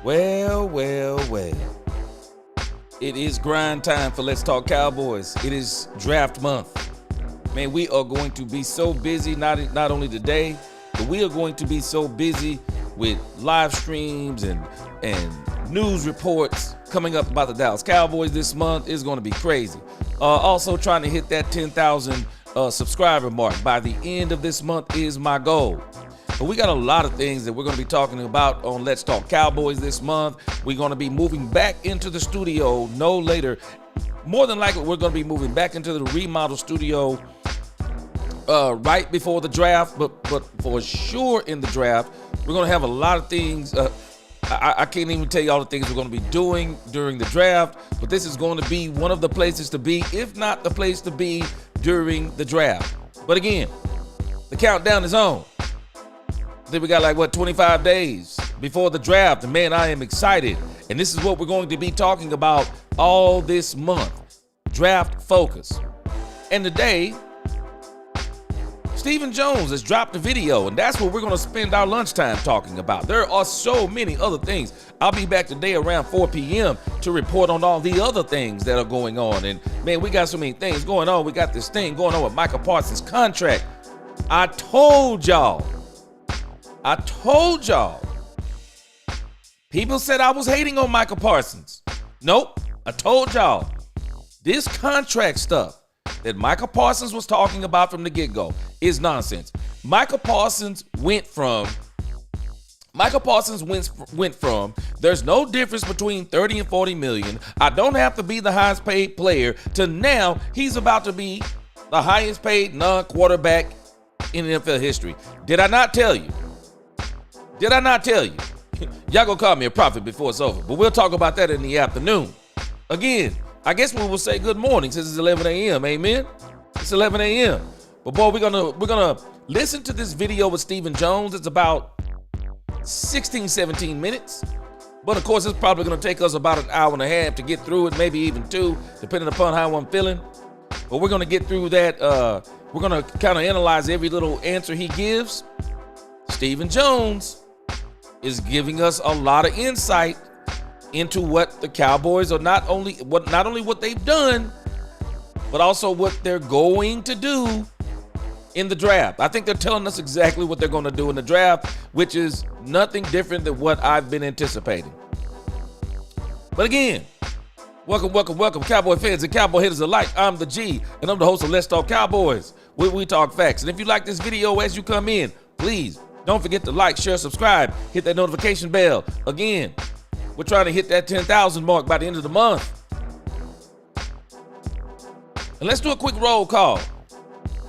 Well. It is grind time for Let's Talk Cowboys. It is draft month. Man, we are going to be so busy, not only today, but we are going to be so busy with live streams and news reports coming up about the Dallas Cowboys this month. Is going to be crazy. Also trying to hit that 10,000 subscriber mark by the end of this month is my goal. But we got a lot of things that we're going to be talking about on Let's Talk Cowboys this month. We're going to be moving back into the studio no later. More than likely, we're going to be moving back into the remodel studio right before the draft. But for sure in the draft, we're going to have a lot of things. I can't even tell you all the things we're going to be doing during the draft. But this is going to be one of the places to be, if not the place to be during the draft. But again, the countdown is on. I think we got 25 days before the draft. And man, I am excited. And this is what we're going to be talking about all this month. Draft focus. And today, Stephen Jones has dropped a video, and that's what we're going to spend our lunchtime talking about. There are so many other things. I'll be back today around 4 p.m. to report on all the other things that are going on. And man, we got so many things going on. We got this thing going on with Micah Parsons' contract. I told y'all. People said I was hating on Micah Parsons. Nope. I told y'all. This contract stuff that Micah Parsons was talking about from the get-go is nonsense. Micah Parsons went from there's no difference between 30 and 40 million. I don't have to be the highest paid player to now he's about to be the highest paid non-quarterback in NFL history. Did I not tell you? Y'all gonna call me a prophet before it's over, but we'll talk about that in the afternoon. Again, I guess we will say good morning since it's 11 a.m. Amen? It's 11 a.m. But boy, we're gonna listen to this video with Stephen Jones. It's about 16, 17 minutes. But of course, it's probably gonna take us about an hour and a half to get through it, maybe even 2, depending upon how I'm feeling. But we're gonna get through that. We're gonna kind of analyze every little answer he gives. Stephen Jones is giving us a lot of insight into what the Cowboys are not only what they've done, but also what they're going to do in the draft. I think they're telling us exactly what they're going to do in the draft, which is nothing different than what I've been anticipating. But again, welcome, Cowboy fans and Cowboy haters alike. I'm the G, and I'm the host of Let's Talk Cowboys, where we talk facts. And if you like this video as you come in, please don't forget to like, share, subscribe, hit that notification bell. Again, we're trying to hit that 10,000 mark by the end of the month. And let's do a quick roll call.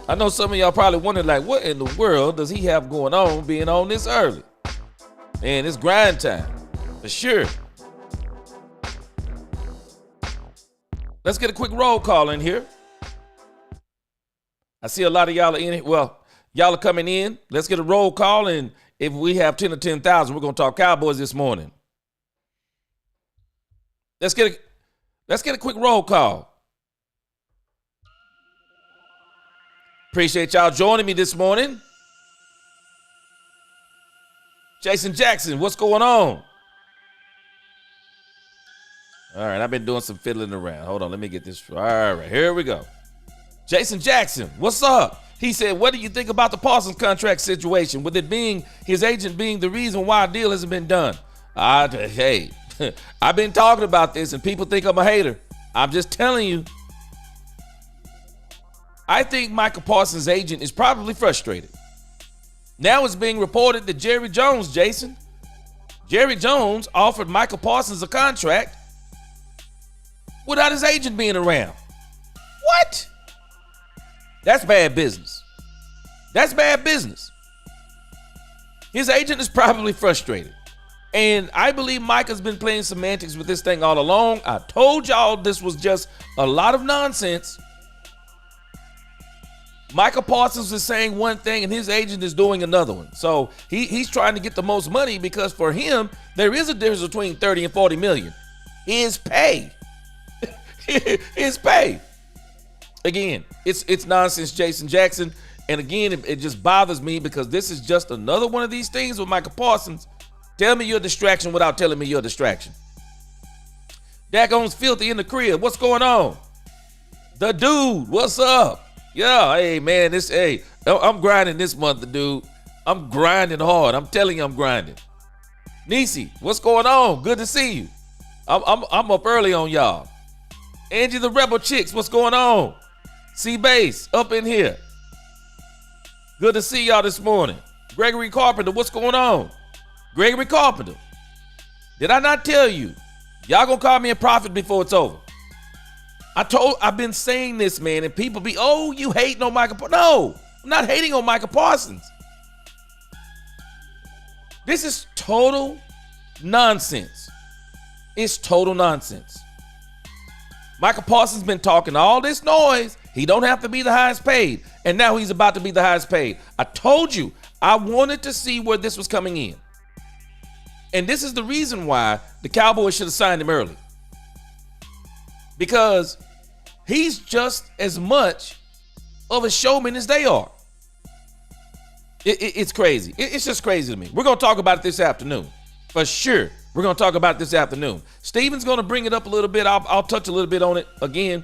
I know some of y'all probably wondering, what in the world does he have going on being on this early? Man, it's grind time, for sure. Let's get a quick roll call in here. I see a lot of y'all are in here. Well, y'all are coming in. Let's get a roll call, and if we have 10 or 10,000, we're going to talk Cowboys this morning. Let's get a quick roll call. Appreciate y'all joining me this morning. Jason Jackson, what's going on? All right, I've been doing some fiddling around. Hold on, let me get this. All right, here we go. Jason Jackson, what's up? He said, what do you think about the Parsons contract situation, with it being his agent being the reason why a deal hasn't been done? Hey, I've been talking about this, and people think I'm a hater. I'm just telling you. I think Micah Parsons' agent is probably frustrated. Now it's being reported that Jerry Jones offered Micah Parsons a contract without his agent being around. What? That's bad business. His agent is probably frustrated. And I believe Micah's been playing semantics with this thing all along. I told y'all this was just a lot of nonsense. Micah Parsons is saying one thing and his agent is doing another one. So he's trying to get the most money, because for him, there is a difference between 30 and 40 million. His pay. His pay. Again, it's nonsense, Jason Jackson. And again, it just bothers me, because this is just another one of these things with Micah Parsons Tell me you're a distraction without telling me you're a distraction. Dak owns filthy in the crib. What's going on? The dude, what's up? Yeah, hey man, I'm grinding this month, the dude. I'm grinding hard. I'm telling you, I'm grinding. Nisi, what's going on? Good to see you. I'm up early on y'all. Angie the Rebel Chicks, what's going on? C-Base, up in here. Good to see y'all this morning. Gregory Carpenter, what's going on? Gregory Carpenter, did I not tell you? Y'all gonna call me a prophet before it's over. I've been saying this, man, and people be, oh, you hating on Michael Parsons. No, I'm not hating on Michael Parsons. This is total nonsense. It's total nonsense. Michael Parsons been talking all this noise. He don't have to be the highest paid, and now he's about to be the highest paid. I told you, I wanted to see where this was coming in. And this is the reason why the Cowboys should have signed him early. Because he's just as much of a showman as they are. It's crazy. It's just crazy to me. We're going to talk about it this afternoon. For sure. We're going to talk about it this afternoon. Steven's going to bring it up a little bit. I'll touch a little bit on it again.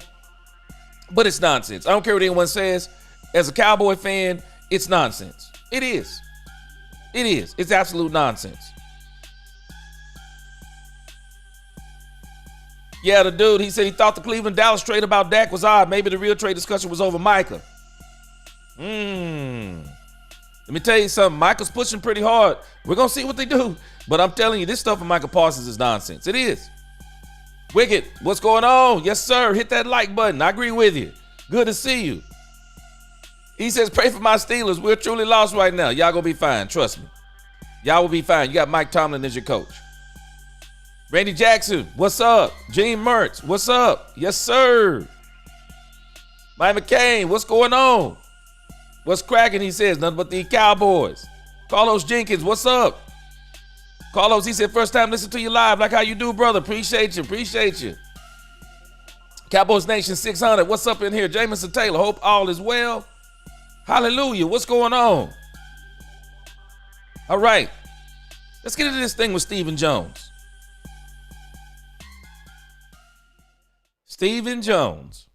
But it's nonsense. I don't care what anyone says. As a Cowboy fan, it's nonsense. It is. It is. It's absolute nonsense. Yeah, the dude, he said he thought the Cleveland-Dallas trade about Dak was odd. Maybe the real trade discussion was over Micah. Let me tell you something. Micah's pushing pretty hard. We're going to see what they do. But I'm telling you, this stuff with Michael Parsons is nonsense. It is. Wicked, what's going on? Yes, sir. Hit that like button. I agree with you. Good to see you. He says, pray for my Steelers. We're truly lost right now. Y'all going to be fine. Trust me. Y'all will be fine. You got Mike Tomlin as your coach. Randy Jackson, what's up? Gene Mertz, what's up? Yes, sir. Mike McCain, what's going on? What's cracking? He says, nothing but the Cowboys. Carlos Jenkins, what's up? Carlos, he said, first time listening to you live. Like how you do, brother. Appreciate you. Cowboys Nation 600, what's up in here? Jamison Taylor, hope all is well. Hallelujah, what's going on? All right, let's get into this thing with Stephen Jones. Stephen Jones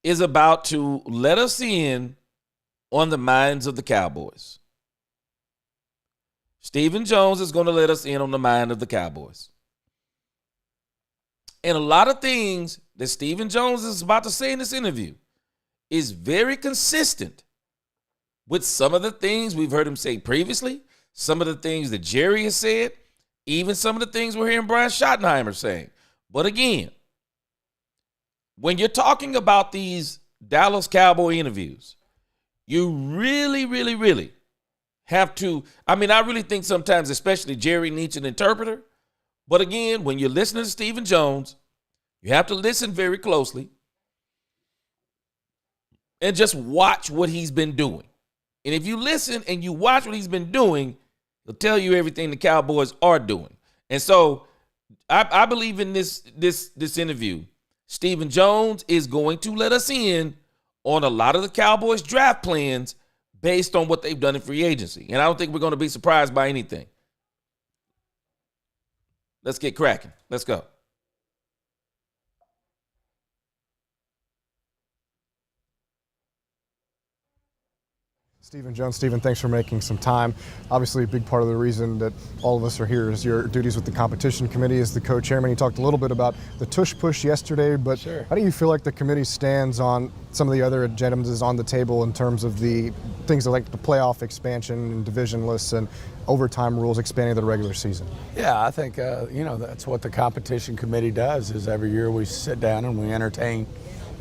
is about to let us in on the minds of the Cowboys. Stephen Jones is going to let us in on the mind of the Cowboys. And a lot of things that Stephen Jones is about to say in this interview is very consistent with some of the things we've heard him say previously, some of the things that Jerry has said, even some of the things we're hearing Brian Schottenheimer saying. But again, when you're talking about these Dallas Cowboy interviews, you really have to, I really think sometimes, especially Jerry needs an interpreter. But again, when you're listening to Stephen Jones, you have to listen very closely and just watch what he's been doing. And if you listen and you watch what he's been doing, he'll tell you everything the Cowboys are doing. And so I believe in this interview, Stephen Jones is going to let us in on a lot of the Cowboys draft plans based on what they've done in free agency. And I don't think we're going to be surprised by anything. Let's get cracking. Let's go. Stephen Jones. Stephen, thanks for making some time. Obviously, a big part of the reason that all of us are here is your duties with the competition committee as the co-chairman. You talked a little bit about the tush-push yesterday, but sure. How do you feel like the committee stands on some of the other agendas on the table in terms of the things like the playoff expansion and division lists and overtime rules expanding the regular season? Yeah, I think, that's what the competition committee does is every year we sit down and we entertain,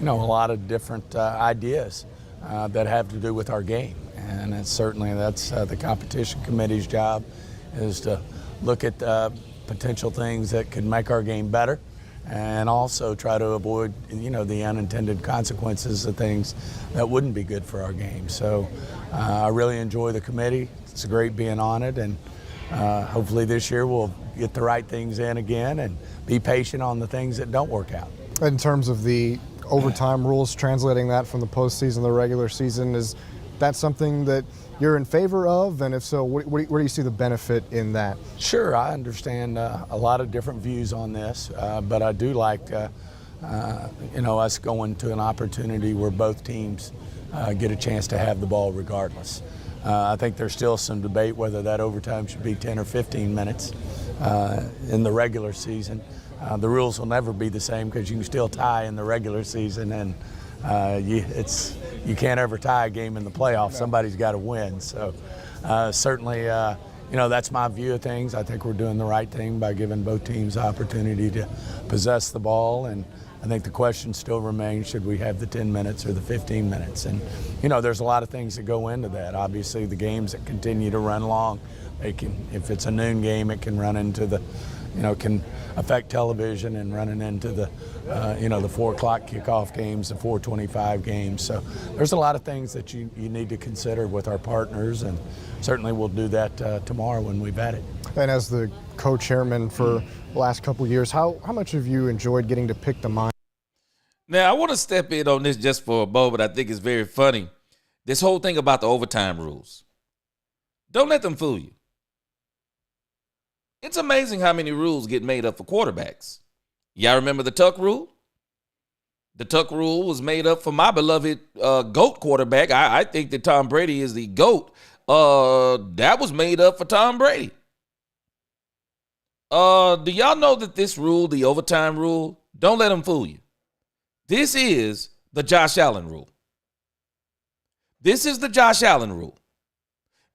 a lot of different ideas that have to do with our game. And that's the competition committee's job is to look at potential things that could make our game better and also try to avoid, the unintended consequences of things that wouldn't be good for our game. So I really enjoy the committee. It's great being on it, and hopefully this year we'll get the right things in again and be patient on the things that don't work out. In terms of the overtime rules, translating that from the postseason to the regular season, is that something that you're in favor of? And if so, where do you see the benefit in that? Sure, I understand a lot of different views on this, but I do like us going to an opportunity where both teams get a chance to have the ball regardless. I think there's still some debate whether that overtime should be 10 or 15 minutes in the regular season. The rules will never be the same because you can still tie in the regular season, and you can't ever tie a game in the playoffs. Somebody's got to win. So certainly, that's my view of things. I think we're doing the right thing by giving both teams the opportunity to possess the ball, and I think the question still remains, should we have the 10 minutes or the 15 minutes? And, there's a lot of things that go into that. Obviously, the games that continue to run long, if it's a noon game, it can run into the, can affect television and running into the, the 4 o'clock kickoff games, the 4:25 games. So there's a lot of things that you need to consider with our partners, and certainly we'll do that tomorrow when we've had it. And as the co-chairman for the last couple of years, how much have you enjoyed getting to pick the mind? Now, I want to step in on this just for a moment. I think it's very funny. This whole thing about the overtime rules. Don't let them fool you. It's amazing how many rules get made up for quarterbacks. Y'all remember the tuck rule? The tuck rule was made up for my beloved GOAT quarterback. I think that Tom Brady is the GOAT. That was made up for Tom Brady. Do y'all know that this rule, the overtime rule, don't let them fool you. This is the Josh Allen rule. This is the Josh Allen rule.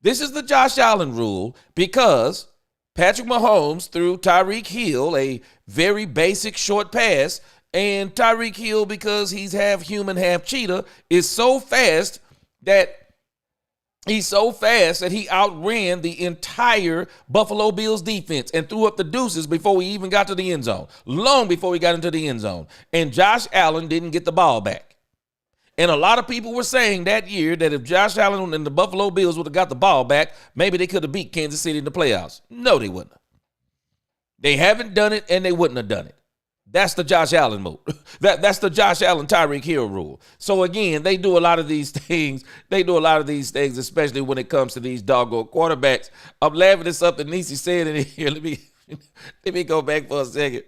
This is the Josh Allen rule because Patrick Mahomes threw Tyreek Hill a very basic short pass, and Tyreek Hill, because he's half human, half cheetah, is so fast that he outran the entire Buffalo Bills defense and threw up the deuces before he even got to the end zone, long before he got into the end zone. And Josh Allen didn't get the ball back. And a lot of people were saying that year that if Josh Allen and the Buffalo Bills would have got the ball back, maybe they could have beat Kansas City in the playoffs. No, they wouldn't have. They haven't done it, and they wouldn't have done it. That's the Josh Allen move. That's the Josh Allen, Tyreek Hill rule. So again, they do a lot of these things. Especially when it comes to these doggone quarterbacks. I'm laughing at something Nisi said in here. Let me go back for a second.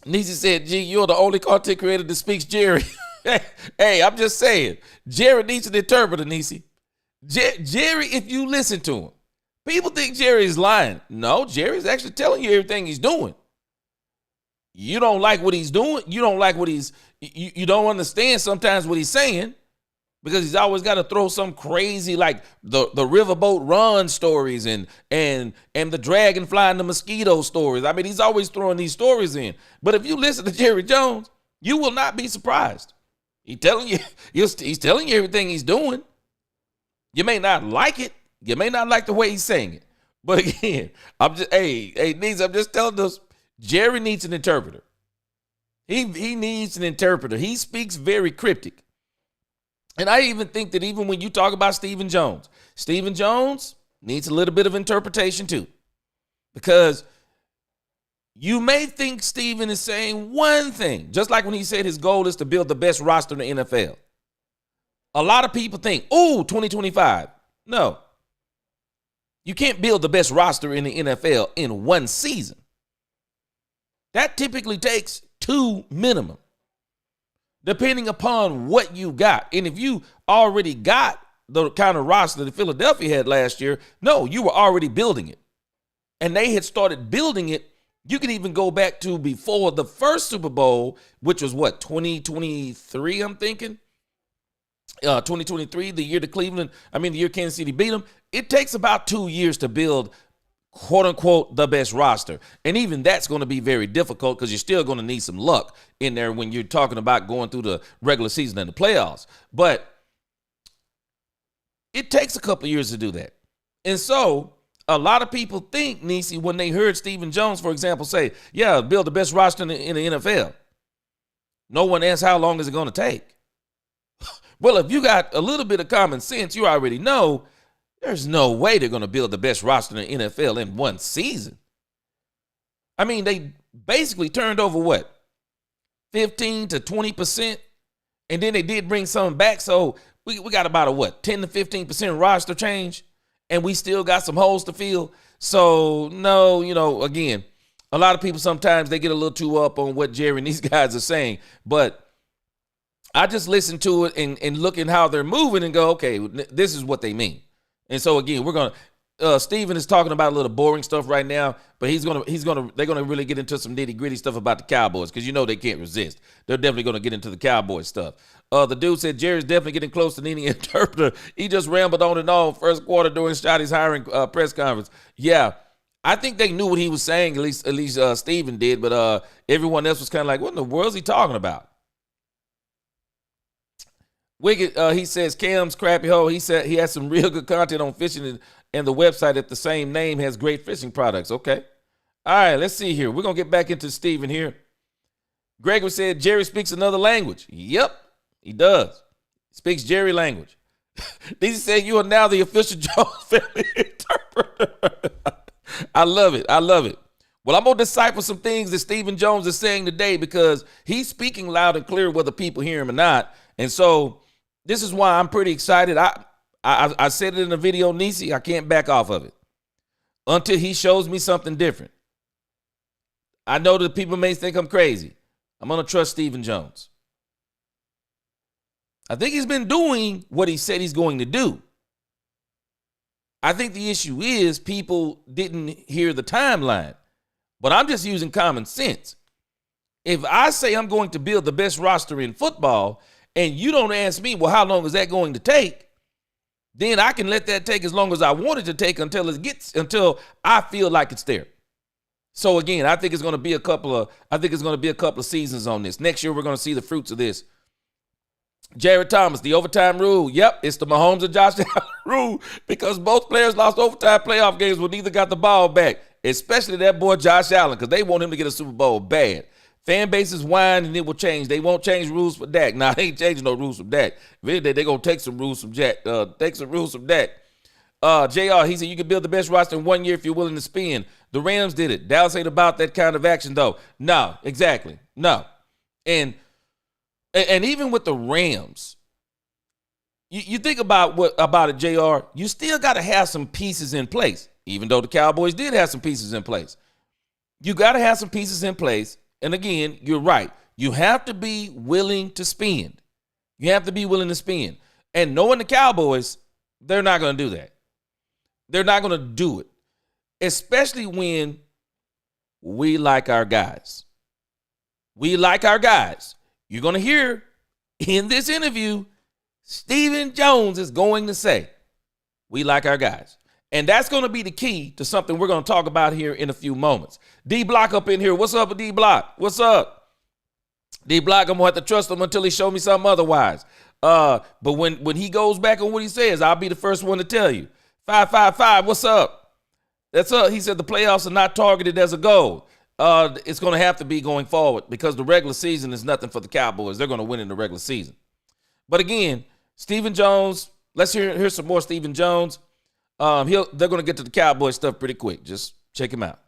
Nisi said, "Gee, you're the only content creator that speaks Jerry." Hey, I'm just saying. Jerry needs an interpreter, Nisi. Jerry, if you listen to him. People think Jerry's lying. No, Jerry's actually telling you everything he's doing. You don't like what he's doing. You don't like what you don't understand sometimes what he's saying because he's always got to throw some crazy like the riverboat run stories and the dragonfly and the mosquito stories. I mean, he's always throwing these stories in. But if you listen to Jerry Jones, you will not be surprised. He's telling you everything he's doing. You may not like it. You may not like the way he's saying it. But again, I'm just telling us, Jerry needs an interpreter. He needs an interpreter. He speaks very cryptic. And I even think that even when you talk about Stephen Jones needs a little bit of interpretation too. Because you may think Stephen is saying one thing, just like when he said his goal is to build the best roster in the NFL. A lot of people think, 2025. No. You can't build the best roster in the NFL in one season. That typically takes 2 minimum, depending upon what you got. And if you already got the kind of roster that Philadelphia had last year, no, you were already building it. And they had started building it. You can even go back to before the first Super Bowl, which was 2023, I'm thinking. 2023, the year the year Kansas City beat them. It takes about 2 years to build, quote unquote, the best roster. And even that's going to be very difficult because you're still going to need some luck in there when you're talking about going through the regular season and the playoffs. But it takes a couple years to do that. And so a lot of people think, Nisi, when they heard Stephen Jones, for example, say, yeah, build the best roster in the NFL. No one asks how long is it going to take. Well, if you got a little bit of common sense, you already know there's no way they're going to build the best roster in the NFL in one season. I mean, they basically turned over 15 to 20%, And then they did bring some back. So we got about a 10 to 15% roster change, and we still got some holes to fill. So no, again, a lot of people sometimes they get a little too up on what Jerry and these guys are saying. But I just listen to it and look at how they're moving and go, okay, this is what they mean. And so again, we're gonna. Steven is talking about a little boring stuff right now, but they're gonna really get into some nitty gritty stuff about the Cowboys because they can't resist. They're definitely gonna get into the Cowboys stuff. The dude said Jerry's definitely getting close to needing an interpreter. He just rambled on and on first quarter during Scotty's hiring press conference. Yeah, I think they knew what he was saying. At least Steven did, but everyone else was kind of like, what in the world is he talking about? Wicked, he says Cam's crappy hole. He said he has some real good content on fishing, and the website at the same name has great fishing products. Okay. All right, let's see here. We're going to get back into Steven here. Gregory said Jerry speaks another language. Yep, he does. Speaks Jerry language. DC said you are now the official Jones family interpreter. I love it. Well, I'm going to decipher some things that Stephen Jones is saying today because he's speaking loud and clear whether people hear him or not. And so this is why I'm pretty excited. I said it in the video, Nisi, I can't back off of it until he shows me something different. I know that people may think I'm crazy. I'm going to trust Stephen Jones. I think he's been doing what he said he's going to do. I think the issue is people didn't hear the timeline, but I'm just using common sense. If I say I'm going to build the best roster in football and you don't ask me, well, how long is that going to take? Then I can let that take as long as I want it to take until I feel like it's there. So again, I think it's going to be a couple of seasons on this. Next year, we're going to see the fruits of this. Jared Thomas, the overtime rule. Yep, it's the Mahomes and Josh Allen rule because both players lost overtime playoff games when neither got the ball back, especially that boy Josh Allen because they want him to get a Super Bowl bad. Fan bases whine and it will change. They won't change rules for Dak. Nah, they ain't changing no rules from Dak. They're going to take some rules from Dak. JR, he said you can build the best roster in 1 year if you're willing to spend. The Rams did it. Dallas ain't about that kind of action, though. No, exactly. No. And even with the Rams, you think about it, JR, you still got to have some pieces in place, even though the Cowboys did have some pieces in place. You got to have some pieces in place. And again, you're right. You have to be willing to spend. And knowing the Cowboys, they're not going to do that. They're not going to do it, especially when we like our guys. You're going to hear in this interview, Stephen Jones is going to say, we like our guys. And that's going to be the key to something we're going to talk about here in a few moments. D-Block up in here. What's up with D-Block? What's up? D-Block, I'm going to have to trust him until he show me something otherwise. But when he goes back on what he says, I'll be the first one to tell you. 555, what's up? That's up. He said the playoffs are not targeted as a goal. It's going to have to be going forward because the regular season is nothing for the Cowboys. They're going to win in the regular season. But again, Stephen Jones, let's hear some more Stephen Jones. They're going to get to the Cowboys stuff pretty quick. Just check him out.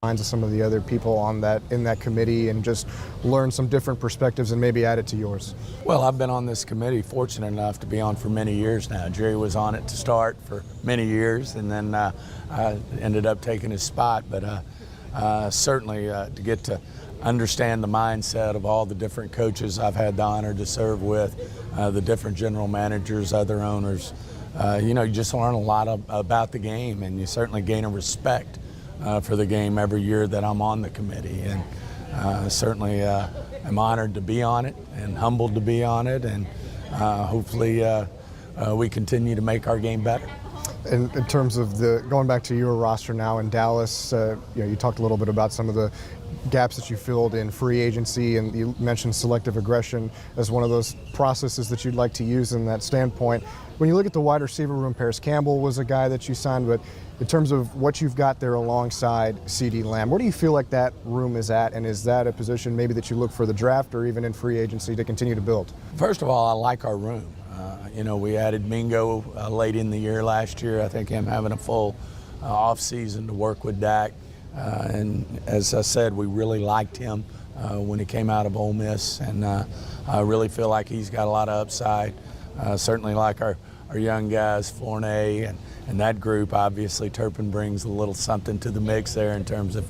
Minds of some of the other people in that committee and just learn some different perspectives and maybe add it to yours. Well, I've been on this committee, fortunate enough to be on for many years now. Jerry was on it to start for many years, and then I ended up taking his spot. But certainly to get to understand the mindset of all the different coaches I've had the honor to serve with, the different general managers, other owners. You just learn a lot about the game, and you certainly gain a respect for the game every year that I'm on the committee. And certainly I'm honored to be on it and humbled to be on it, and hopefully we continue to make our game better. In terms of going back to your roster now in Dallas, you talked a little bit about some of the gaps that you filled in free agency, and you mentioned selective aggression as one of those processes that you'd like to use in that standpoint. When you look at the wide receiver room, Paris Campbell was a guy that you signed, but in terms of what you've got there alongside CeeDee Lamb, where do you feel like that room is at, and is that a position maybe that you look for the draft or even in free agency to continue to build? First of all, I like our room. We added Mingo late in the year last year. I think him having a full off season to work with Dak. And as I said, we really liked him when he came out of Ole Miss, and I really feel like he's got a lot of upside. Certainly like our young guys, Fournay and that group. Obviously, Turpin brings a little something to the mix there in terms of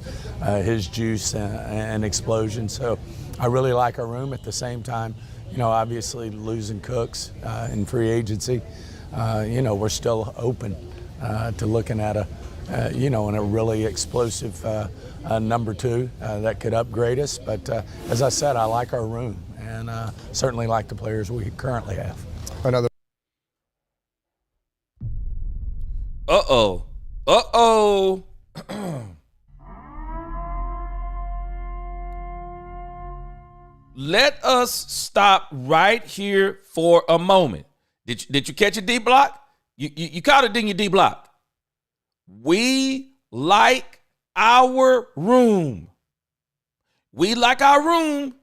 his juice and explosion. So I really like our room. At the same time, obviously losing Cooks in free agency, we're still open to looking at in a really explosive number 2 that could upgrade us. But as I said, I like our room and certainly like the players we currently have. Another. Uh-oh. Uh-oh. Let us stop right here for a moment. Did you catch a D block? You caught it, didn't you, D block? We like our room. We like our room.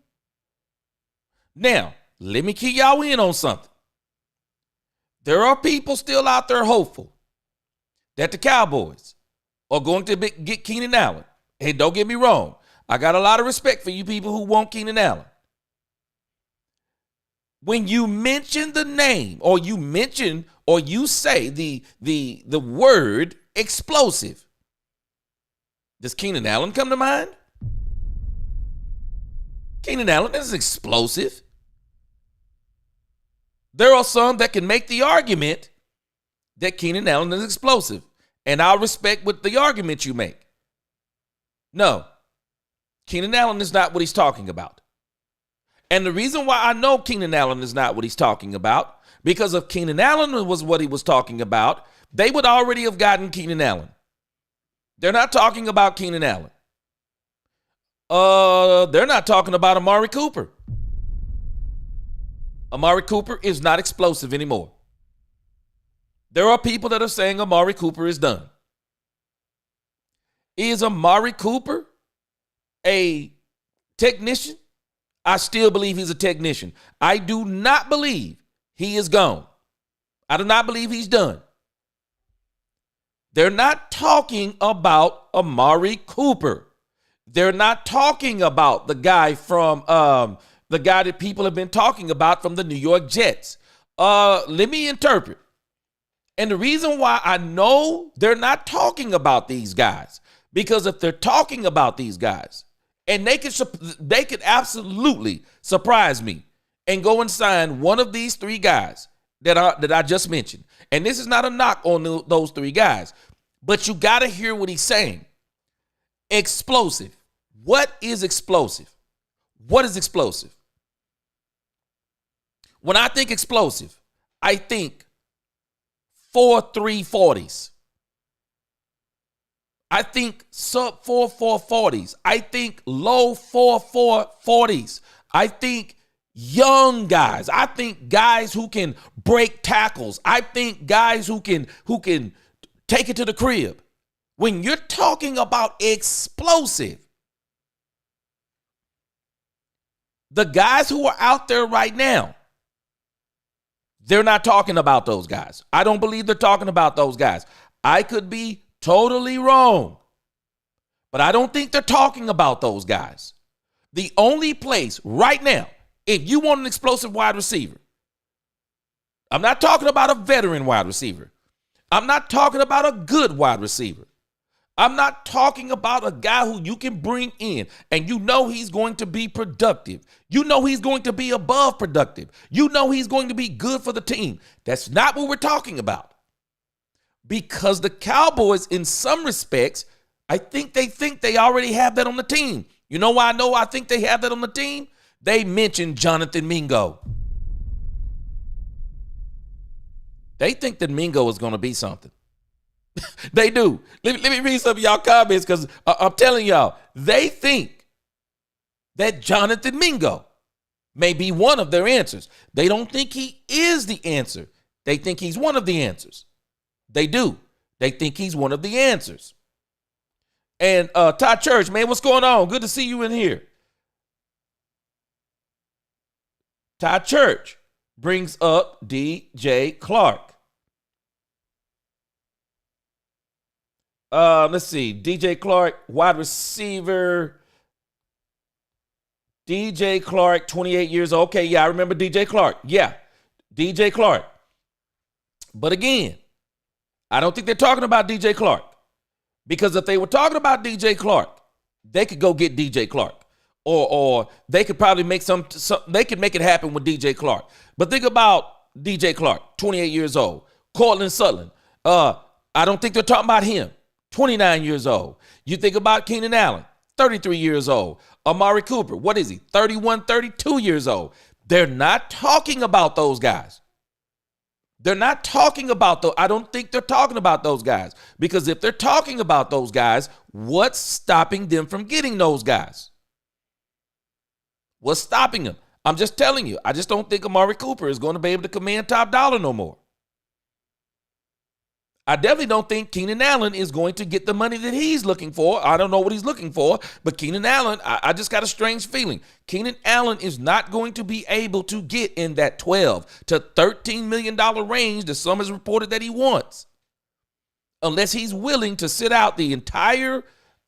Now, let me key y'all in on something. There are people still out there hopeful that the Cowboys are going to get Keenan Allen. Hey, don't get me wrong. I got a lot of respect for you people who want Keenan Allen. When you mention the name or you say the word explosive, does Keenan Allen come to mind? Keenan Allen is explosive. There are some that can make the argument that Keenan Allen is explosive, and I'll respect what the argument you make. No, Keenan Allen is not what he's talking about. And the reason why I know Keenan Allen is not what he's talking about, because if Keenan Allen was what he was talking about, they would already have gotten Keenan Allen. They're not talking about Keenan Allen. They're not talking about Amari Cooper. Amari Cooper is not explosive anymore. There are people that are saying Amari Cooper is done. Is Amari Cooper a technician? I still believe he's a technician. I do not believe he is gone. I do not believe he's done. They're not talking about Amari Cooper. They're not talking about the guy that people have been talking about from the New York Jets. Let me interpret. And the reason why I know they're not talking about these guys, because if they're talking about these guys, and they could absolutely surprise me and go and sign one of these 3 guys that I just mentioned. And this is not a knock on those 3 guys, but you got to hear what he's saying. Explosive. What is explosive? What is explosive? When I think explosive, I think 4.3 40s. I think sub 4.4 40s. I think low 4.4 40s. I think young guys. I think guys who can break tackles. I think guys who can take it to the crib. When you're talking about explosive, the guys who are out there right now, they're not talking about those guys. I don't believe they're talking about those guys. I could be totally wrong, but I don't think they're talking about those guys. The only place right now, if you want an explosive wide receiver, I'm not talking about a veteran wide receiver. I'm not talking about a good wide receiver. I'm not talking about a guy who you can bring in and you know he's going to be productive. You know he's going to be above productive. You know he's going to be good for the team. That's not what we're talking about. Because the Cowboys, in some respects, I think they already have that on the team. You know why I think they have that on the team? They mentioned Jonathan Mingo. They think that Mingo is going to be something. They do. Let me read some of y'all comments, because I'm telling y'all, they think that Jonathan Mingo may be one of their answers. They don't think he is the answer. They think he's one of the answers. They do. They think he's one of the answers. And Todd Church, man, what's going on? Good to see you in here. Todd Church brings up DJ Clark. Let's see. DJ Clark, wide receiver. DJ Clark, 28 years old. Okay, yeah, I remember DJ Clark. Yeah, DJ Clark. But again, I don't think they're talking about DJ Clark. Because if they were talking about DJ Clark, they could go get DJ Clark. Or they could probably make they could make it happen with DJ Clark. But think about DJ Clark, 28 years old. Cortland Sutton. I don't think they're talking about him, 29 years old. You think about Keenan Allen, 33 years old. Amari Cooper, what is he? 31, 32 years old. They're not talking about those guys. They're not talking about those. I don't think they're talking about those guys. Because if they're talking about those guys, what's stopping them from getting those guys? What's stopping them? I'm just telling you. I just don't think Amari Cooper is going to be able to command top dollar no more. I definitely don't think Keenan Allen is going to get the money that he's looking for. I don't know what he's looking for, but Keenan Allen, I just got a strange feeling. Keenan Allen is not going to be able to get in that $12 to $13 million range that some has reported that he wants, unless he's willing to sit out the entire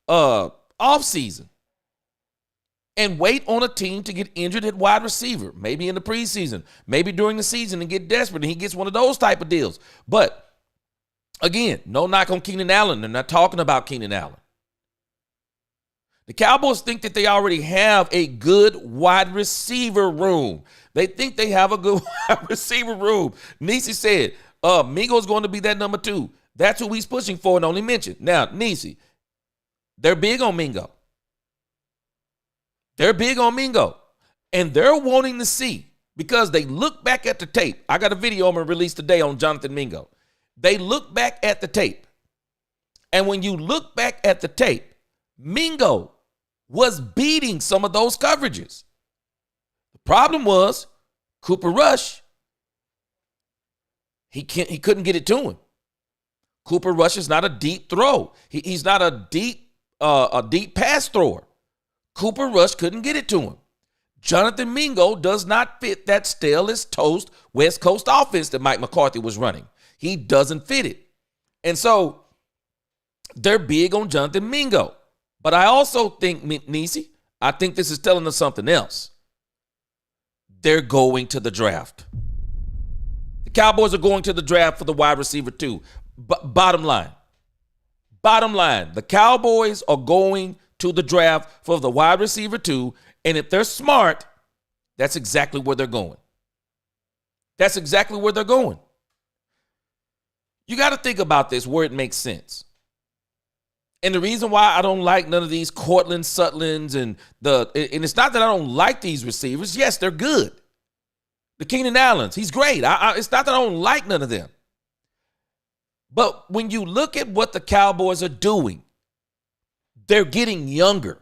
offseason and wait on a team to get injured at wide receiver, maybe in the preseason, maybe during the season and get desperate and he gets one of those type of deals. But again, no knock on Keenan Allen. They're not talking about Keenan Allen. The Cowboys think that they already have a good wide receiver room. They think they have a good wide receiver room. Nisi said, Mingo's going to be that number 2. That's who he's pushing for and only mentioned. Now, Nisi, they're big on Mingo. They're big on Mingo. And they're wanting to see, because they look back at the tape. I got a video I'm going to release today on Jonathan Mingo. They look back at the tape. And when you look back at the tape, Mingo was beating some of those coverages. The problem was Cooper Rush, he couldn't get it to him. Cooper Rush is not a deep throw. He's not a deep pass thrower. Cooper Rush couldn't get it to him. Jonathan Mingo does not fit that stale as toast West Coast offense that Mike McCarthy was running. He doesn't fit it. And so they're big on Jonathan Mingo. But I also think, Nisi, I think this is telling us something else. They're going to the draft. The Cowboys are going to the draft for the wide receiver too. Bottom line, the Cowboys are going to the draft for the wide receiver too. And if they're smart, that's exactly where they're going. That's exactly where they're going. You got to think about this where it makes sense. And the reason why I don't like none of these Cortland Sutlins and it's not that I don't like these receivers. Yes, they're good. The Keenan Allens, he's great. It's not that I don't like none of them. But when you look at what the Cowboys are doing, they're getting younger.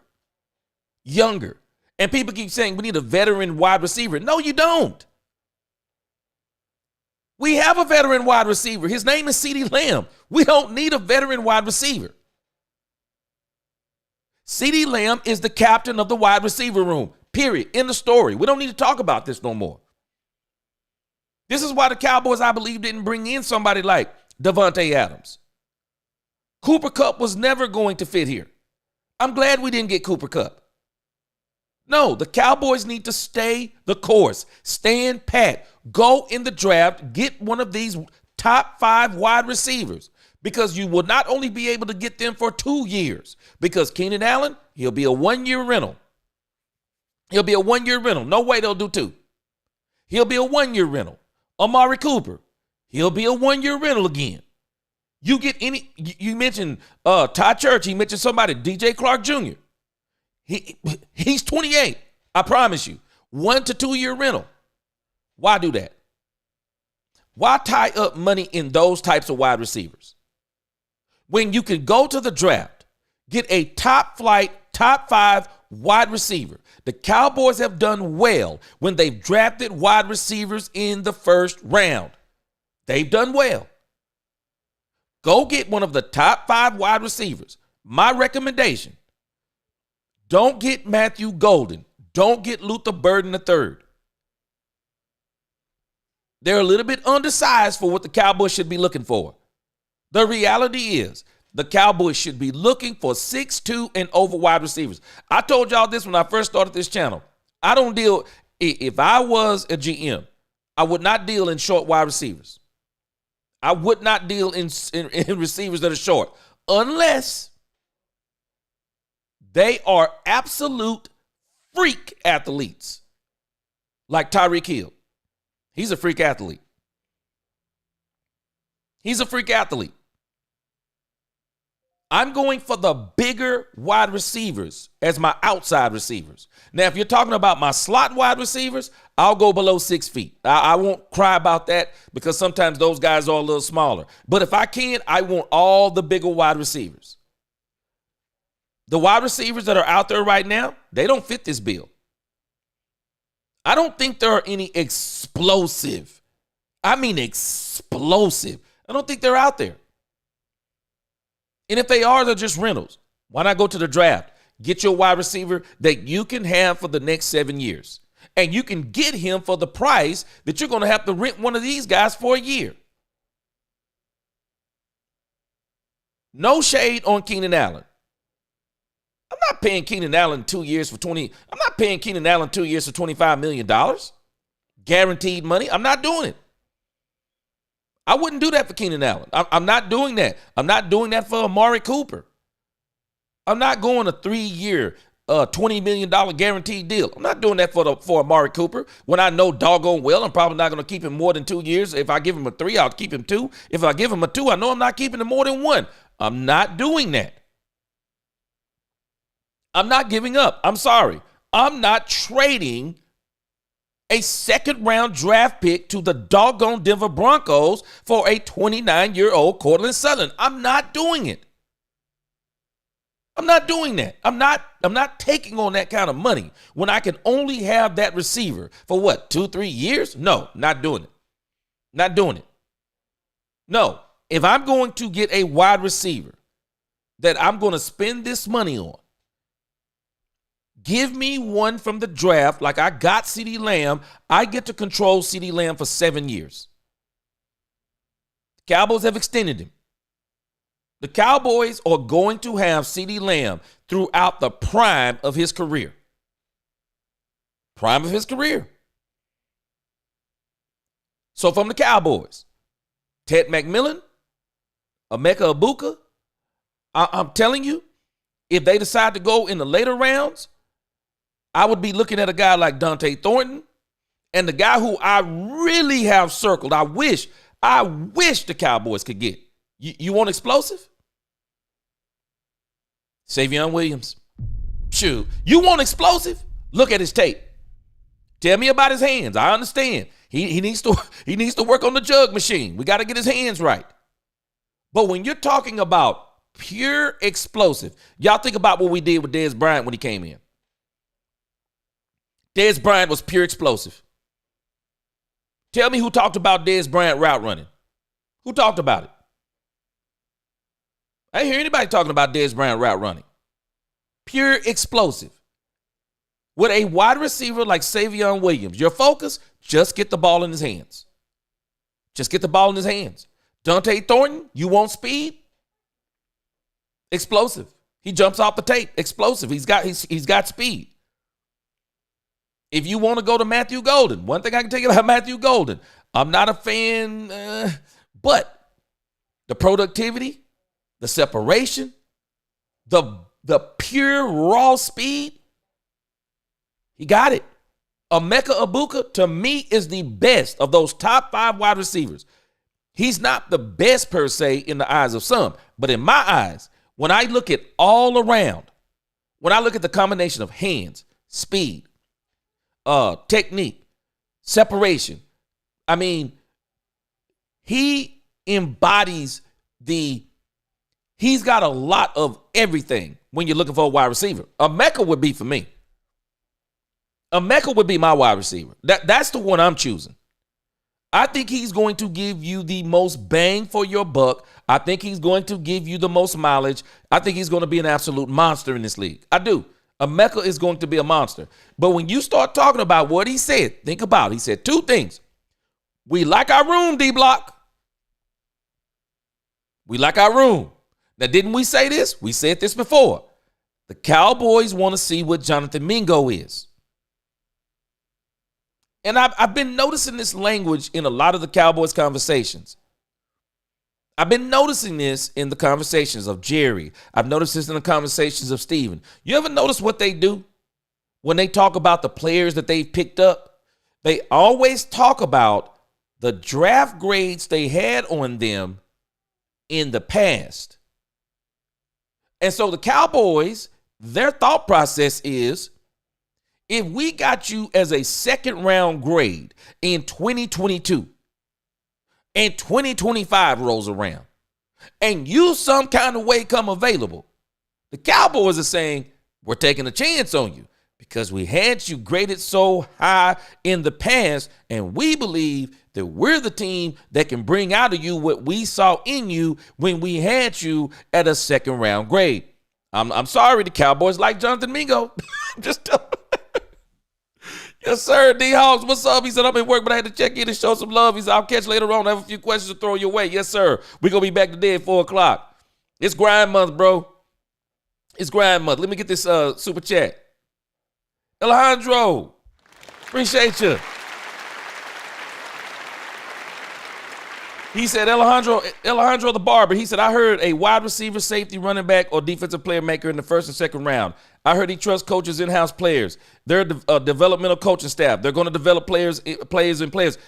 And people keep saying we need a veteran wide receiver. No, you don't. We have a veteran wide receiver. His name is CeeDee Lamb. We don't need a veteran wide receiver. CeeDee Lamb is the captain of the wide receiver room, period. In the story. We don't need to talk about this no more. This is why the Cowboys, I believe, didn't bring in somebody like Devontae Adams. Cooper Kupp was never going to fit here. I'm glad we didn't get Cooper Kupp. No, the Cowboys need to stay the course. Stand pat. Go in the draft. Get one of these top 5 wide receivers. Because you will not only be able to get them for 2 years. Because Keenan Allen, he'll be a 1-year rental. No way they'll do 2. He'll be a 1-year rental. Amari Cooper, he'll be a 1-year rental again. You get any, you mentioned Todd Church, he mentioned somebody, DJ Clark Jr. He's 28, I promise you. 1 to 2 year rental. Why do that? Why tie up money in those types of wide receivers? When you can go to the draft, get a top flight, top 5 wide receiver. The Cowboys have done well when they've drafted wide receivers in the first round. They've done well. Go get one of the top 5 wide receivers. My recommendation, don't get Matthew Golden. Don't get Luther Burden III. They're a little bit undersized for what the Cowboys should be looking for. The reality is the Cowboys should be looking for 6'2" and over wide receivers. I told y'all this when I first started this channel. I don't deal. If I was a GM, I would not deal in short wide receivers. I would not deal in receivers that are short unless they are absolute freak athletes like Tyreek Hill. He's a freak athlete. He's a freak athlete. I'm going for the bigger wide receivers as my outside receivers. Now, if you're talking about my slot wide receivers, I'll go below 6 feet. I won't cry about that because sometimes those guys are a little smaller. But if I can, I want all the bigger wide receivers. The wide receivers that are out there right now, they don't fit this bill. I don't think there are any explosive. I mean explosive. I don't think they're out there. And if they are, they're just rentals. Why not go to the draft? Get your wide receiver that you can have for the next 7 years. And you can get him for the price that you're going to have to rent one of these guys for a year. No shade on Keenan Allen. I'm not paying Keenan Allen 2 years for I'm not paying Keenan Allen 2 years for $25 million. Guaranteed money. I'm not doing it. I wouldn't do that for Keenan Allen. I'm not doing that. I'm not doing that for Amari Cooper. I'm not going a 3-year, $20 million guaranteed deal. I'm not doing that for Amari Cooper when I know doggone well I'm probably not going to keep him more than 2 years. If I give him a 3, I'll keep him 2. If I give him a 2, I know I'm not keeping him more than 1. I'm not doing that. I'm not giving up. I'm sorry. I'm not trading a second-round draft pick to the doggone Denver Broncos for a 29-year-old Cortland Sutherland. I'm not doing it. I'm not doing that. I'm not taking on that kind of money when I can only have that receiver for what, 2-3 years? No, not doing it. Not doing it. No, if I'm going to get a wide receiver that I'm going to spend this money on, give me one from the draft like I got CeeDee Lamb. I get to control CeeDee Lamb for 7 years. The Cowboys have extended him. The Cowboys are going to have CeeDee Lamb throughout the prime of his career. Prime of his career. So from the Cowboys, Ted McMillan, Emeka Egbuka, I'm telling you, if they decide to go in the later rounds, I would be looking at a guy like Dante Thornton and the guy who I really have circled. I wish the Cowboys could get. You want explosive? Savion Williams. Shoot. You want explosive? Look at his tape. Tell me about his hands. I understand. He needs to work on the jug machine. We got to get his hands right. But when you're talking about pure explosive, y'all think about what we did with Dez Bryant when he came in. Dez Bryant was pure explosive. Tell me who talked about Dez Bryant route running. Who talked about it? I didn't hear anybody talking about Dez Bryant route running. Pure explosive. With a wide receiver like Savion Williams, your focus, just get the ball in his hands. Just get the ball in his hands. Dante Thornton, you want speed? Explosive. He jumps off the tape. Explosive. He's got speed. If you want to go to Matthew Golden, one thing I can tell you about Matthew Golden, I'm not a fan, but the productivity, the separation, the pure raw speed, he got it. Emeka Egbuka, to me, is the best of those top 5 wide receivers. He's not the best per se in the eyes of some, but in my eyes, when I look at all around, when I look at the combination of hands, speed, technique, separation, I mean, he embodies he's got a lot of everything when you're looking for a wide receiver. Emeka would be for me. Emeka would be my wide receiver. That's the one I'm choosing. I think he's going to give you the most bang for your buck. I think he's going to give you the most mileage. I think he's going to be an absolute monster in this league. I do. Emeka is going to be a monster. But when you start talking about what he said, think about it. He said 2 things. We like our room, D-Block. We like our room. Now, didn't we say this? We said this before. The Cowboys want to see what Jonathan Mingo is. And I've been noticing this language in a lot of the Cowboys conversations. I've been noticing this in the conversations of Jerry. I've noticed this in the conversations of Steven. You ever notice what they do when they talk about the players that they've picked up? They always talk about the draft grades they had on them in the past. And so the Cowboys, their thought process is, if we got you as a second round grade in 2022, and 2025 rolls around, and you some kind of way come available, the Cowboys are saying, we're taking a chance on you because we had you graded so high in the past, and we believe that we're the team that can bring out of you what we saw in you when we had you at a second round grade. I'm sorry, the Cowboys like Jonathan Mingo. Just tell Yes, sir. D-Hogs, what's up? He said, I'm at work, but I had to check in and show some love. He said, I'll catch you later on. I have a few questions to throw your way. Yes, sir. We're going to be back today at 4 o'clock. It's grind month, bro. It's grind month. Let me get this super chat. Alejandro, appreciate you. He said, Alejandro the barber, he said, I heard a wide receiver, safety, running back, or defensive player maker in the first and second round. I heard he trusts coaches, in-house players. They're a developmental coaching staff. They're going to develop plays in players.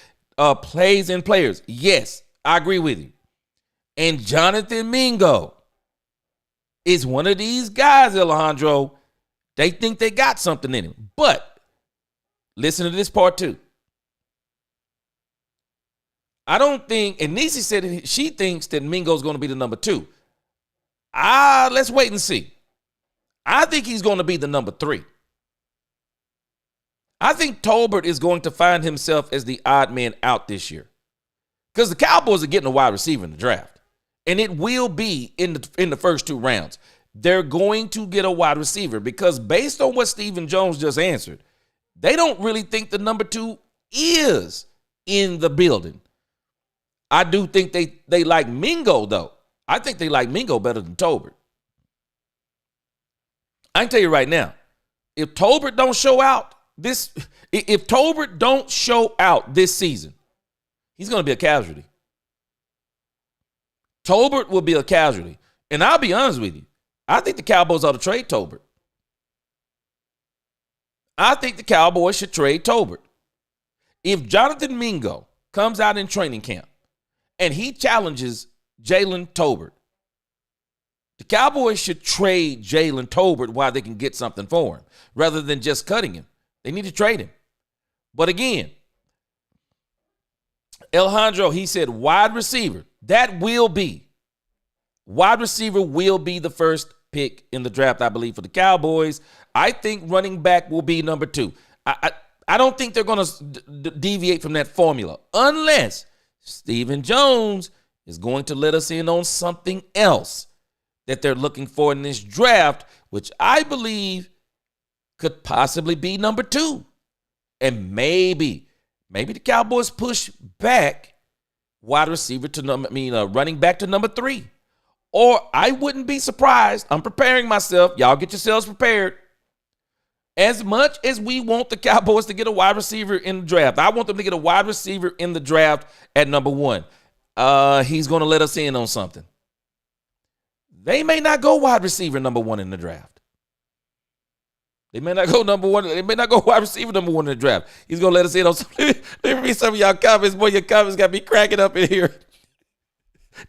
Yes, I agree with you. And Jonathan Mingo is one of these guys, Alejandro. They think they got something in him. But listen to this part too. I don't think, and Nisi said she thinks that Mingo's going to be the number 2. Let's wait and see. I think he's going to be the number 3. I think Tolbert is going to find himself as the odd man out this year because the Cowboys are getting a wide receiver in the draft, and it will be in the first 2 rounds. They're going to get a wide receiver because based on what Stephen Jones just answered, they don't really think the number 2 is in the building. I do think they like Mingo, though. I think they like Mingo better than Tolbert. I can tell you right now, if Tolbert don't show out this season, he's going to be a casualty. Tolbert will be a casualty. And I'll be honest with you, I think the Cowboys ought to trade Tolbert. I think the Cowboys should trade Tolbert. If Jonathan Mingo comes out in training camp and he challenges Jalen Tolbert, the Cowboys should trade Jalen Tolbert while they can get something for him rather than just cutting him. They need to trade him. But again, Alejandro, he said wide receiver. Wide receiver will be the first pick in the draft, I believe, for the Cowboys. I think running back will be number 2. I don't think they're going to deviate from that formula unless Stephen Jones is going to let us in on something else that they're looking for in this draft, which I believe could possibly be number 2. And maybe the Cowboys push back running back to number 3. Or I wouldn't be surprised. I'm preparing myself. Y'all get yourselves prepared. As much as we want the Cowboys to get a wide receiver in the draft, I want them to get a wide receiver in the draft at number 1. He's going to let us in on something. They may not go wide receiver number 1 in the draft. They may not go number 1. They may not go wide receiver number 1 in the draft. He's going to let us in on something. Let me read some of y'all comments. Boy, your comments got me cracking up in here.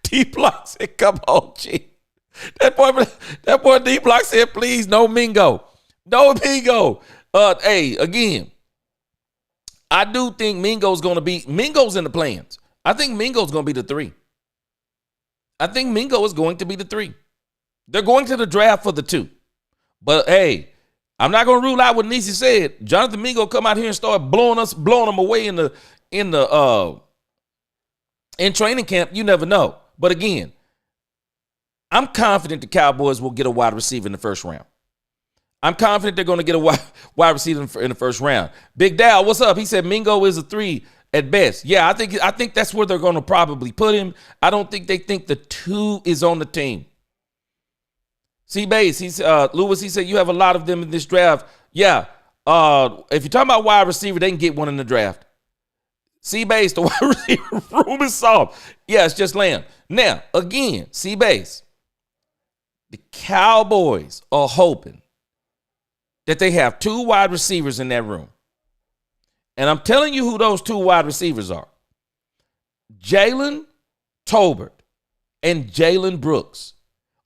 D-Block said, come on, G. That boy D-Block said, please, no Mingo. No Mingo. Hey, again, I do think Mingo's in the plans. I think Mingo's going to be the 3. I think Mingo is going to be the 3. They're going to the draft for the 2. But, hey, I'm not going to rule out what Nisi said. Jonathan Mingo come out here and start blowing them away in training camp. You never know. But, again, I'm confident the Cowboys will get a wide receiver in the first round. I'm confident they're going to get a wide receiver in the first round. Big Dal, what's up? He said Mingo is a 3 at best. Yeah, I think that's where they're going to probably put him. I don't think they think the 2 is on the team. C-Base, Lewis, he said you have a lot of them in this draft. Yeah, If you're talking about wide receiver, they can get one in the draft. C-Base, the wide receiver room is soft. Yeah, it's just Lamb. Now, again, C-Base, the Cowboys are hoping that they have 2 wide receivers in that room. And I'm telling you who those 2 wide receivers are. Jalen Tolbert and Jalen Brooks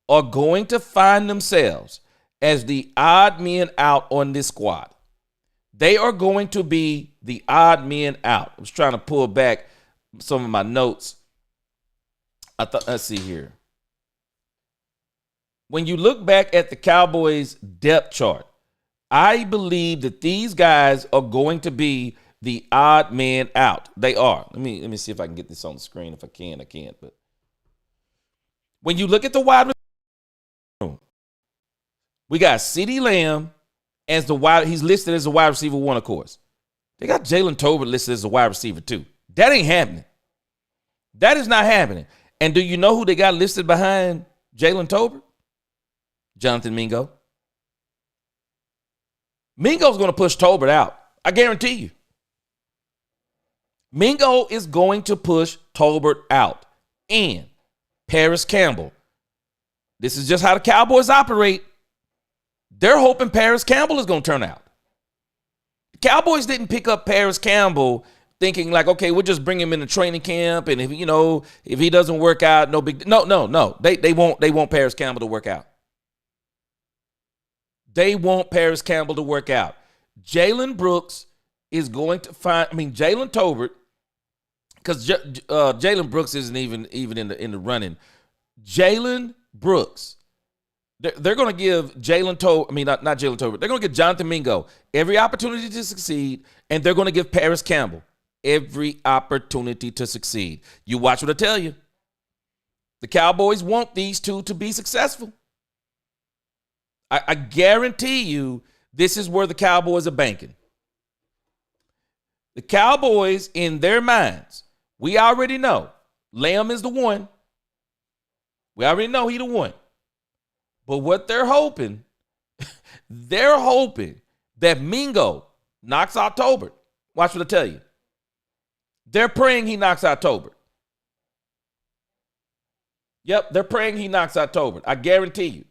are going to find themselves as the odd men out on this squad. They are going to be the odd men out. I was trying to pull back some of my notes. Let's see here. When you look back at the Cowboys depth chart, I believe that these guys are going to be the odd man out. They are. Let me see if I can get this on the screen. If I can, I can't. But when you look at the wide receiver, we got CeeDee Lamb as the wide. He's listed as a wide receiver 1, of course. They got Jalen Tolbert listed as a wide receiver 2. That ain't happening. That is not happening. And do you know who they got listed behind Jalen Tolbert? Jonathan Mingo. Mingo's going to push Tolbert out. I guarantee you. Mingo is going to push Tolbert out. And Paris Campbell. This is just how the Cowboys operate. They're hoping Paris Campbell is going to turn out. The Cowboys didn't pick up Paris Campbell thinking like, okay, we'll just bring him in the training camp, and if he doesn't work out, no big. No. They want Paris Campbell to work out. They want Paris Campbell to work out. Jalen Brooks is going to Jalen Tolbert, because Jalen Brooks isn't even in the running. Jalen Brooks. They're going to give not Jalen Tolbert. They're going to give Jonathan Mingo every opportunity to succeed, and they're going to give Paris Campbell every opportunity to succeed. You watch what I tell you. The Cowboys want these 2 to be successful. I guarantee you this is where the Cowboys are banking. The Cowboys, in their minds, we already know Lamb is the one. We already know he the one. But what they're hoping that Mingo knocks out Tolbert. Watch what I tell you. They're praying he knocks out Tolbert. Yep, they're praying he knocks out Tolbert. I guarantee you.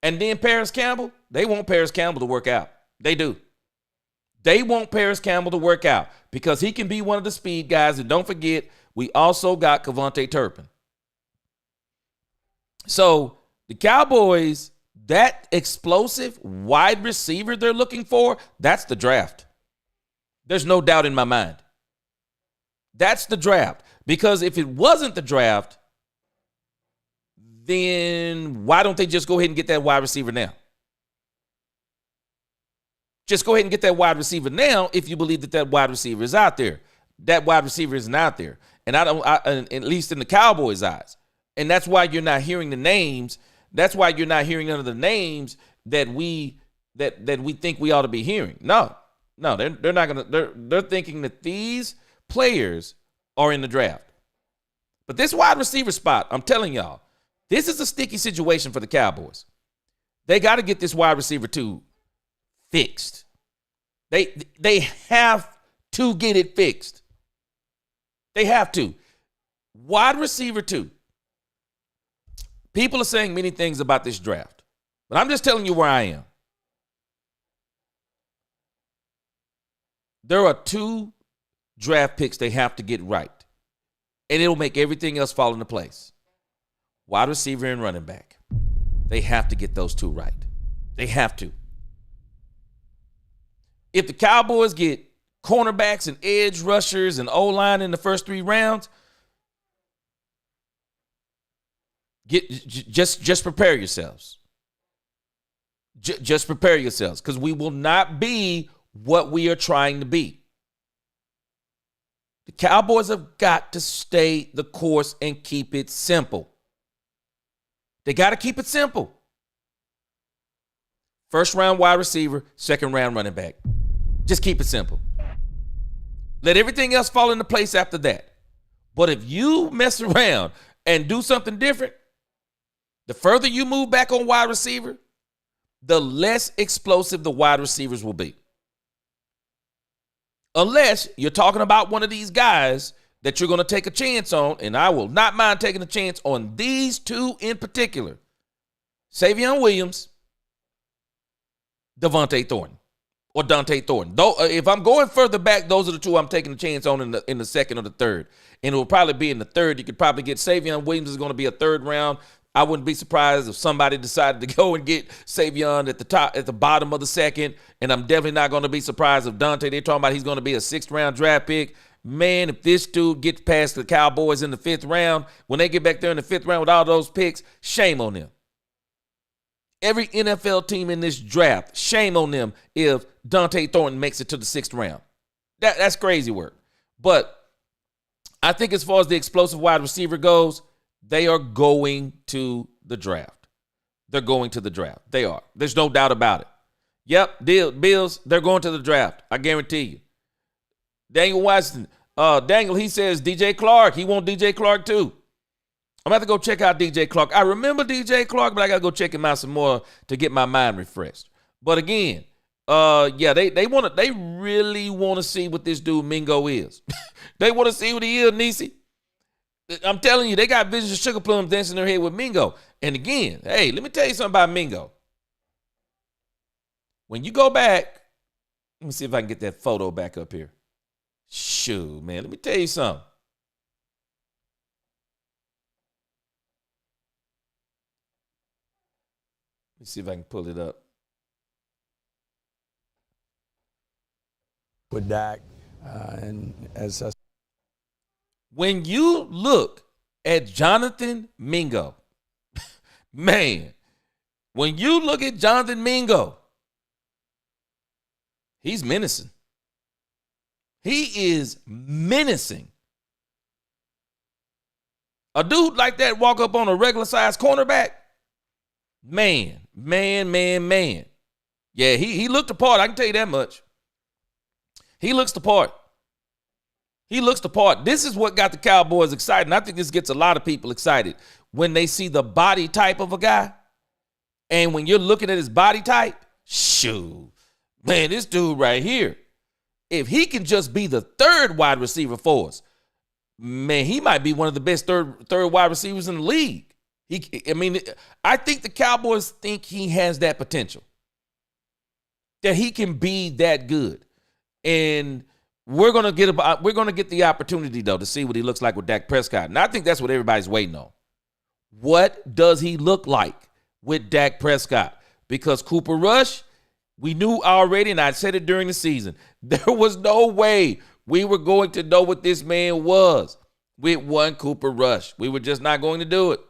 And then Paris Campbell, they want Paris Campbell to work out. They do. They want Paris Campbell to work out because he can be one of the speed guys. And don't forget, we also got Kevontae Turpin. So the Cowboys, that explosive wide receiver they're looking for, that's the draft. There's no doubt in my mind. That's the draft. Because if it wasn't the draft, then why don't they just go ahead and get that wide receiver now? Just go ahead and get that wide receiver now if you believe that wide receiver is out there. That wide receiver isn't out there. And at least in the Cowboys' eyes. And that's why you're not hearing the names. That's why you're not hearing none of the names that we think we ought to be hearing. No, they're not gonna. They're thinking that these players are in the draft. But this wide receiver spot, I'm telling y'all, this is a sticky situation for the Cowboys. They got to get this wide receiver 2 fixed. They have to get it fixed. They have to. Wide receiver 2. People are saying many things about this draft, but I'm just telling you where I am. There are 2 draft picks they have to get right, and it'll make everything else fall into place. Wide receiver and running back. They have to get those 2 right. They have to. If the Cowboys get cornerbacks and edge rushers and O-line in the first 3 rounds, just prepare yourselves. Just prepare yourselves, because we will not be what we are trying to be. The Cowboys have got to stay the course and keep it simple. They got to keep it simple. First round wide receiver, second round running back. Just keep it simple. Let everything else fall into place after that. But if you mess around and do something different, the further you move back on wide receiver, the less explosive the wide receivers will be. Unless you're talking about one of these guys that you're going to take a chance on, and I will not mind taking a chance on these two in particular. Savion Williams, Devontae Thornton, or Dante Thornton. Though, if I'm going further back, those are the two I'm taking a chance on in the second or the third. And it will probably be in the third. You could probably get Savion Williams is going to be a third round. I wouldn't be surprised if somebody decided to go and get Savion at the bottom of the second. And I'm definitely not going to be surprised if Dante, they're talking about he's going to be a 6th round draft pick. Man, if this dude gets past the Cowboys in the 5th round, when they get back there in the 5th round with all those picks, shame on them. Every NFL team in this draft, shame on them if Dante Thornton makes it to the 6th round. That's crazy work. But I think as far as the explosive wide receiver goes, they are going to the draft. They're going to the draft. They are. There's no doubt about it. Yep, Bills, they're going to the draft. I guarantee you. Daniel Washington. Daniel, he says DJ Clark. He wants DJ Clark too. I'm going to have to go check out DJ Clark. I remember DJ Clark, but I got to go check him out some more to get my mind refreshed. But again, they really want to see what this dude Mingo is. They want to see what he is, Nisi. I'm telling you, they got visions of sugar plums dancing their head with Mingo. And again, hey, let me tell you something about Mingo. When you go back, let me see if I can get that photo back up here. Shoot, man, let me tell you something. Let me see if I can pull it up. With Dak, and as I when you look at Jonathan Mingo, man, when you look at Jonathan Mingo, he's menacing. He is menacing. A dude like that walk up on a regular size cornerback, man. Yeah, he looked the part. I can tell you that much. He looks the part. He looks the part. This is what got the Cowboys excited. And I think this gets a lot of people excited when they see the body type of a guy. And when you're looking at his body type, shoot, man, this dude right here, if he can just be the 3rd wide receiver for us, man, he might be one of the best third wide receivers in the league. I think the Cowboys think he has that potential, that he can be that good. And we're gonna get the opportunity though to see what he looks like with Dak Prescott. And I think that's what everybody's waiting on. What does he look like with Dak Prescott? Because Cooper Rush, we knew already, and I said it during the season, there was no way we were going to know what this man was with one Cooper Rush. We were just not going to do it.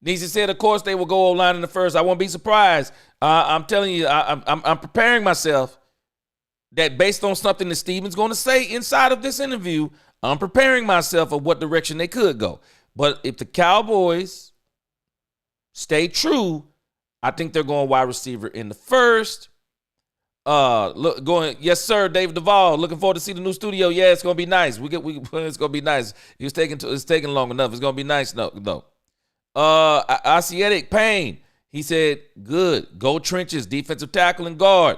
Nisi said, of course, they will go O-line in the first. I won't be surprised. I'm telling you, I'm preparing myself that based on something that Steven's going to say inside of this interview, I'm preparing myself of what direction they could go. But if the Cowboys stay true, I think they're going wide receiver in the first. Yes, sir, David Duvall. Looking forward to see the new studio. Yeah, it's gonna be nice. It's gonna be nice. It's taking long enough. It's gonna be nice. No. Asiatic Pain. He said, good. Go trenches, defensive tackle and guard.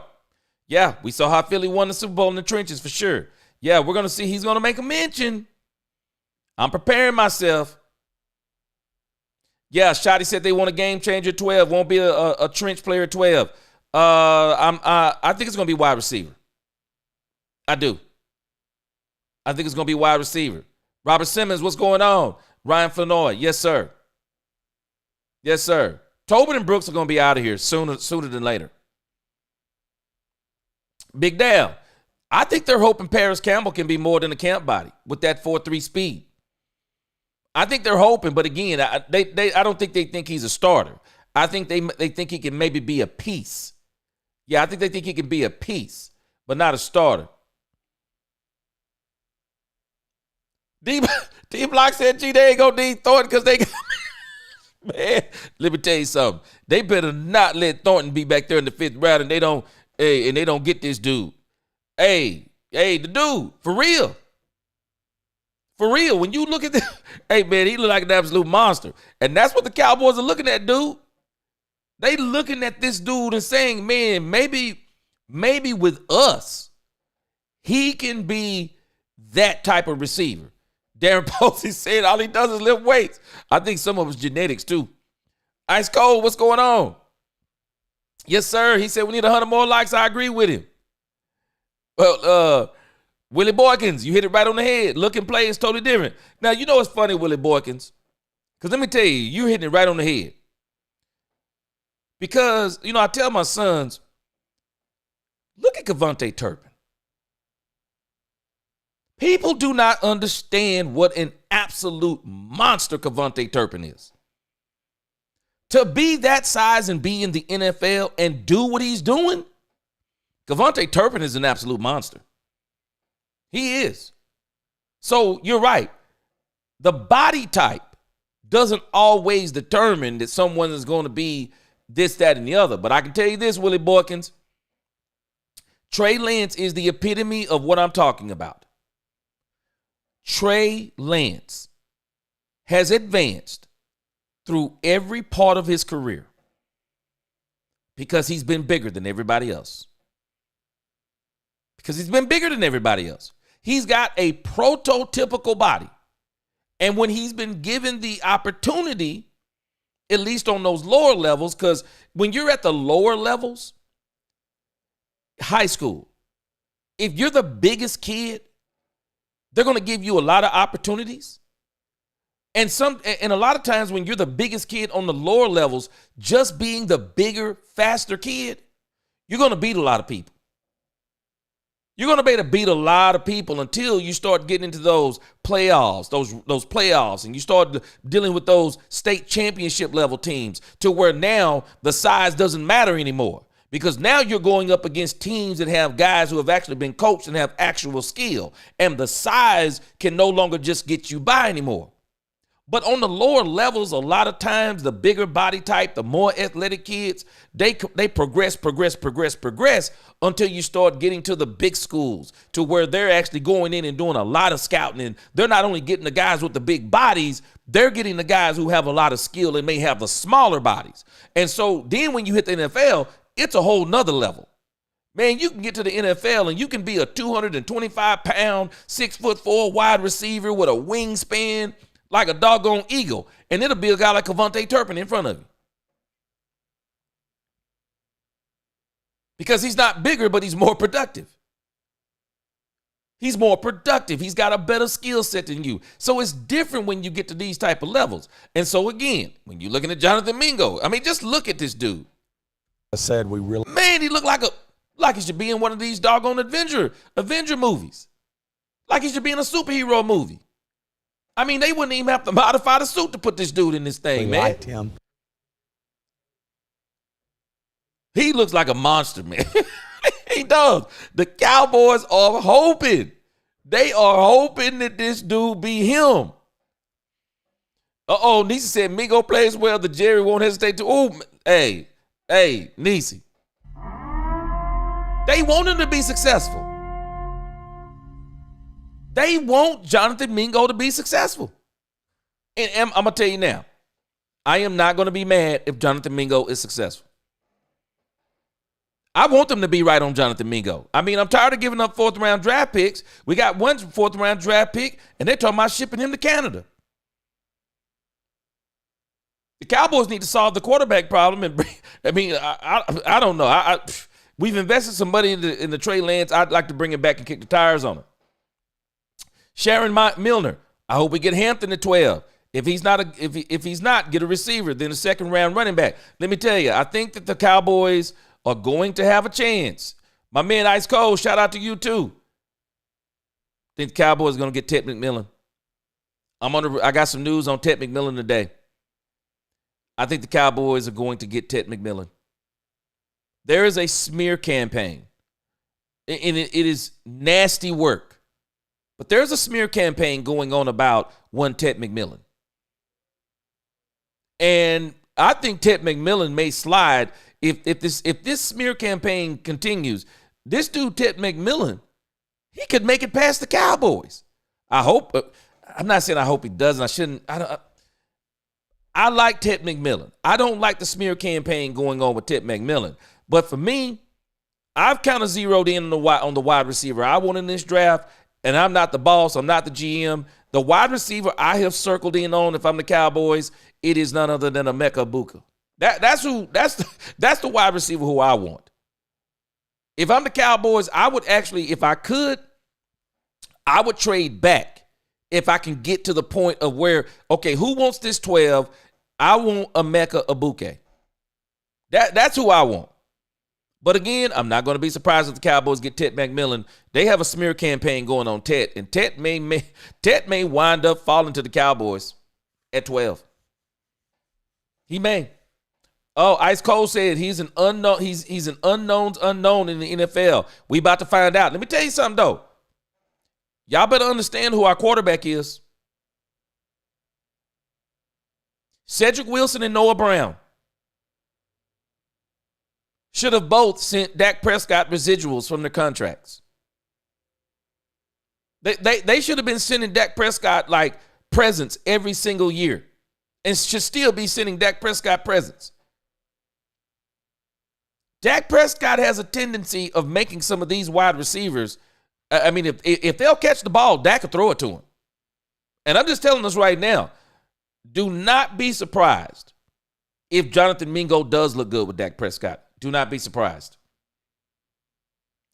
Yeah, we saw how Philly won the Super Bowl in the trenches for sure. Yeah, we're gonna see. He's gonna make a mention. I'm preparing myself. Yeah, Shotty said they want a game changer at 12. Won't be a trench player at 12. I think it's gonna be wide receiver. I do. I think it's gonna be wide receiver. Robert Simmons, what's going on? Ryan Flanoy, yes, sir. Yes, sir. Tobin and Brooks are gonna be out of here sooner than later. Big Dale, I think they're hoping Paris Campbell can be more than a camp body with that 4.3 speed. I think they're hoping, but again, I don't think they think he's a starter. I think they think he can maybe be a piece. Yeah, I think they think he can be a piece, but not a starter. D-Block said, gee, they ain't gonna need Thornton because they got man, let me tell you something. They better not let Thornton be back there in the 5th round and they don't get this dude. Hey, the dude, for real. For real, when you look at this, hey, man, he look like an absolute monster. And that's what the Cowboys are looking at, dude. They looking at this dude and saying, man, maybe with us, he can be that type of receiver. Darren Posey said all he does is lift weights. I think some of it's genetics too. Ice Cold, what's going on? Yes, sir. He said we need 100 more likes. I agree with him. Well, Willie Boykins, you hit it right on the head. Look and play is totally different. Now, you know what's funny, Willie Boykins? Because let me tell you, you're hitting it right on the head. Because, you know, I tell my sons, look at Kevontae Turpin. People do not understand what an absolute monster Kevontae Turpin is. To be that size and be in the NFL and do what he's doing, Kevontae Turpin is an absolute monster. He is. So you're right. The body type doesn't always determine that someone is going to be this, that, and the other. But I can tell you this, Willie Boykins, Trey Lance is the epitome of what I'm talking about. Trey Lance has advanced through every part of his career because he's been bigger than everybody else. Because he's been bigger than everybody else. He's got a prototypical body. And when he's been given the opportunity, at least on those lower levels, because when you're at the lower levels, high school, if you're the biggest kid, they're going to give you a lot of opportunities. And a lot of times when you're the biggest kid on the lower levels, just being the bigger, faster kid, you're going to beat a lot of people. You're going to be able to beat a lot of people until you start getting into those playoffs, those playoffs, and you start dealing with those state championship level teams to where now the size doesn't matter anymore. Because now you're going up against teams that have guys who have actually been coached and have actual skill. And the size can no longer just get you by anymore. But on the lower levels, a lot of times, the bigger body type, the more athletic kids, they progress until you start getting to the big schools to where they're actually going in and doing a lot of scouting. And they're not only getting the guys with the big bodies, they're getting the guys who have a lot of skill and may have the smaller bodies. And so then when you hit the NFL, it's a whole nother level. Man, you can get to the NFL and you can be a 225-pound, 6'4" wide receiver with a wingspan like a doggone eagle, and it'll be a guy like Kevontae Turpin in front of you. Because he's not bigger, but he's more productive. He's more productive. He's got a better skill set than you. So it's different when you get to these type of levels. And so again, when you're looking at Jonathan Mingo, I mean, just look at this dude. I said we really. Man, he looked like he should be in one of these doggone Avenger movies. Like he should be in a superhero movie. I mean, they wouldn't even have to modify the suit to put this dude in this thing, man. Liked him. He looks like a monster, man. He does. The Cowboys are hoping. They are hoping that this dude be him. Nisi said Mingo plays well. The Jerry won't hesitate to. Oh, hey, Nisi. They want him to be successful. They want Jonathan Mingo to be successful. And I'm going to tell you now, I am not going to be mad if Jonathan Mingo is successful. I want them to be right on Jonathan Mingo. I mean, I'm tired of giving up fourth-round draft picks. We got one fourth-round draft pick, and they're talking about shipping him to Canada. The Cowboys need to solve the quarterback problem. And I don't know. We've invested some money in the Trey Lance. I'd like to bring him back and kick the tires on him. Sharon Milner, I hope we get Hampton at 12. If he's not, get a receiver, then a second-round running back. Let me tell you, I think that the Cowboys are going to have a chance. My man Ice Cold, shout out to you too. I think the Cowboys are going to get Ted McMillan. I got some news on Ted McMillan today. I think the Cowboys are going to get Ted McMillan. There is a smear campaign, and it is nasty work. But there's a smear campaign going on about one Ted McMillan. And I think Ted McMillan may slide if this smear campaign continues. This dude, Ted McMillan, he could make it past the Cowboys. I hope. I'm not saying I hope he doesn't. I shouldn't. I like Ted McMillan. I don't like the smear campaign going on with Ted McMillan. But for me, I've kind of zeroed in on the wide receiver I want in this draft, and I'm not the boss. I'm not the GM. The wide receiver I have circled in on, if I'm the Cowboys, it is none other than Emeka Egbuka. That's the wide receiver who I want. If I'm the Cowboys, I would actually, if I could, I would trade back if I can get to the point of where, okay, who wants this 12? I want Emeka Egbuka. That's who I want. But again, I'm not going to be surprised if the Cowboys get Ted McMillan. They have a smear campaign going on Ted, and Ted may wind up falling to the Cowboys at 12. He may. Oh, Ice Cold said he's an unknown. He's an unknown's unknown in the NFL. We about to find out. Let me tell you something though. Y'all better understand who our quarterback is. Cedric Wilson and Noah Brown should have both sent Dak Prescott residuals from their contracts. They should have been sending Dak Prescott like presents every single year and should still be sending Dak Prescott presents. Dak Prescott has a tendency of making some of these wide receivers. I mean, if they'll catch the ball, Dak will throw it to him. And I'm just telling us right now, do not be surprised if Jonathan Mingo does look good with Dak Prescott. Do not be surprised.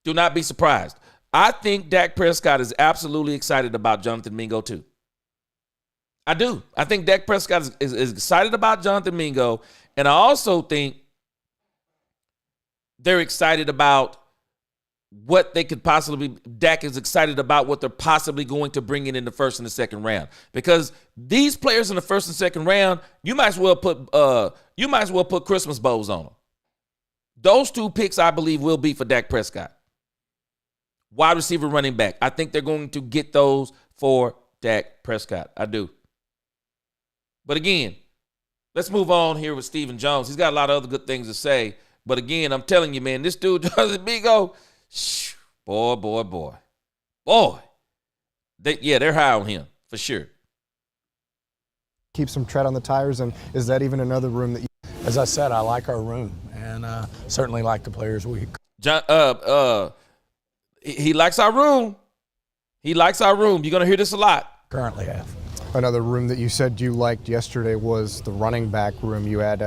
Do not be surprised. I think Dak Prescott is absolutely excited about Jonathan Mingo too. I do. I think Dak Prescott is excited about Jonathan Mingo. And I also think they're excited about what they could possibly, Dak is excited about what they're possibly going to bring in the first and the second round. Because these players in the first and second round, you might as well put Christmas bows on them. Those two picks, I believe, will be for Dak Prescott. Wide receiver, running back. I think they're going to get those for Dak Prescott. I do. But again, let's move on here with Stephen Jones. He's got a lot of other good things to say. But again, I'm telling you, man, this dude, Jonathan Mingo, boy. They're high on him, for sure. Keep some tread on the tires, and is that even another room that you... As I said, I like our room, and certainly like the players we... He likes our room. He likes our room. You're going to hear this a lot. Currently have. Another room that you said you liked yesterday was the running back room. You had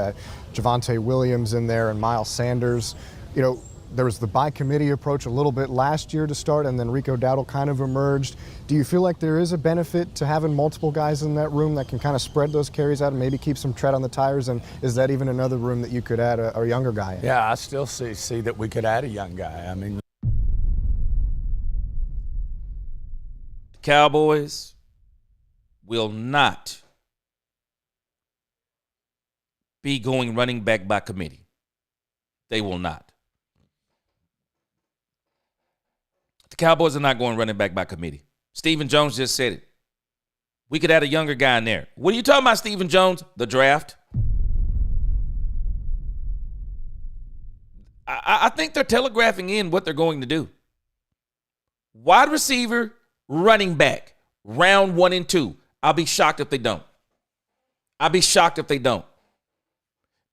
Javonte Williams in there and Miles Sanders. You know, there was the by committee approach a little bit last year to start, and then Rico Dowdle kind of emerged. Do you feel like there is a benefit to having multiple guys in that room that can kind of spread those carries out and maybe keep some tread on the tires? And is that even another room that you could add a younger guy in? Yeah, I still see that we could add a young guy. I mean, the Cowboys will not be going running back by committee. They will not. The Cowboys are not going running back by committee. Stephen Jones just said it. We could add a younger guy in there. What are you talking about, Stephen Jones? The draft? I think they're telegraphing in what they're going to do. Wide receiver, running back, round 1 and 2. I'll be shocked if they don't. The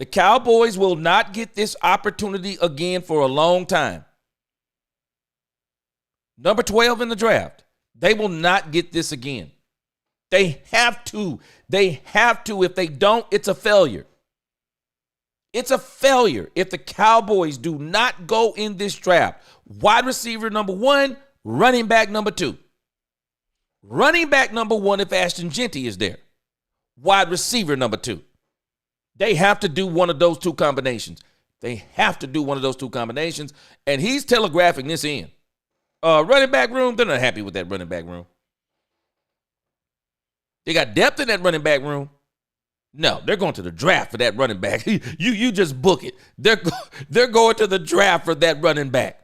Cowboys will not get this opportunity again for a long time. Number 12 in the draft. They will not get this again. They have to. If they don't, it's a failure. It's a failure if the Cowboys do not go in this draft. Wide receiver number 1, running back number 2. Running back number 1 if Ashton Genty is there. Wide receiver number 2. They have to do one of those two combinations. And he's telegraphing this in. Running back room, they're not happy with that running back room. They got depth in that running back room. No, they're going to the draft for that running back. You just book it. They're going to the draft for that running back.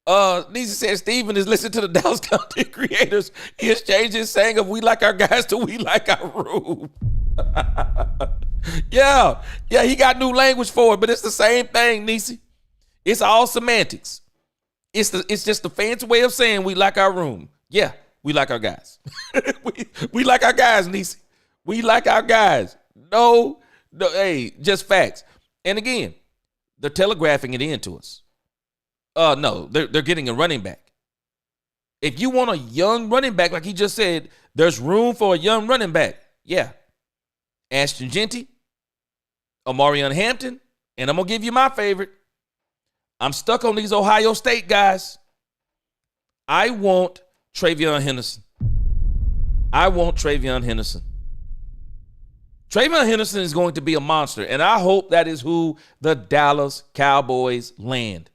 Nisa says Steven is listening to the Dallas content creators. He has changed his saying of "we like our guys" to "we like our room." Yeah, he got new language for it, but it's the same thing, Nisi. It's all semantics. It's just the fancy way of saying we like our room. Yeah, we like our guys. we like our guys, Nisi. We like our guys. No, hey, just facts. And again, they're telegraphing it into us. No, they're getting a running back. If you want a young running back, like he just said, there's room for a young running back. Yeah. Ashton Genty, Omarion Hampton, and I'm going to give you my favorite. I'm stuck on these Ohio State guys. I want Travion Henderson. Travion Henderson is going to be a monster, and I hope that is who the Dallas Cowboys land.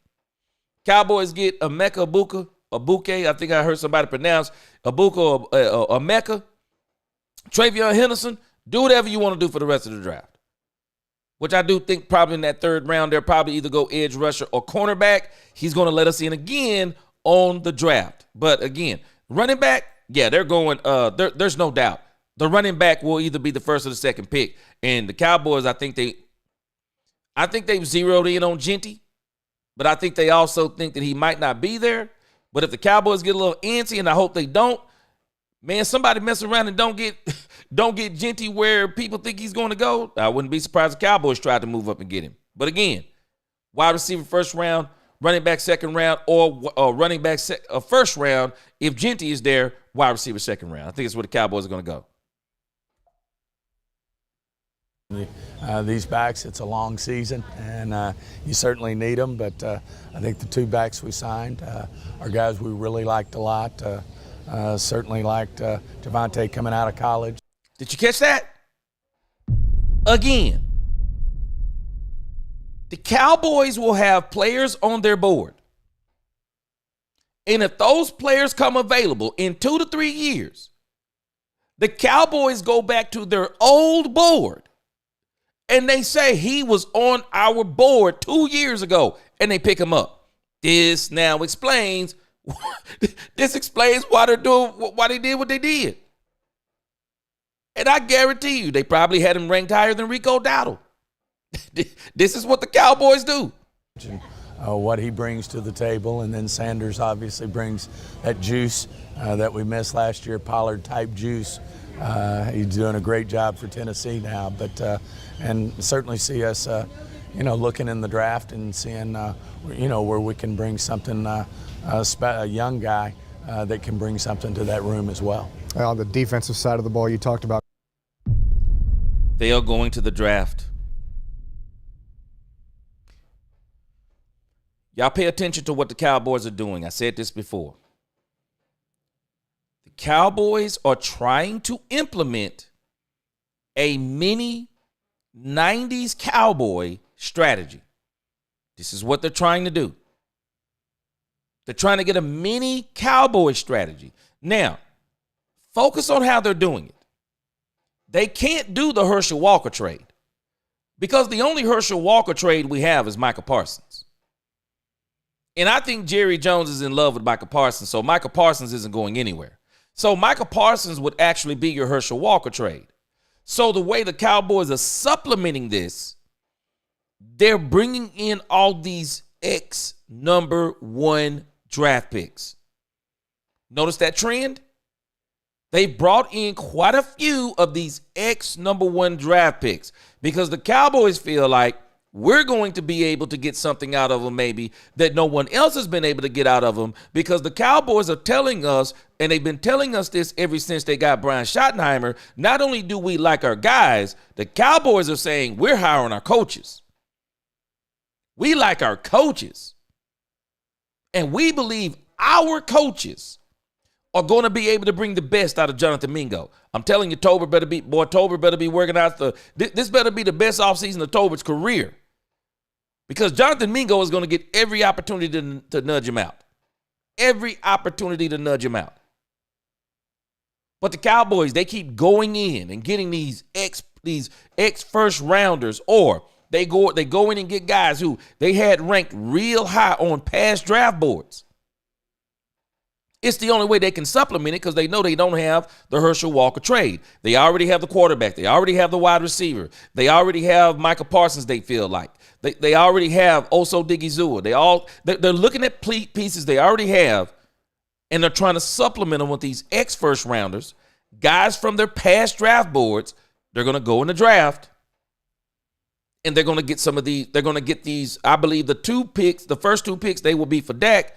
Cowboys get Emeka Egbuka, I think I heard somebody pronounce Egbuka or Emeka. Travion Henderson, do whatever you want to do for the rest of the draft. Which I do think probably in that third round, they'll probably either go edge rusher or cornerback. He's going to let us in again on the draft. But again, running back, yeah, they're going, there's no doubt. The running back will either be the first or the second pick. And the Cowboys, I think they've zeroed in on Genty, but I think they also think that he might not be there. But if the Cowboys get a little antsy, and I hope they don't, man, somebody mess around and don't get Genty where people think he's going to go, I wouldn't be surprised if the Cowboys tried to move up and get him. But again, wide receiver first round, running back second round, or running back first round. If Genty is there, wide receiver second round. I think it's where the Cowboys are going to go. These backs, it's a long season, and you certainly need them. But I think the two backs we signed are guys we really liked a lot. Certainly liked Javonte coming out of college. Did you catch that? Again, the Cowboys will have players on their board. And if those players come available in 2 to 3 years, the Cowboys go back to their old board and they say he was on our board 2 years ago, and they pick him up. This now explains why they did what they did. And I guarantee you, they probably had him ranked higher than Rico Dowdle. This is what the Cowboys do. What he brings to the table, and then Sanders obviously brings that juice that we missed last year, Pollard-type juice. He's doing a great job for Tennessee now, but and certainly see us, looking in the draft and seeing, where we can bring something, a young guy that can bring something to that room as well. On the defensive side of the ball, you talked about. They are going to the draft. Y'all pay attention to what the Cowboys are doing. I said this before. The Cowboys are trying to implement a mini 90s Cowboy strategy. This is what they're trying to do. They're trying to get a mini Cowboy strategy. Now, focus on how they're doing it. They can't do the Herschel Walker trade because the only Herschel Walker trade we have is Micah Parsons. And I think Jerry Jones is in love with Micah Parsons, so Micah Parsons isn't going anywhere. So Micah Parsons would actually be your Herschel Walker trade. So the way the Cowboys are supplementing this, they're bringing in all these number 1 draft picks. Notice that trend? They brought in quite a few of these number 1 draft picks because the Cowboys feel like we're going to be able to get something out of them maybe that no one else has been able to get out of them, because the Cowboys are telling us, and they've been telling us this ever since they got Brian Schottenheimer, not only do we like our guys, the Cowboys are saying we're hiring our coaches. We like our coaches. And we believe our coaches are going to be able to bring the best out of Jonathan Mingo. I'm telling you, Tolbert better be working out this better be the best offseason of Tolbert's career. Because Jonathan Mingo is going to get every opportunity to nudge him out. Every opportunity to nudge him out. But the Cowboys, they keep going in and getting these ex first rounders, or they go in and get guys who they had ranked real high on past draft boards. It's the only way they can supplement it because they know they don't have the Herschel Walker trade. They already have the quarterback. They already have the wide receiver. They already have Micah Parsons, they feel like. They already have Oso Digizua. They're looking at pieces they already have, and they're trying to supplement them with these first rounders, guys from their past draft boards. They're going to go in the draft, and they're going to get they're going to get these, I believe the first two picks, they will be for Dak.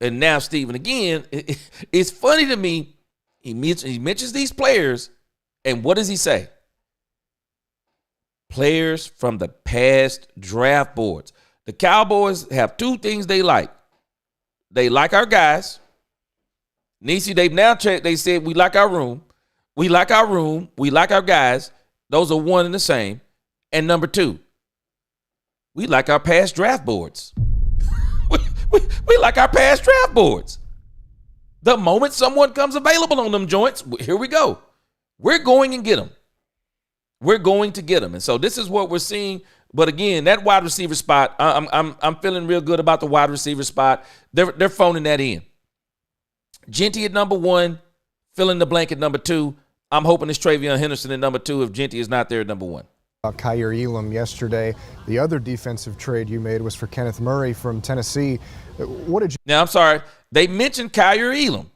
And now Steven, again, it's funny to me. He mentions these players, and what does he say? Players from the past draft boards. The Cowboys have two things they like. They like our guys. Nisi, they've now checked. They said, we like our room. We like our room. We like our guys. Those are one and the same. And number two, we like our past draft boards. we like our past draft boards. The moment someone comes available on them joints, here we go. We're going and get them. We're going to get them. And so this is what we're seeing. But again, that wide receiver spot, I'm feeling real good about the wide receiver spot. They're phoning that in. Genty at number 1, fill in the blank at number 2. I'm hoping it's Travion Henderson at number 2 if Genty is not there at number 1. Kyer Elam yesterday. The other defensive trade you made was for Kenneth Murray from Tennessee. What did you? Now, I'm sorry. They mentioned Kyer Elam,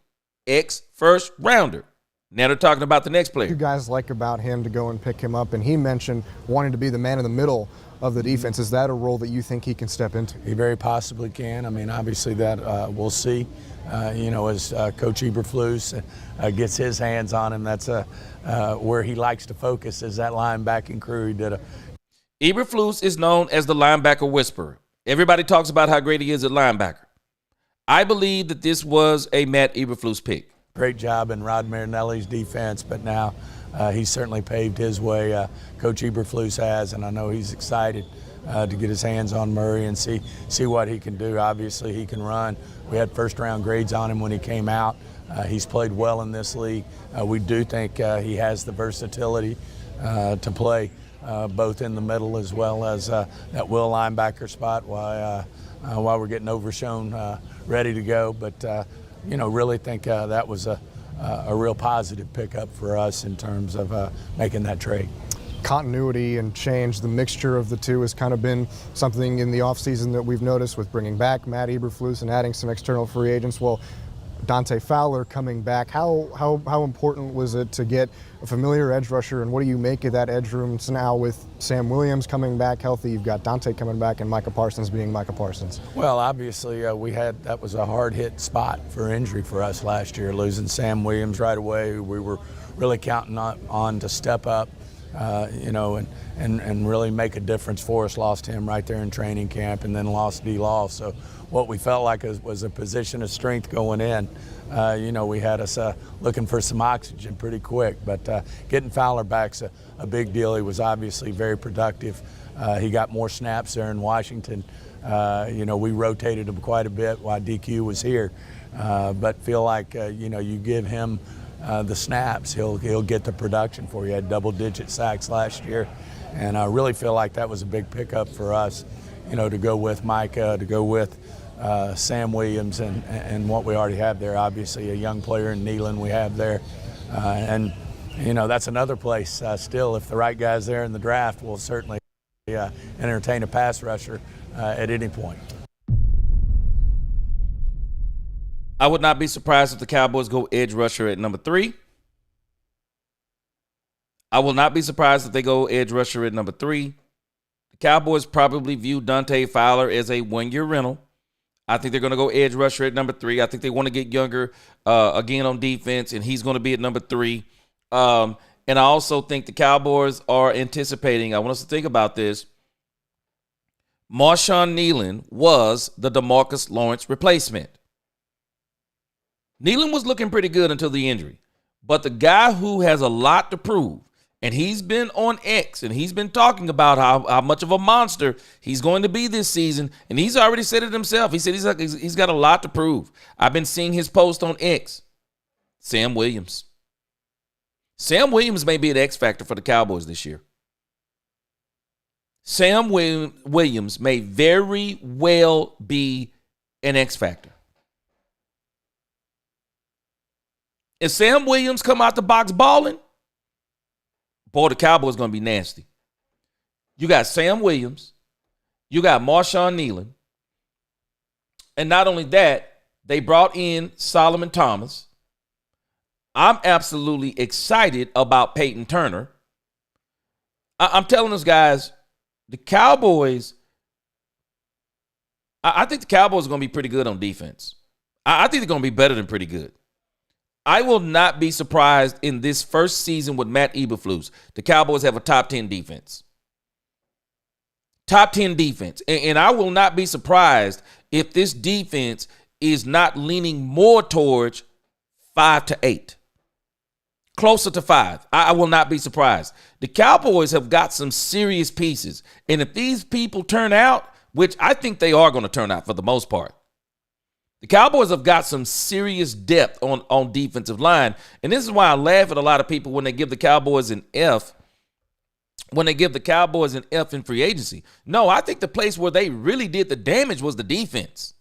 ex-first rounder. Now they're talking about the next player. What do you guys like about him to go and pick him up? And he mentioned wanting to be the man in the middle of the defense. Is that a role that you think he can step into? He very possibly can. I mean, obviously that we'll see. As Coach Eberflus gets his hands on him, that's where he likes to focus is that linebacking crew. He did Eberflus is known as the linebacker whisperer. Everybody talks about how great he is at linebacker. I believe that this was a Matt Eberflus pick. Great job in Rod Marinelli's defense, but now he's certainly paved his way. Coach Eberflus has, and I know he's excited to get his hands on Murray and see what he can do. Obviously, he can run. We had first-round grades on him when he came out. He's played well in this league. We do think he has the versatility to play both in the middle as well as that will linebacker spot while we're getting Overshown ready to go. But really think that was a real positive pickup for us in terms of making that trade. Continuity and change, the mixture of the two has kind of been something in the offseason that we've noticed with bringing back Matt Eberflus and adding some external free agents. Well, Dante Fowler coming back, how important was it to get a familiar edge rusher, and what do you make of that edge room now with Sam Williams coming back healthy? You've got Dante coming back and Micah Parsons being Micah Parsons. Well, obviously that was a hard hit spot for injury for us last year, losing Sam Williams right away. We were really counting on to step up. And really make a difference for us. Lost him right there in training camp, and then lost D-Law. So what we felt like was a position of strength going in. We had us looking for some oxygen pretty quick. But getting Fowler back's a big deal. He was obviously very productive. He got more snaps there in Washington. We rotated him quite a bit while DQ was here. But feel like, you give him the snaps, he'll get the production for you. He had double-digit sacks last year, and I really feel like that was a big pickup for us, to go with Micah, to go with Sam Williams and what we already have there. Obviously, a young player in Nealon we have there, and that's another place still. If the right guy's there in the draft, we'll certainly entertain a pass rusher at any point. I would not be surprised if the Cowboys go edge rusher at number 3. I will not be surprised if they go edge rusher at number 3. The Cowboys probably view Dante Fowler as a one-year rental. I think they're going to go edge rusher at number 3. I think they want to get younger again on defense, and he's going to be at number 3. And I also think the Cowboys are anticipating, I want us to think about this, Marshawn Nealon was the DeMarcus Lawrence replacement. Nealon was looking pretty good until the injury. But the guy who has a lot to prove, and he's been on X, and he's been talking about how much of a monster he's going to be this season, and he's already said it himself. He said he's got a lot to prove. I've been seeing his post on X. Sam Williams. Sam Williams may be an X factor for the Cowboys this year. Sam Williams may very well be an X factor. If Sam Williams come out the box balling, boy, the Cowboys going to be nasty. You got Sam Williams. You got Marshawn Nealon. And not only that, they brought in Solomon Thomas. I'm absolutely excited about Peyton Turner. I'm telling us guys, the Cowboys, I think the Cowboys are going to be pretty good on defense. I think they're going to be better than pretty good. I will not be surprised in this first season with Matt Eberflus. The Cowboys have a top 10 defense. Top 10 defense. And I will not be surprised if this defense is not leaning more towards 5 to 8. Closer to 5. I will not be surprised. The Cowboys have got some serious pieces. And if these people turn out, which I think they are going to turn out for the most part, the Cowboys have got some serious depth on defensive line. And this is why I laugh at a lot of people when they give the Cowboys an F. When they give the Cowboys an F in free agency. No, I think the place where they really did the damage was the defense.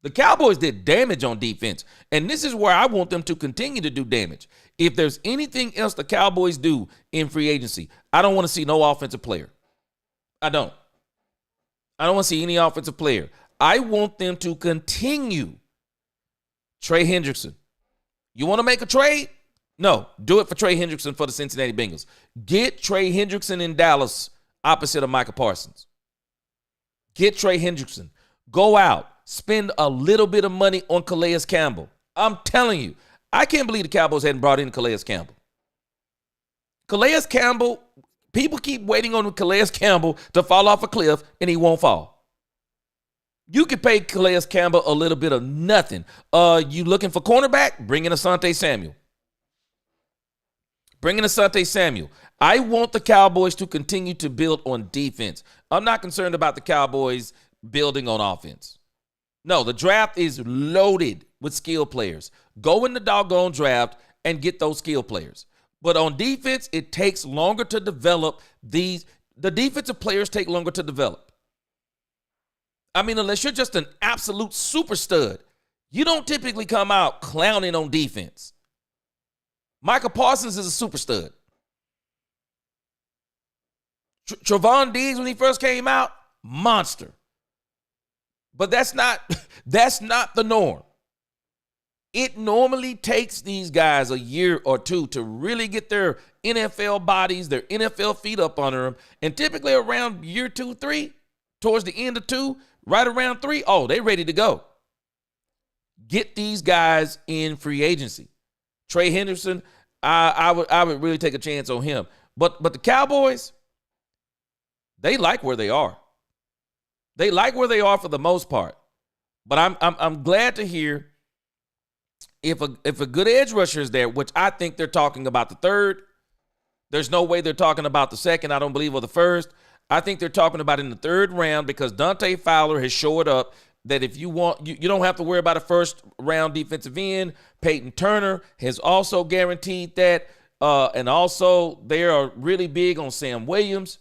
The Cowboys did damage on defense. And this is where I want them to continue to do damage. If there's anything else the Cowboys do in free agency, I don't want to see no offensive player. I don't want to see any offensive player. I want them to continue. Trey Hendrickson. You want to make a trade? No, do it for Trey Hendrickson for the Cincinnati Bengals. Get Trey Hendrickson in Dallas opposite of Micah Parsons. Get Trey Hendrickson. Go out. Spend a little bit of money on Calais Campbell. I'm telling you, I can't believe the Cowboys hadn't brought in Calais Campbell. Calais Campbell, people keep waiting on Calais Campbell to fall off a cliff, and he won't fall. You could pay Calais Campbell a little bit of nothing. You looking for cornerback? Bring in Asante Samuel. Bring in Asante Samuel. I want the Cowboys to continue to build on defense. I'm not concerned about the Cowboys building on offense. No, the draft is loaded with skill players. Go in the doggone draft and get those skill players. But on defense, it takes longer to develop these. The defensive players take longer to develop. I mean, unless you're just an absolute super stud, you don't typically come out clowning on defense. Micah Parsons is a super stud. Trevon Diggs, when he first came out, monster. But that's not the norm. It normally takes these guys a year or two to really get their NFL bodies, their NFL feet up under them. And typically around year 2, 3, towards the end of 2, right around 3, oh, they're ready to go. Get these guys in free agency. Trey Hendrickson, I would really take a chance on him. But the Cowboys, they like where they are. They like where they are for the most part. But I'm glad to hear if a good edge rusher is there, which I think they're talking about the third. There's no way they're talking about the second, I don't believe, or the first. I think they're talking about in the third round because Dante Fowler has showed up that if you want, you don't have to worry about a first round defensive end. Peyton Turner has also guaranteed that. And also they are really big on Sam Williams.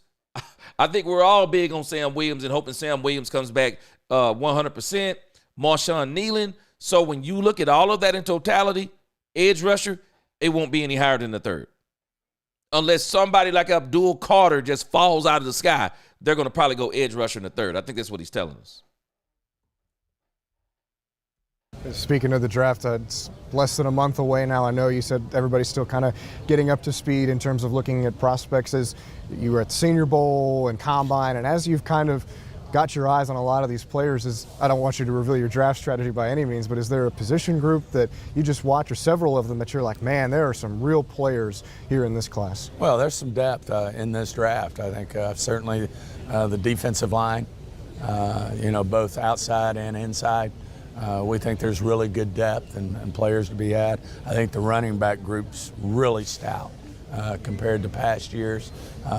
I think we're all big on Sam Williams and hoping Sam Williams comes back 100%. Marshawn Nealon. So when you look at all of that in totality, edge rusher, it won't be any higher than the third. Unless somebody like Abdul Carter just falls out of the sky, they're going to probably go edge rusher in the third. I think that's what he's telling us. Speaking of the draft, it's less than a month away now. I know you said everybody's still kind of getting up to speed in terms of looking at prospects. As you were at the Senior Bowl and Combine, and as you've kind of got your eyes on a lot of these players, I don't want you to reveal your draft strategy by any means, but is there a position group that you just watch, or several of them that you're like, man, there are some real players here in this class? Well, there's some depth in this draft. I think certainly the defensive line, both outside and inside. We think there's really good depth and players to be had. I think the running back group's really stout compared to past years.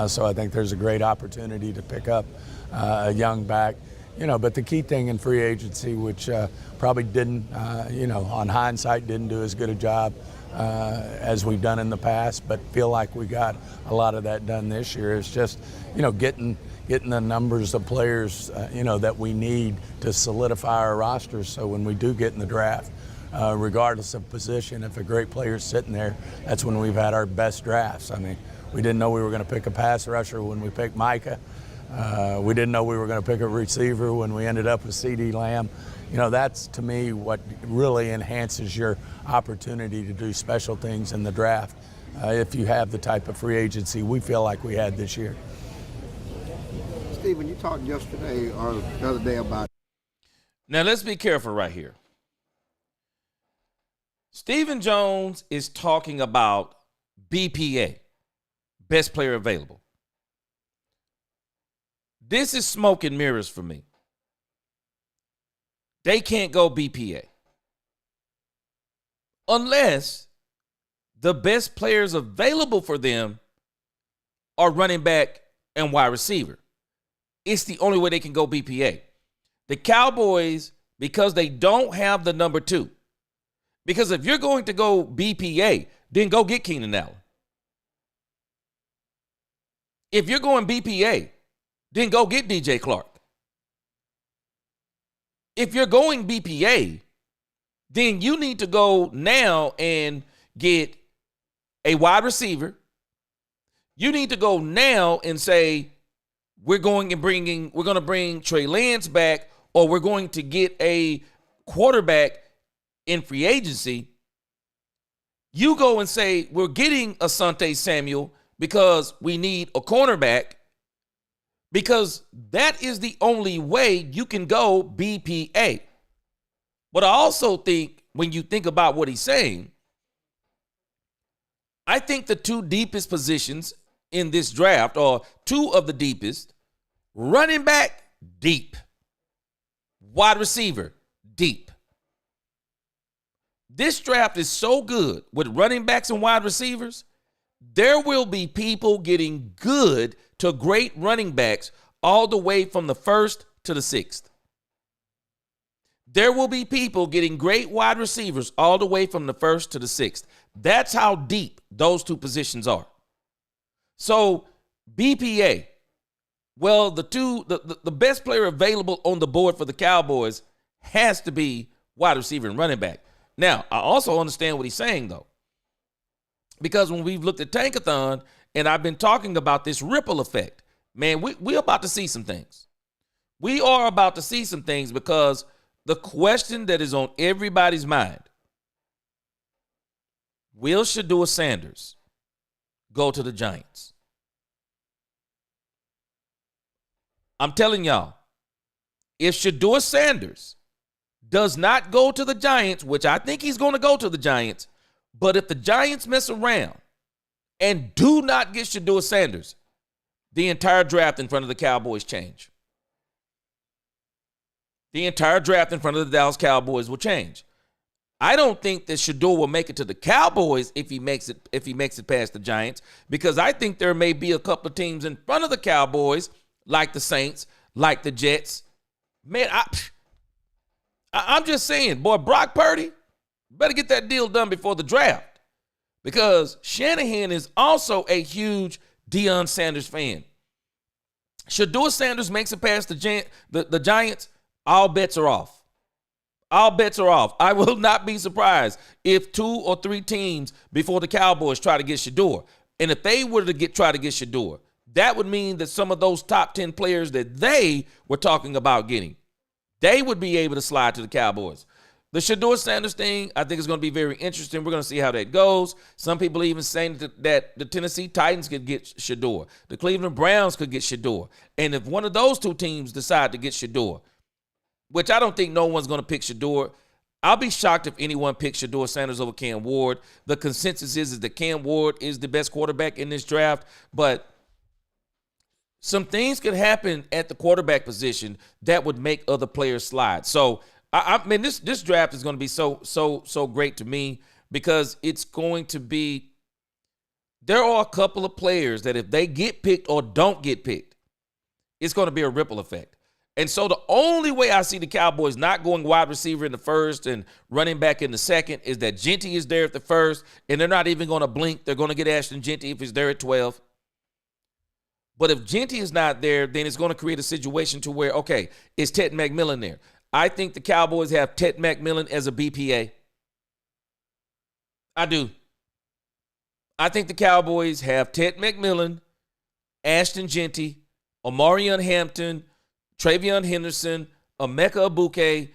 So I think there's a great opportunity to pick up a young back. But the key thing in free agency, which probably didn't, on hindsight, didn't do as good a job as we've done in the past, but feel like we got a lot of that done this year, is just, getting the numbers of players, that we need to solidify our rosters. So when we do get in the draft, regardless of position, if a great player's sitting there, that's when we've had our best drafts. I mean, we didn't know we were going to pick a pass rusher when we picked Micah. We didn't know we were going to pick a receiver when we ended up with C.D. Lamb. That's to me what really enhances your opportunity to do special things in the draft. if you have the type of free agency we feel like we had this year. Stephen, you talked yesterday or the other day about. Now, let's be careful right here. Stephen Jones is talking about BPA, best player available. This is smoke and mirrors for me. They can't go BPA unless the best players available for them are running back and wide receiver. It's the only way they can go BPA. The Cowboys, because they don't have the number 2, because if you're going to go BPA, then go get Keenan Allen. If you're going BPA, then go get DJ Clark. If you're going BPA, then you need to go now and get a wide receiver. You need to go now and say, we're going to bring Trey Lance back, or we're going to get a quarterback in free agency. You go and say, we're getting Asante Samuel because we need a cornerback, because that is the only way you can go BPA. But I also think when you think about what he's saying, I think the 2 deepest positions in this draft, or 2 of the deepest, running back, deep. Wide receiver, deep. This draft is so good with running backs and wide receivers, there will be people getting good to great running backs all the way from the 1st to the 6th. There will be people getting great wide receivers all the way from the 1st to the 6th. That's how deep those 2 positions are. So BPA, well, the best player available on the board for the Cowboys has to be wide receiver and running back. Now, I also understand what he's saying, though, because when we've looked at Tankathon and I've been talking about this ripple effect, man, we're about to see some things. We are about to see some things, because the question that is on everybody's mind, will Shedeur Sanders go to the Giants? I'm telling y'all, if Shedeur Sanders does not go to the Giants, which I think he's going to go to the Giants, but if the Giants mess around and do not get Shedeur Sanders, the entire draft in front of the Cowboys change. The entire draft in front of the Dallas Cowboys will change. I don't think that Shedeur will make it to the Cowboys if he makes it past the Giants, because I think there may be a couple of teams in front of the Cowboys, like the Saints, like the Jets. Man, I'm just saying, boy, Brock Purdy better get that deal done before the draft, because Shanahan is also a huge Deion Sanders fan. Shedeur Sanders makes it past the Giants, all bets are off. All bets are off. I will not be surprised if 2 or 3 teams before the Cowboys try to get Shedeur. And if they were to try to get Shedeur, that would mean that some of those top 10 players that they were talking about getting, they would be able to slide to the Cowboys. The Shedeur Sanders thing, I think, is going to be very interesting. We're going to see how that goes. Some people even saying that the Tennessee Titans could get Shedeur. The Cleveland Browns could get Shedeur. And if one of those 2 teams decide to get Shedeur, which I don't think no one's going to pick Shedeur, I'll be shocked if anyone picks Shedeur Sanders over Cam Ward. The consensus is that Cam Ward is the best quarterback in this draft, but some things could happen at the quarterback position that would make other players slide. So, I mean, this draft is going to be so great to me, because it's going to be, there are a couple of players that if they get picked or don't get picked, it's going to be a ripple effect. And so the only way I see the Cowboys not going wide receiver in the 1st and running back in the 2nd is that Genty is there at the 1st, and they're not even going to blink. They're going to get Ashton Genty if he's there at 12. But if Genty is not there, then it's going to create a situation to where, okay, is Ted McMillan there? I think the Cowboys have Ted McMillan as a BPA. I do. I think the Cowboys have Ted McMillan, Ashton Genty, Omarion Hampton, Travion Henderson, Emeka Egbuka,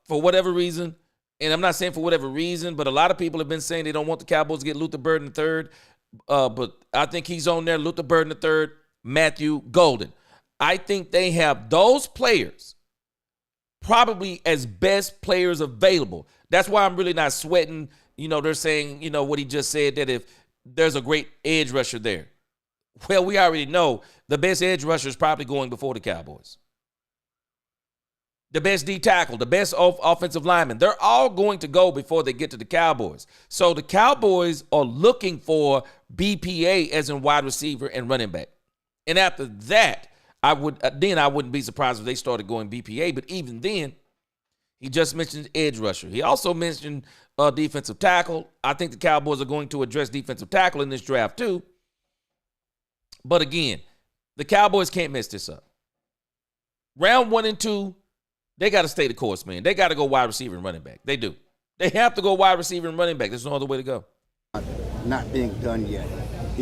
for whatever reason, And I'm not saying for whatever reason, but a lot of people have been saying they don't want the Cowboys to get Luther Burden III. But I think he's on there, Luther Burden III, Matthew Golden. I think they have those players probably as best players available. That's why I'm really not sweating. They're saying, what he just said, that if there's a great edge rusher there. Well, we already know the best edge rusher is probably going before the Cowboys. The best D tackle, the best offensive lineman, they're all going to go before they get to the Cowboys. So the Cowboys are looking for BPA as in wide receiver and running back. And after that, I wouldn't be surprised if they started going BPA. But even then, he just mentioned edge rusher. He also mentioned defensive tackle. I think the Cowboys are going to address defensive tackle in this draft too. But again, the Cowboys can't mess this up. Round 1 and 2, they got to stay the course, man. They got to go wide receiver and running back. They do. They have to go wide receiver and running back. There's no other way to go. Not being done yet.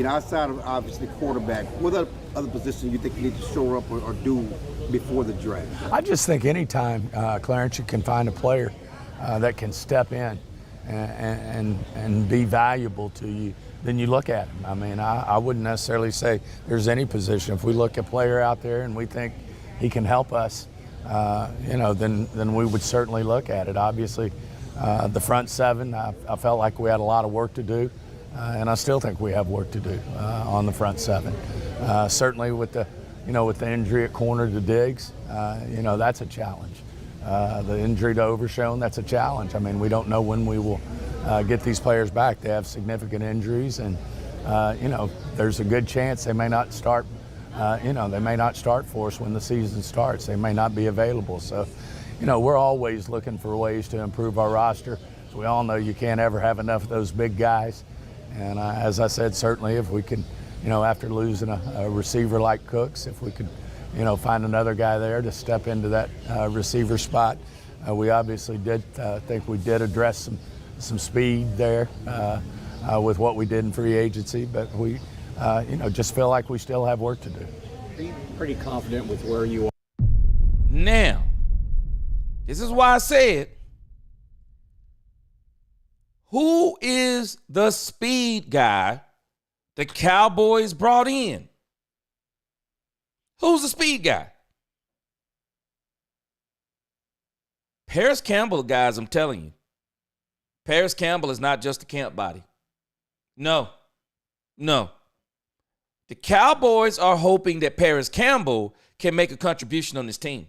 Outside of obviously quarterback, what other positions you think you need to shore up or do before the draft? I just think anytime, Clarence, you can find a player that can step in and be valuable to you, then you look at him. I mean, I wouldn't necessarily say there's any position. If we look at a player out there and we think he can help us, then we would certainly look at it. Obviously, the front seven, I felt like we had a lot of work to do, and I still think we have work to do on the front seven. Certainly with the injury at corner to Diggs, that's a challenge. The injury to Overshown, that's a challenge. I mean, we don't know when we will get these players back. They have significant injuries, and there's a good chance they may not start. They may not start for us when the season starts. They may not be available. So, we're always looking for ways to improve our roster. So we all know you can't ever have enough of those big guys. And as I said, certainly if we can, after losing a receiver like Cooks, if we could, find another guy there to step into that receiver spot. We obviously did think we did address some speed there with what we did in free agency, but we just feel like we still have work to do. Are you pretty confident with where you are? Now, this is why I said, who is the speed guy the Cowboys brought in? Who's the speed guy? Paris Campbell, guys, I'm telling you. Paris Campbell is not just a camp body. No. The Cowboys are hoping that Paris Campbell can make a contribution on this team.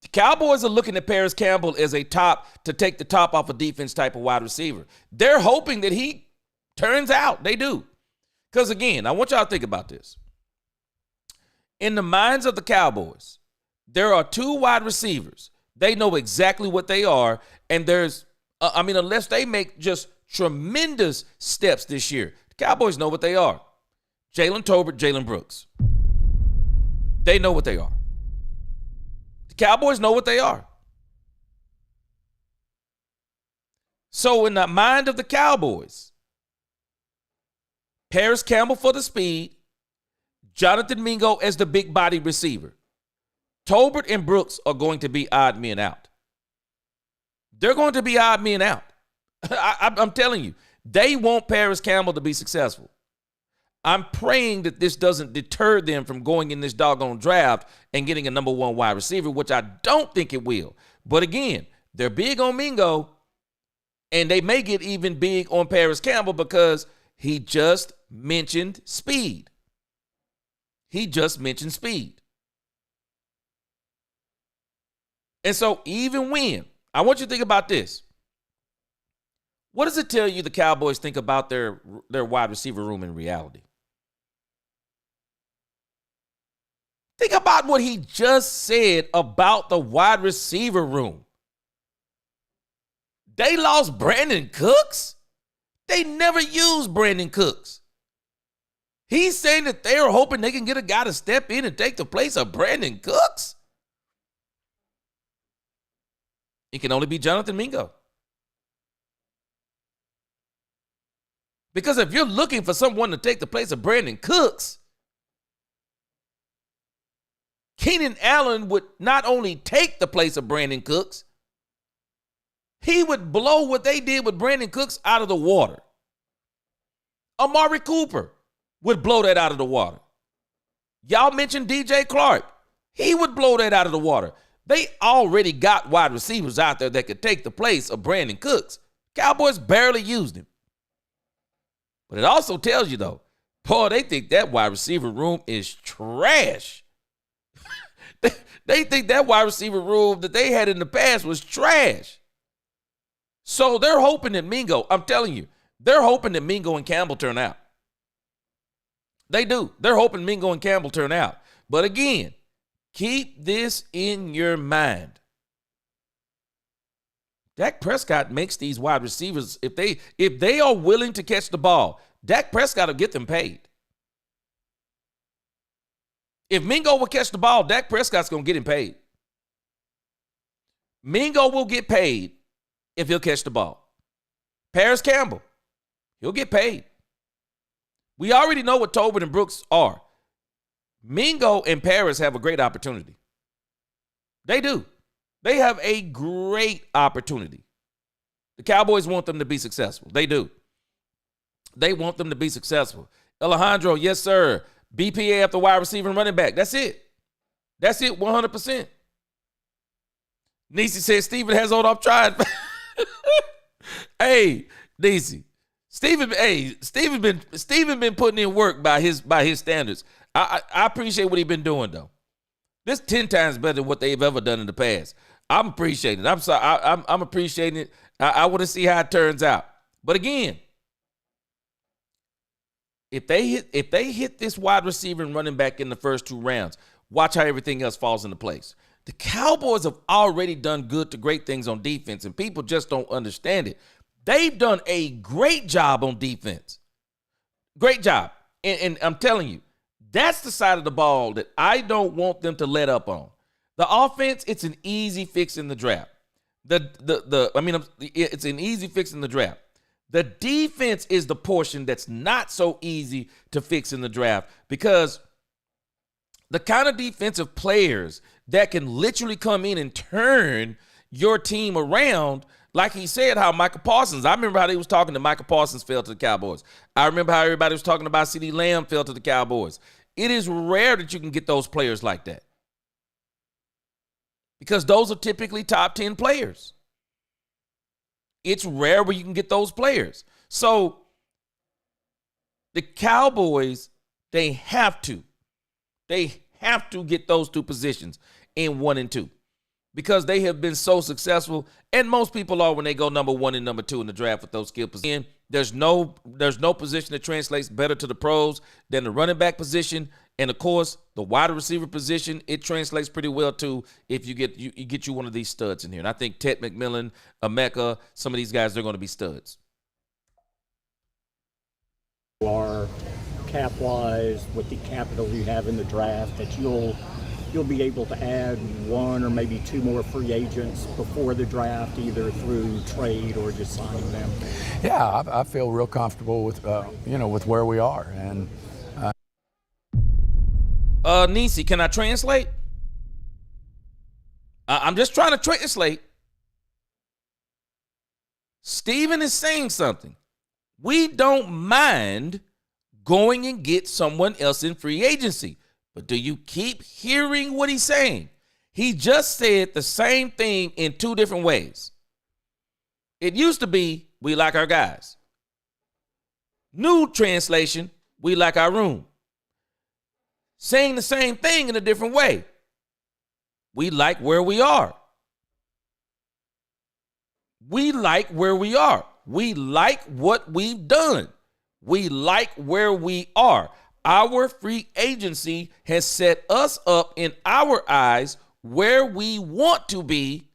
The Cowboys are looking at Paris Campbell as a to take the top off a defense type of wide receiver. They're hoping that he turns out. They do. Because again, I want y'all to think about this. In the minds of the Cowboys, there are 2 wide receivers. They know exactly what they are. And there's, unless they make just tremendous steps this year, the Cowboys know what they are. Jalen Tolbert, Jalen Brooks. They know what they are. The Cowboys know what they are. So in the mind of the Cowboys, Paris Campbell for the speed, Jonathan Mingo as the big body receiver. Tolbert and Brooks are going to be odd men out. They're going to be odd men out. I'm telling you, they want Paris Campbell to be successful. I'm praying that this doesn't deter them from going in this doggone draft and getting a number 1 wide receiver, which I don't think it will. But again, they're big on Mingo, and they may get even big on Paris Campbell because he just mentioned speed. And so even when, I want you to think about this. What does it tell you the Cowboys think about their wide receiver room in reality? Think about what he just said about the wide receiver room. They lost Brandon Cooks? They never used Brandon Cooks. He's saying that they are hoping they can get a guy to step in and take the place of Brandon Cooks? It can only be Jonathan Mingo. Because if you're looking for someone to take the place of Brandon Cooks, Keenan Allen would not only take the place of Brandon Cooks, He would blow what they did with Brandon Cooks out of the water. Amari Cooper would blow that out of the water. Y'all mentioned DJ Clark. He would blow that out of the water. They already got wide receivers out there that could take the place of Brandon Cooks. Cowboys barely used him. But it also tells you, though, boy, they think that wide receiver room is trash. They think that wide receiver room that they had in the past was trash. So they're hoping that Mingo, I'm telling you, they're hoping that Mingo and Campbell turn out. They do. They're hoping Mingo and Campbell turn out. But again, keep this in your mind. Dak Prescott makes these wide receivers, if they are willing to catch the ball, Dak Prescott will get them paid. If Mingo will catch the ball, Dak Prescott's going to get him paid. Mingo will get paid if he'll catch the ball. Paris Campbell, he'll get paid. We already know what Tobin and Brooks are. Mingo and Paris have a great opportunity. They do. They have a great opportunity. The Cowboys want them to be successful. They do. They want them to be successful. Alejandro, yes, sir. BPA after wide receiver and running back. That's it. That's it, 100%. Nisi says Steven has on off trying. Hey, Nisi. Steven been putting in work by his standards. I appreciate what he's been doing, though. This 10 times better than what they've ever done in the past. I'm appreciating it. I'm sorry. I'm appreciating it. I want to see how it turns out. But again, if they hit this wide receiver and running back in the first 2 rounds, watch how everything else falls into place. The Cowboys have already done good to great things on defense, and people just don't understand it. They've done a great job on defense. Great job. And I'm telling you, that's the side of the ball that I don't want them to let up on. The offense, it's an easy fix in the draft. It's an easy fix in the draft. The defense is the portion that's not so easy to fix in the draft, because the kind of defensive players that can literally come in and turn your team around, like he said, how Michael Parsons, I remember how they was talking to Michael Parsons fell to the Cowboys. I remember how everybody was talking about CeeDee Lamb fell to the Cowboys. It is rare that you can get those players like that, because those are typically top 10 players. It's rare where you can get those players. So the Cowboys, they have to get those 2 positions in 1 and 2, because they have been so successful, and most people are when they go number 1 and number 2 in the draft with those skill positions. There's no position that translates better to the pros than the running back position, and of course the wide receiver position. It translates pretty well too if you get you one of these studs in here. And I think Ted McMillan, Emeka, some of these guys, they're going to be studs. Are cap-wise, with the capital you have in the draft, that you'll be able to add 1 or maybe 2 more free agents before the draft, either through trade or just signing them? Yeah, I feel real comfortable with with where we are. And Nisi, can I translate? I'm just trying to translate. Steven is saying something. We don't mind going and get someone else in free agency. But do you keep hearing what he's saying? He just said the same thing in 2 different ways. It used to be, we like our guys. New translation, we like our room. Saying the same thing in a different way. We like where we are. We like where we are. We like what we've done. We like where we are. Our free agency has set us up in our eyes where we want to be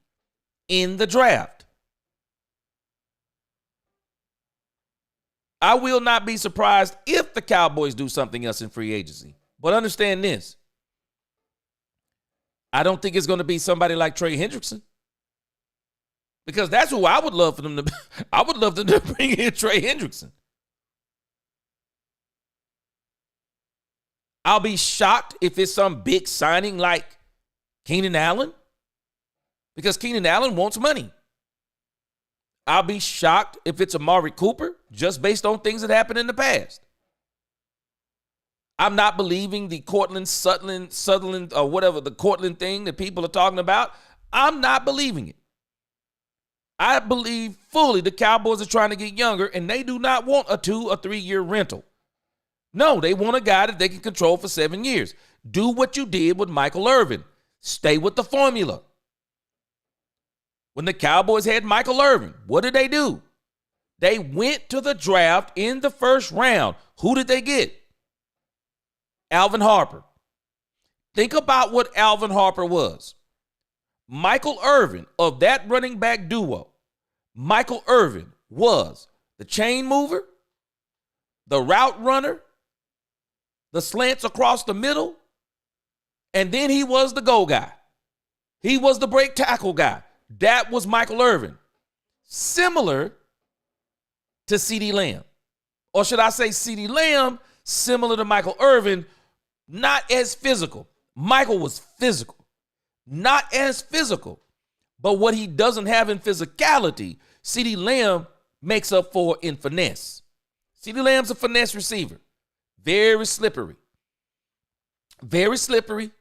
in the draft. I will not be surprised if the Cowboys do something else in free agency. But understand this. I don't think it's going to be somebody like Trey Hendrickson, because that's who I would love for them to. I would love them to bring in Trey Hendrickson. I'll be shocked if it's some big signing like Keenan Allen, because Keenan Allen wants money. I'll be shocked if it's Amari Cooper, just based on things that happened in the past. I'm not believing the Cortland Sutherland, or whatever, the Cortland thing that people are talking about. I'm not believing it. I believe fully the Cowboys are trying to get younger, and they do not want a 2 or 3 year rental. No, they want a guy that they can control for 7 years. Do what you did with Michael Irvin. Stay with the formula. When the Cowboys had Michael Irvin, what did they do? They went to the draft in the first round. Who did they get? Alvin Harper. Think about what Alvin Harper was. Michael Irvin, of that running back duo, Michael Irvin was the chain mover, the route runner, the slants across the middle, and then he was the go guy. He was the break tackle guy. That was Michael Irvin. Similar to CeeDee Lamb. Or should I say CeeDee Lamb, similar to Michael Irvin, not as physical. Michael was physical. Not as physical. But what he doesn't have in physicality, CeeDee Lamb makes up for in finesse. CeeDee Lamb's a finesse receiver. Very slippery. Very slippery.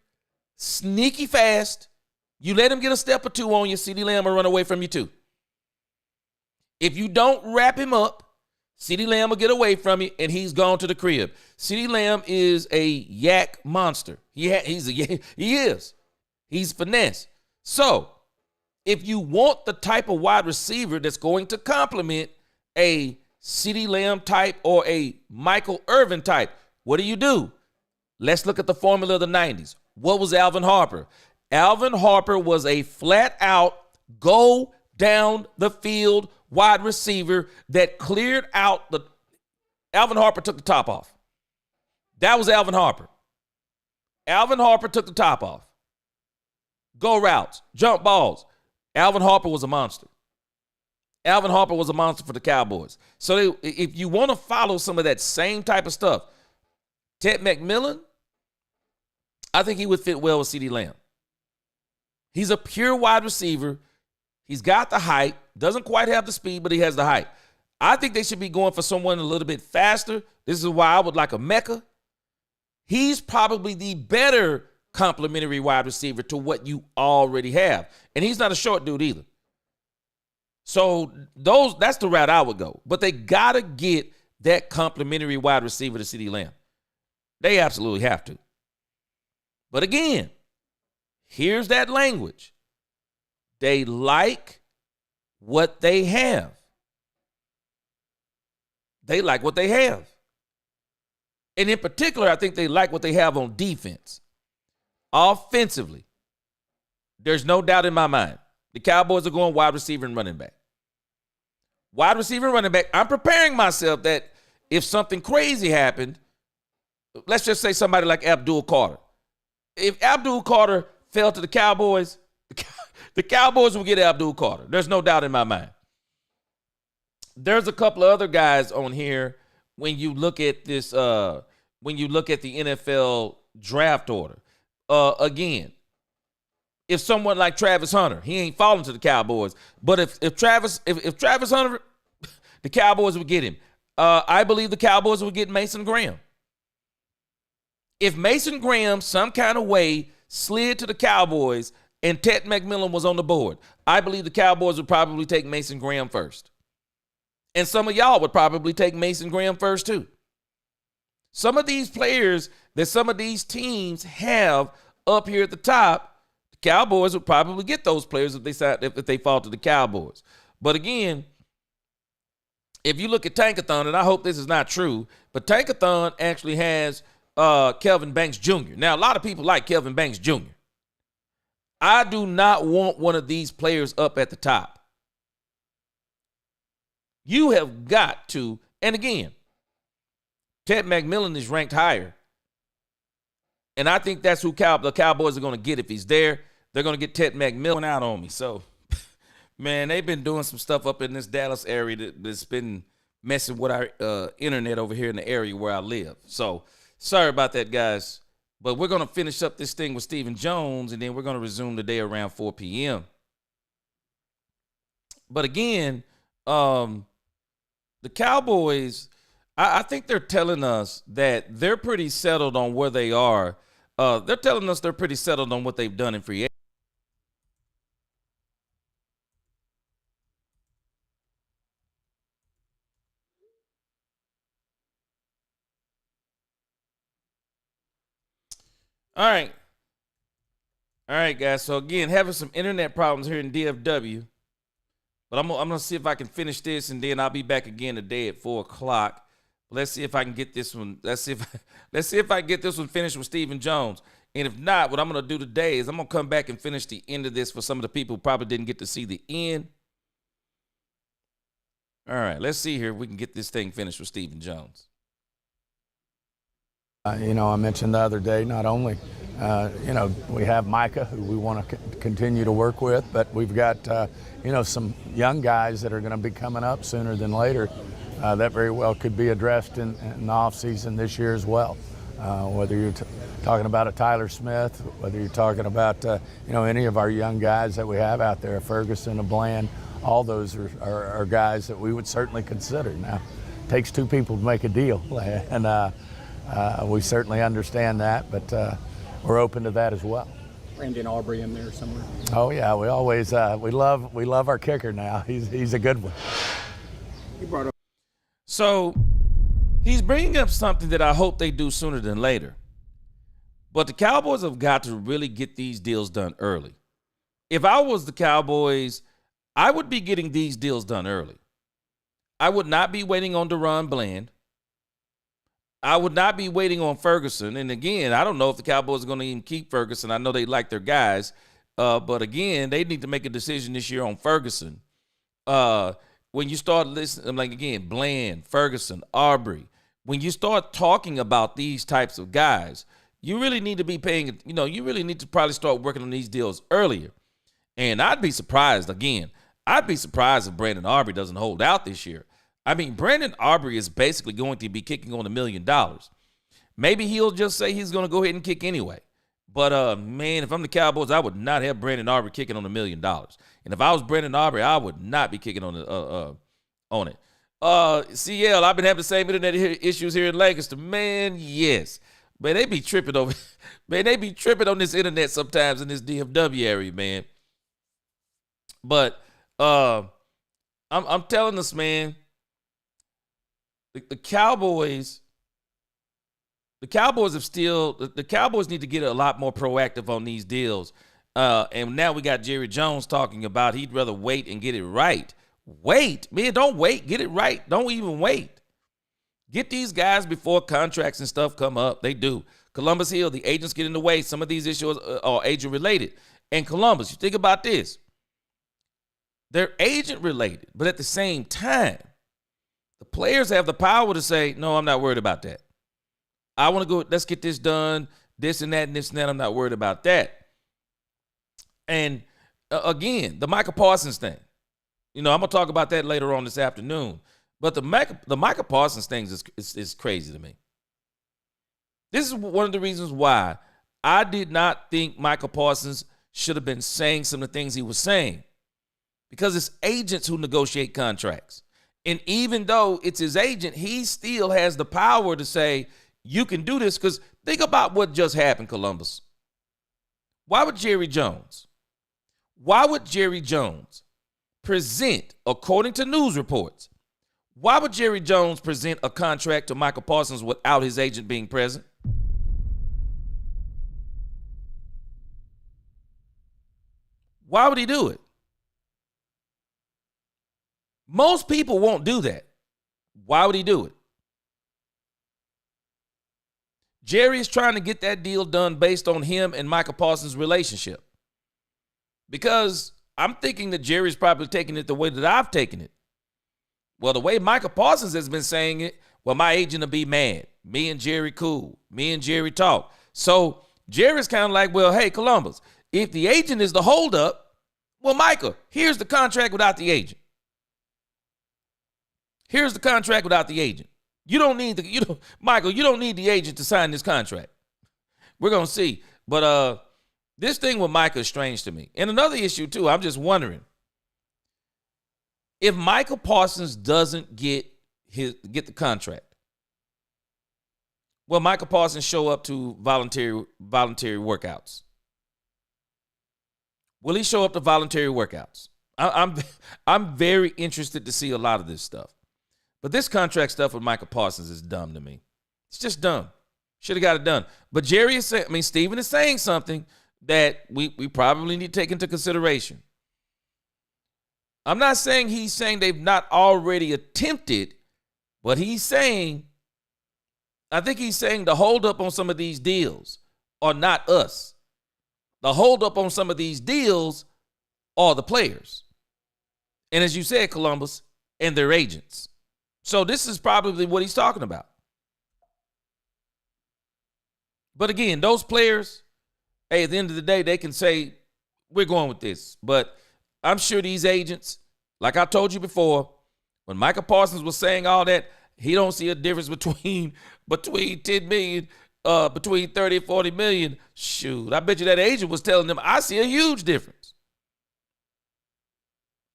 Sneaky fast. You let him get a step or two on you, CeeDee Lamb will run away from you too. If you don't wrap him up, CeeDee Lamb will get away from you, and he's gone to the crib. CeeDee Lamb is a yak monster. He is. He's finesse. So, if you want the type of wide receiver that's going to complement a CeeDee Lamb type or a Michael Irvin type, what do? Let's look at the formula of the 90s. What was Alvin Harper? Alvin Harper was a flat-out, go down the field wide receiver that cleared out the. Alvin Harper took the top off. That was Alvin Harper. Alvin Harper took the top off. Go routes, jump balls. Alvin Harper was a monster. Alvin Harper was a monster for the Cowboys. So if you want to follow some of that same type of stuff, Ted McMillan, I think he would fit well with CeeDee Lamb. He's a pure wide receiver. He's got the height. Doesn't quite have the speed, but he has the height. I think they should be going for someone a little bit faster. This is why I would like a Mecca. He's probably the better complementary wide receiver to what you already have. And he's not a short dude either. So that's the route I would go. But they got to get that complementary wide receiver to CeeDee Lamb. They absolutely have to. But again, here's that language. They like what they have. They like what they have. And in particular, I think they like what they have on defense. Offensively, there's no doubt in my mind. The Cowboys are going wide receiver and running back. Wide receiver and running back. I'm preparing myself that if something crazy happened, let's just say somebody like Abdul Carter. If Abdul Carter fell to the Cowboys, the Cowboys will get Abdul Carter. There's no doubt in my mind. There's a couple of other guys on here when you look at this, when you look at the NFL draft order. Again, if someone like Travis Hunter, he ain't falling to the Cowboys, but if Travis Hunter, the Cowboys would get him. I believe the Cowboys would get Mason Graham. If Mason Graham some kind of way slid to the Cowboys and Ted McMillan was on the board, I believe the Cowboys would probably take Mason Graham first. And some of y'all would probably take Mason Graham first too. Some of these players that some of these teams have up here at the top, the Cowboys would probably get those players if they fall to the Cowboys. But again, if you look at Tankathon, and I hope this is not true, but Tankathon actually has Kelvin Banks Jr. Now, a lot of people like Kelvin Banks Jr. I do not want one of these players up at the top. You have got to, and again, Ted McMillan is ranked higher. And I think that's who the Cowboys are going to get if he's there. They're going to get Ted McMillan out on me. So, man, they've been doing some stuff up in this Dallas area that's been messing with our internet over here in the area where I live. So, sorry about that, guys. But we're going to finish up this thing with Stephen Jones, and then we're going to resume the day around 4 p.m. But again, The Cowboys, I think they're telling us that they're pretty settled on where they are. They're telling us they're pretty settled on what they've done in free agency. All right. All right, guys. So, again, having some internet problems here in DFW. But I'm going to see if I can finish this, and then I'll be back again today at 4 o'clock. Let's see if I can get this one. Let's see if I can get this one finished with Stephen Jones. And if not, what I'm going to do today is I'm going to come back and finish the end of this for some of the people who probably didn't get to see the end. All right, let's see here if we can get this thing finished with Stephen Jones. I mentioned the other day, not only, we have Micah, who we want to continue to work with, but we've got, some young guys that are going to be coming up sooner than later that very well could be addressed in the offseason this year as well. Whether you're talking about a Tyler Smith, whether you're talking about, any of our young guys that we have out there, a Ferguson, a Bland, all those are guys that we would certainly consider. Now, it takes two people to make a deal, and we certainly understand that, but we're open to that as well. Brandon Aubrey in there somewhere. Oh yeah, we always we love our kicker now. He's a good one. He brought up. So he's bringing up something that I hope they do sooner than later. But the Cowboys have got to really get these deals done early. If I was the Cowboys, I would be getting these deals done early. I would not be waiting on Deron Bland. I would not be waiting on Ferguson. And again, I don't know if the Cowboys are going to even keep Ferguson. I know they like their guys. But again, they need to make a decision this year on Ferguson. When you start listening, like again, Bland, Ferguson, Aubrey, when you start talking about these types of guys, you really need to be paying, you really need to probably start working on these deals earlier. And I'd be surprised if Brandon Aubrey doesn't hold out this year. I mean, Brandon Aubrey is basically going to be kicking on $1 million. Maybe he'll just say he's going to go ahead and kick anyway. But, man, if I'm the Cowboys, I would not have Brandon Aubrey kicking on $1 million. And if I was Brandon Aubrey, I would not be kicking on it. CL, I've been having the same internet issues here in Lancaster. Man, yes. Man, they be tripping over. Man, they be tripping on this internet sometimes in this DFW area, man. But I'm telling us, man, the Cowboys need to get a lot more proactive on these deals. And now we got Jerry Jones talking about he'd rather wait and get it right. Wait, man, don't wait. Get it right. Don't even wait. Get these guys before contracts and stuff come up. They do. Columbus Hill, the agents get in the way. Some of these issues are agent-related. And Columbus, you think about this. They're agent-related, but at the same time, the players have the power to say, no, I'm not worried about that. I want to go, let's get this done, this and that and this and that. I'm not worried about that. And again, the Micah Parsons thing. I'm going to talk about that later on this afternoon. But the Micah Parsons thing is crazy to me. This is one of the reasons why I did not think Micah Parsons should have been saying some of the things he was saying. Because it's agents who negotiate contracts. And even though it's his agent, he still has the power to say, you can do this. Because think about what just happened, Columbus. Why would Jerry Jones present, according to news reports, why would Jerry Jones present a contract to Michael Parsons without his agent being present? Why would he do it? Most people won't do that. Why would he do it? Jerry is trying to get that deal done based on him and Michael Parsons' relationship. Because I'm thinking that Jerry's probably taking it the way that I've taken it. Well, the way Michael Parsons has been saying it, well, my agent will be mad. Me and Jerry cool. Me and Jerry talk. So Jerry's kind of like, well, hey, Columbus, if the agent is the holdup, well, Michael, here's the contract without the agent. Here's the contract without the agent. Michael, you don't need the agent to sign this contract. We're going to see. But this thing with Micah is strange to me. And another issue, too, I'm just wondering. If Michael Parsons doesn't get the contract, will Michael Parsons show up to voluntary workouts? Will he show up to voluntary workouts? I'm very interested to see a lot of this stuff. But this contract stuff with Michael Parsons is dumb to me. It's just dumb. Should have got it done. But Steven is saying something that we probably need to take into consideration. I'm not saying he's saying they've not already attempted, but I think he's saying the holdup on some of these deals are not us. The holdup on some of these deals are the players. And as you said, Columbus, and their agents. So this is probably what he's talking about. But again, those players, hey, at the end of the day, they can say, we're going with this. But I'm sure these agents, like I told you before, when Michael Parsons was saying all that, he don't see a difference between 10 million, between 30 and 40 million. Shoot, I bet you that agent was telling them, I see a huge difference.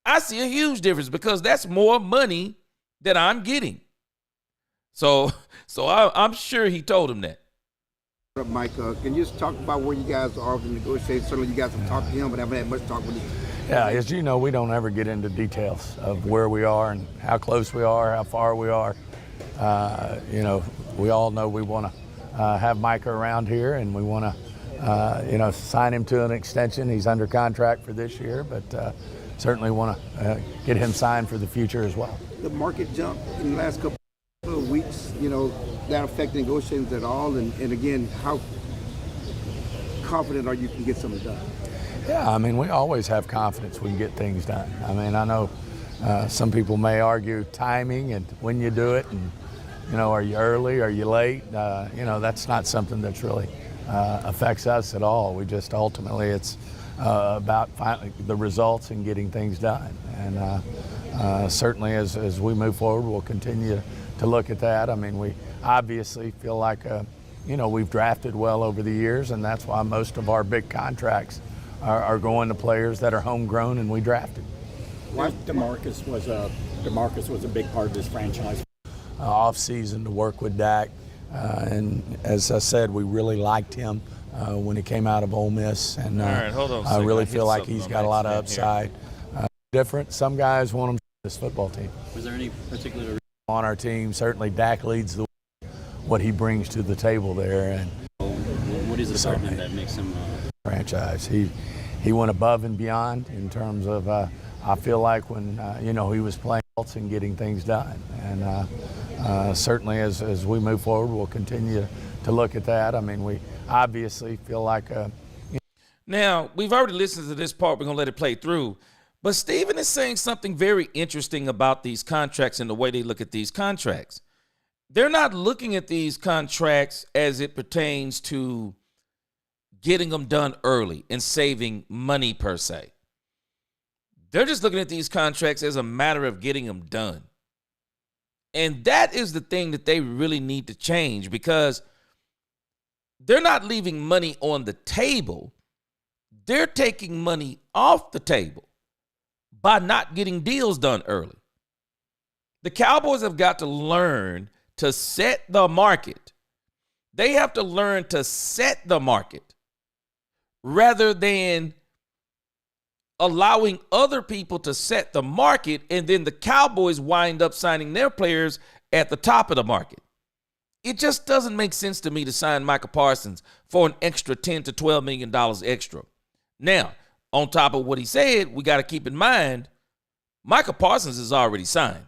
I see a huge difference because that's more money that I'm getting. So I'm sure he told him that. Mike, can you just talk about where you guys are in negotiations? Certainly you guys have talked to him, but haven't had much talk with him. Yeah, as you know, we don't ever get into details of where we are and how close we are, how far we are. We all know we want to have Micah around here, and we want to, sign him to an extension. He's under contract for this year, but certainly want to get him signed for the future as well. The market jump in the last couple of weeks, that affect negotiations at all? And again, how confident are you can get something done? Yeah, I mean, we always have confidence we can get things done. I mean, I know some people may argue timing and when you do it, and, are you early, are you late? That's not something that's really affects us at all. We just ultimately, it's about finally the results and getting things done. And certainly as we move forward, we'll continue to look at that. I mean, we obviously feel like, we've drafted well over the years, and that's why most of our big contracts are going to players that are homegrown and we drafted. DeMarcus was a big part of this franchise. Off season to work with Dak, and as I said, we really liked him when he came out of Ole Miss, and all right, hold on I really feel like he's got a lot of upside. Different. Some guys want him to this football team. Was there any particular reason on our team? Certainly, Dak leads the way, what he brings to the table there, and what is it about him that makes him franchise? He went above and beyond in terms of. I feel like when he was playing and getting things done, and certainly as we move forward, we'll continue to look at that. I mean, we obviously feel like. Now, we've already listened to this part. We're going to let it play through. But Steven is saying something very interesting about these contracts and the way they look at these contracts. They're not looking at these contracts as it pertains to getting them done early and saving money per se. They're just looking at these contracts as a matter of getting them done. And that is the thing that they really need to change, because they're not leaving money on the table. They're taking money off the table by not getting deals done early. The Cowboys have got to learn to set the market. They have to learn to set the market rather than allowing other people to set the market, and then the Cowboys wind up signing their players at the top of the market. It just doesn't make sense to me to sign Michael Parsons for an extra $10 to $12 million extra. Now, on top of what he said, we got to keep in mind, Michael Parsons is already signed.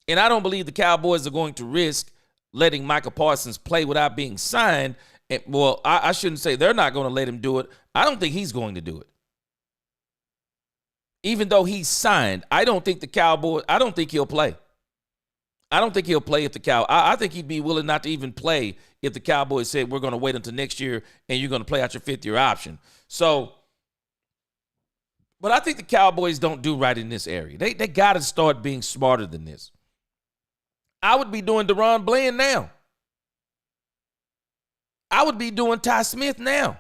And I don't believe the Cowboys are going to risk letting Michael Parsons play without being signed. And, well, I shouldn't say they're not going to let him do it. I don't think he's going to do it. Even though he's signed, I don't think he'll play. I don't think he'll play if the I think he'd be willing not to even play if the Cowboys said, we're going to wait until next year and you're going to play out your fifth-year option. So, but I think the Cowboys don't do right in this area. They got to start being smarter than this. I would be doing Deron Bland now. I would be doing Ty Smith now.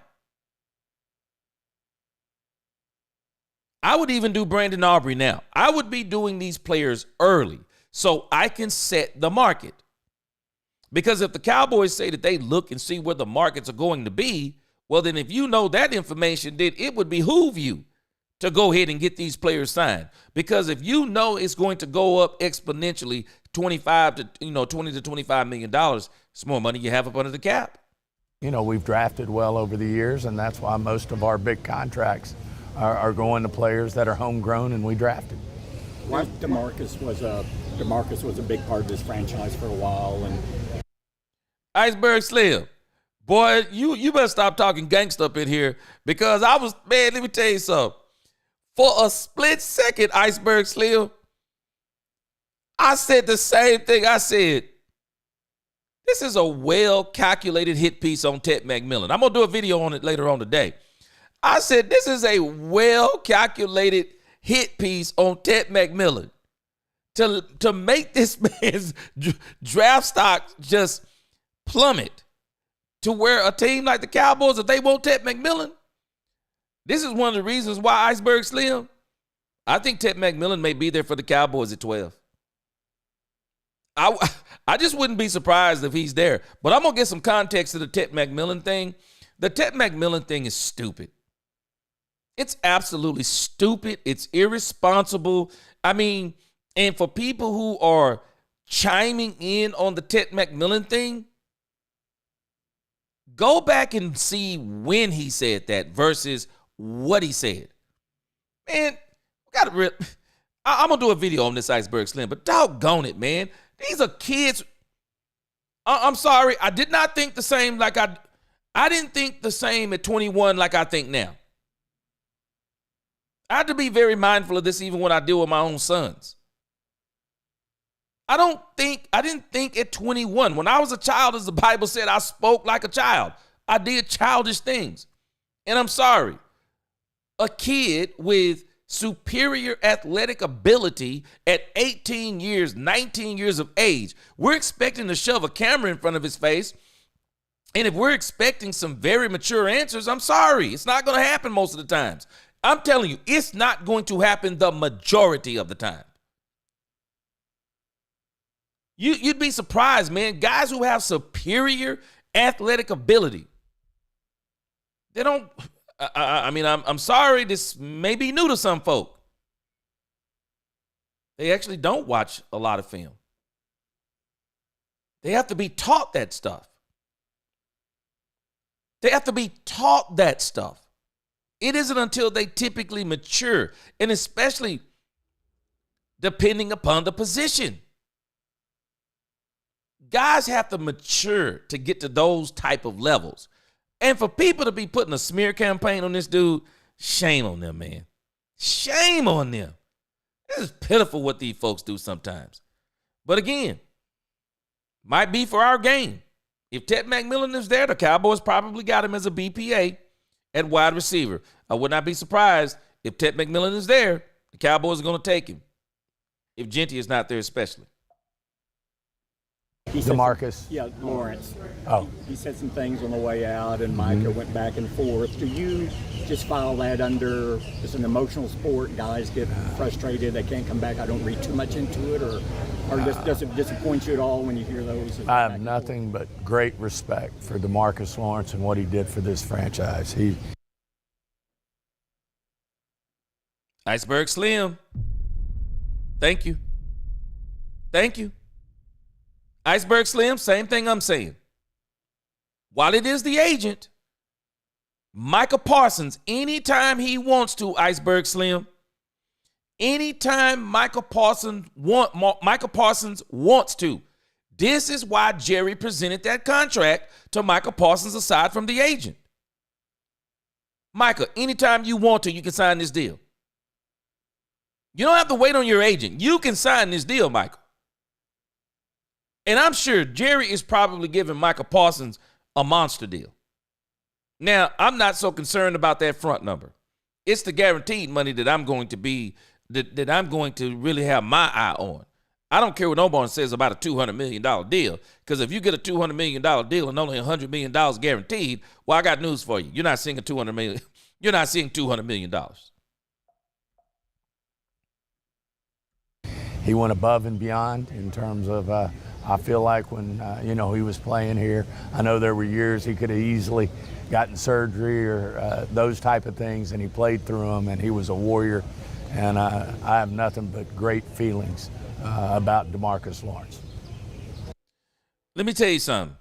I would even do Brandon Aubrey now. I would be doing these players early so I can set the market. Because if the Cowboys say that they look and see where the markets are going to be, well, then if you know that information, then it would behoove you to go ahead and get these players signed. Because if you know it's going to go up exponentially, 25 to, $20 to $25 million, it's more money you have up under the cap. You know, we've drafted well over the years, and that's why most of our big contracts are going to players that are homegrown and we drafted. DeMarcus was a big part of this franchise for a while, and Iceberg Slim, boy, you better stop talking gangsta up in here, because let me tell you something. For a split second, Iceberg Slim, I said the same thing. I said, this is a well-calculated hit piece on Ted McMillan. I'm going to do a video on it later on today. I said, this is a well-calculated hit piece on Ted McMillan to make this man's draft stock just plummet to where a team like the Cowboys, if they want Ted McMillan, this is one of the reasons why Iceberg Slim, I think Ted McMillan may be there for the Cowboys at 12. I just wouldn't be surprised if he's there. But I'm going to get some context to the Ted McMillan thing. The Ted McMillan thing is stupid. It's absolutely stupid. It's irresponsible. I mean, and for people who are chiming in on the Ted McMillan thing, go back and see when he said that versus what he said. Man, I'm going to do a video on this Iceberg Slim, but doggone it, man. These are kids. I'm sorry. I did not think the same I didn't think the same at 21 like I think now. I have to be very mindful of this even when I deal with my own sons. I didn't think at 21. When I was a child, as the Bible said, I spoke like a child. I did childish things. And I'm sorry. A kid with superior athletic ability at 18 years, 19 years of age, we're expecting to shove a camera in front of his face. And if we're expecting some very mature answers, I'm sorry. It's not going to happen most of the times. I'm telling you, it's not going to happen the majority of the time. You'd be surprised, man. Guys who have superior athletic ability, they don't, I'm sorry, this may be new to some folk. They actually don't watch a lot of film. They have to be taught that stuff. They have to be taught that stuff. It isn't until they typically mature, and especially depending upon the position. Guys have to mature to get to those type of levels. And for people to be putting a smear campaign on this dude, shame on them, man. Shame on them. This is pitiful what these folks do sometimes. But again, might be for our game. If Ted McMillan is there, the Cowboys probably got him as a BPA at wide receiver. I would not be surprised if Ted McMillan is there, the Cowboys are going to take him. If Genty is not there especially. DeMarcus. Lawrence. Oh. He said some things on the way out, and Micah went back and forth. Do you just file that under, it's an emotional sport, guys get frustrated, they can't come back, I don't read too much into it, or does it disappoint you at all when you hear those? I have nothing but great respect for DeMarcus Lawrence and what he did for this franchise. Iceberg Slim. Thank you. Thank you. Iceberg Slim, same thing I'm saying. While it is the agent, Micah Parsons, anytime he wants to, Iceberg Slim, anytime Micah Parsons wants to. This is why Jerry presented that contract to Micah Parsons aside from the agent. Micah, anytime you want to, you can sign this deal. You don't have to wait on your agent. You can sign this deal, Michael. And I'm sure Jerry is probably giving Micah Parsons a monster deal. Now, I'm not so concerned about that front number. It's the guaranteed money that I'm going to really have my eye on. I don't care what nobody says about a $200 million deal, because if you get a $200 million deal and only $100 million guaranteed, well, I got news for you. You're not seeing $200 million. he went above and beyond in terms of, I feel like when, he was playing here, I know there were years he could have easily gotten surgery or those type of things, and he played through them, and he was a warrior. And I have nothing but great feelings about DeMarcus Lawrence. Let me tell you something.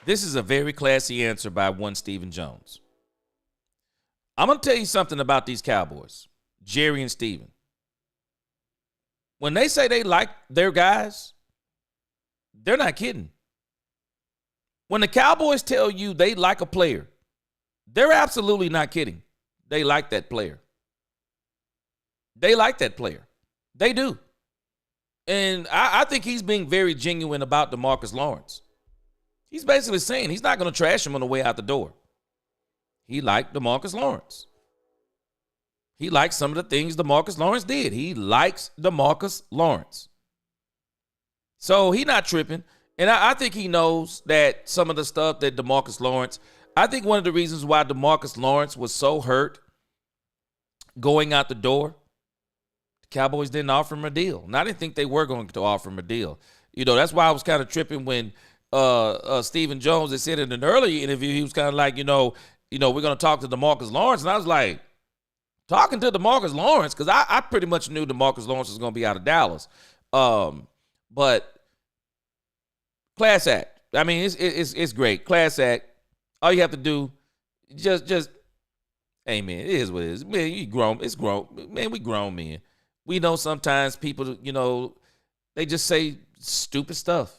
This is a very classy answer by one Stephen Jones. I'm going to tell you something about these Cowboys, Jerry and Stephen. When they say they like their guys, they're not kidding. When the Cowboys tell you they like a player, they're absolutely not kidding. They like that player. They like that player. They do. And I think he's being very genuine about DeMarcus Lawrence. He's basically saying he's not going to trash him on the way out the door. He liked DeMarcus Lawrence. He likes some of the things DeMarcus Lawrence did. He likes DeMarcus Lawrence. So he's not tripping. And I think he knows that some of the stuff that DeMarcus Lawrence, I think one of the reasons why DeMarcus Lawrence was so hurt going out the door, the Cowboys didn't offer him a deal. And I didn't think they were going to offer him a deal. That's why I was kind of tripping when Stephen Jones had said in an earlier interview, he was kind of like, we're going to talk to DeMarcus Lawrence. And I was like, talking to DeMarcus Lawrence, because I pretty much knew DeMarcus Lawrence was going to be out of Dallas. But class act. I mean, it's great. Class act. All you have to do, just, hey, man, it is what it is. Man, you grown. It's grown. Man, we grown men. We know sometimes people, they just say stupid stuff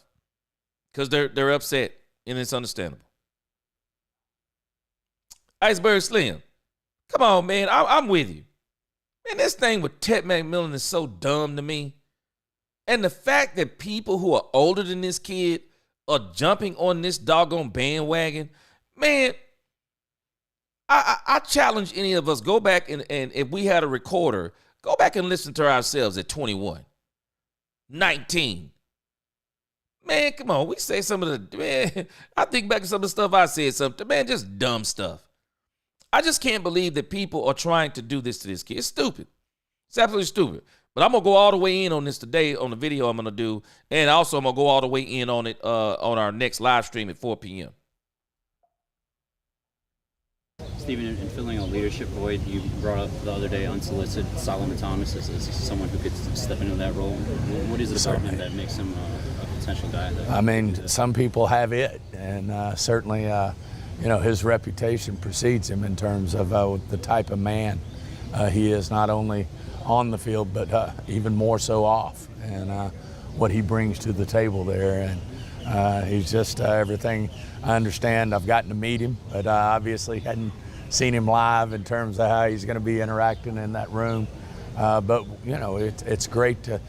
because they're upset, and it's understandable. Iceberg Slim, come on, man. I'm with you. Man, this thing with Ted McMillan is so dumb to me. And the fact that people who are older than this kid are jumping on this doggone bandwagon, man, I challenge any of us, go back and if we had a recorder, go back and listen to ourselves at 21, 19. Man, come on. We say some of the, man, I think back to some of the stuff I said, something, man, just dumb stuff. I just can't believe that people are trying to do this to this kid. It's stupid. It's absolutely stupid. But I'm going to go all the way in on this today on the video I'm going to do. And also I'm going to go all the way in on it on our next live stream at 4 p.m. Stephen, in filling a leadership void, you brought up the other day unsolicited Solomon Thomas as someone who could step into that role. What is it about him that makes him a potential guy? I mean, some people have it, and certainly, his reputation precedes him in terms of the type of man he is, not only on the field, but even more so off, and what he brings to the table there. And he's just everything I understand. I've gotten to meet him, but obviously hadn't seen him live in terms of how he's going to be interacting in that room. But, it's great to,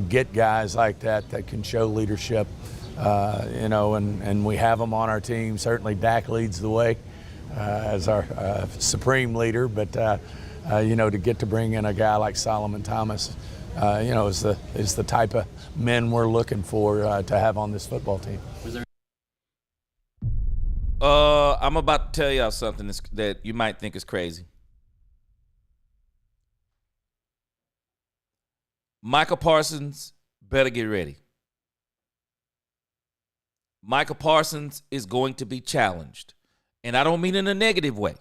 get guys like that can show leadership, and we have them on our team. Certainly Dak leads the way as our supreme leader, but, to get to bring in a guy like Solomon Thomas, is the type of men we're looking for to have on this football team. I'm about to tell y'all something that you might think is crazy. Micah Parsons better get ready. Micah Parsons is going to be challenged. And I don't mean in a negative way.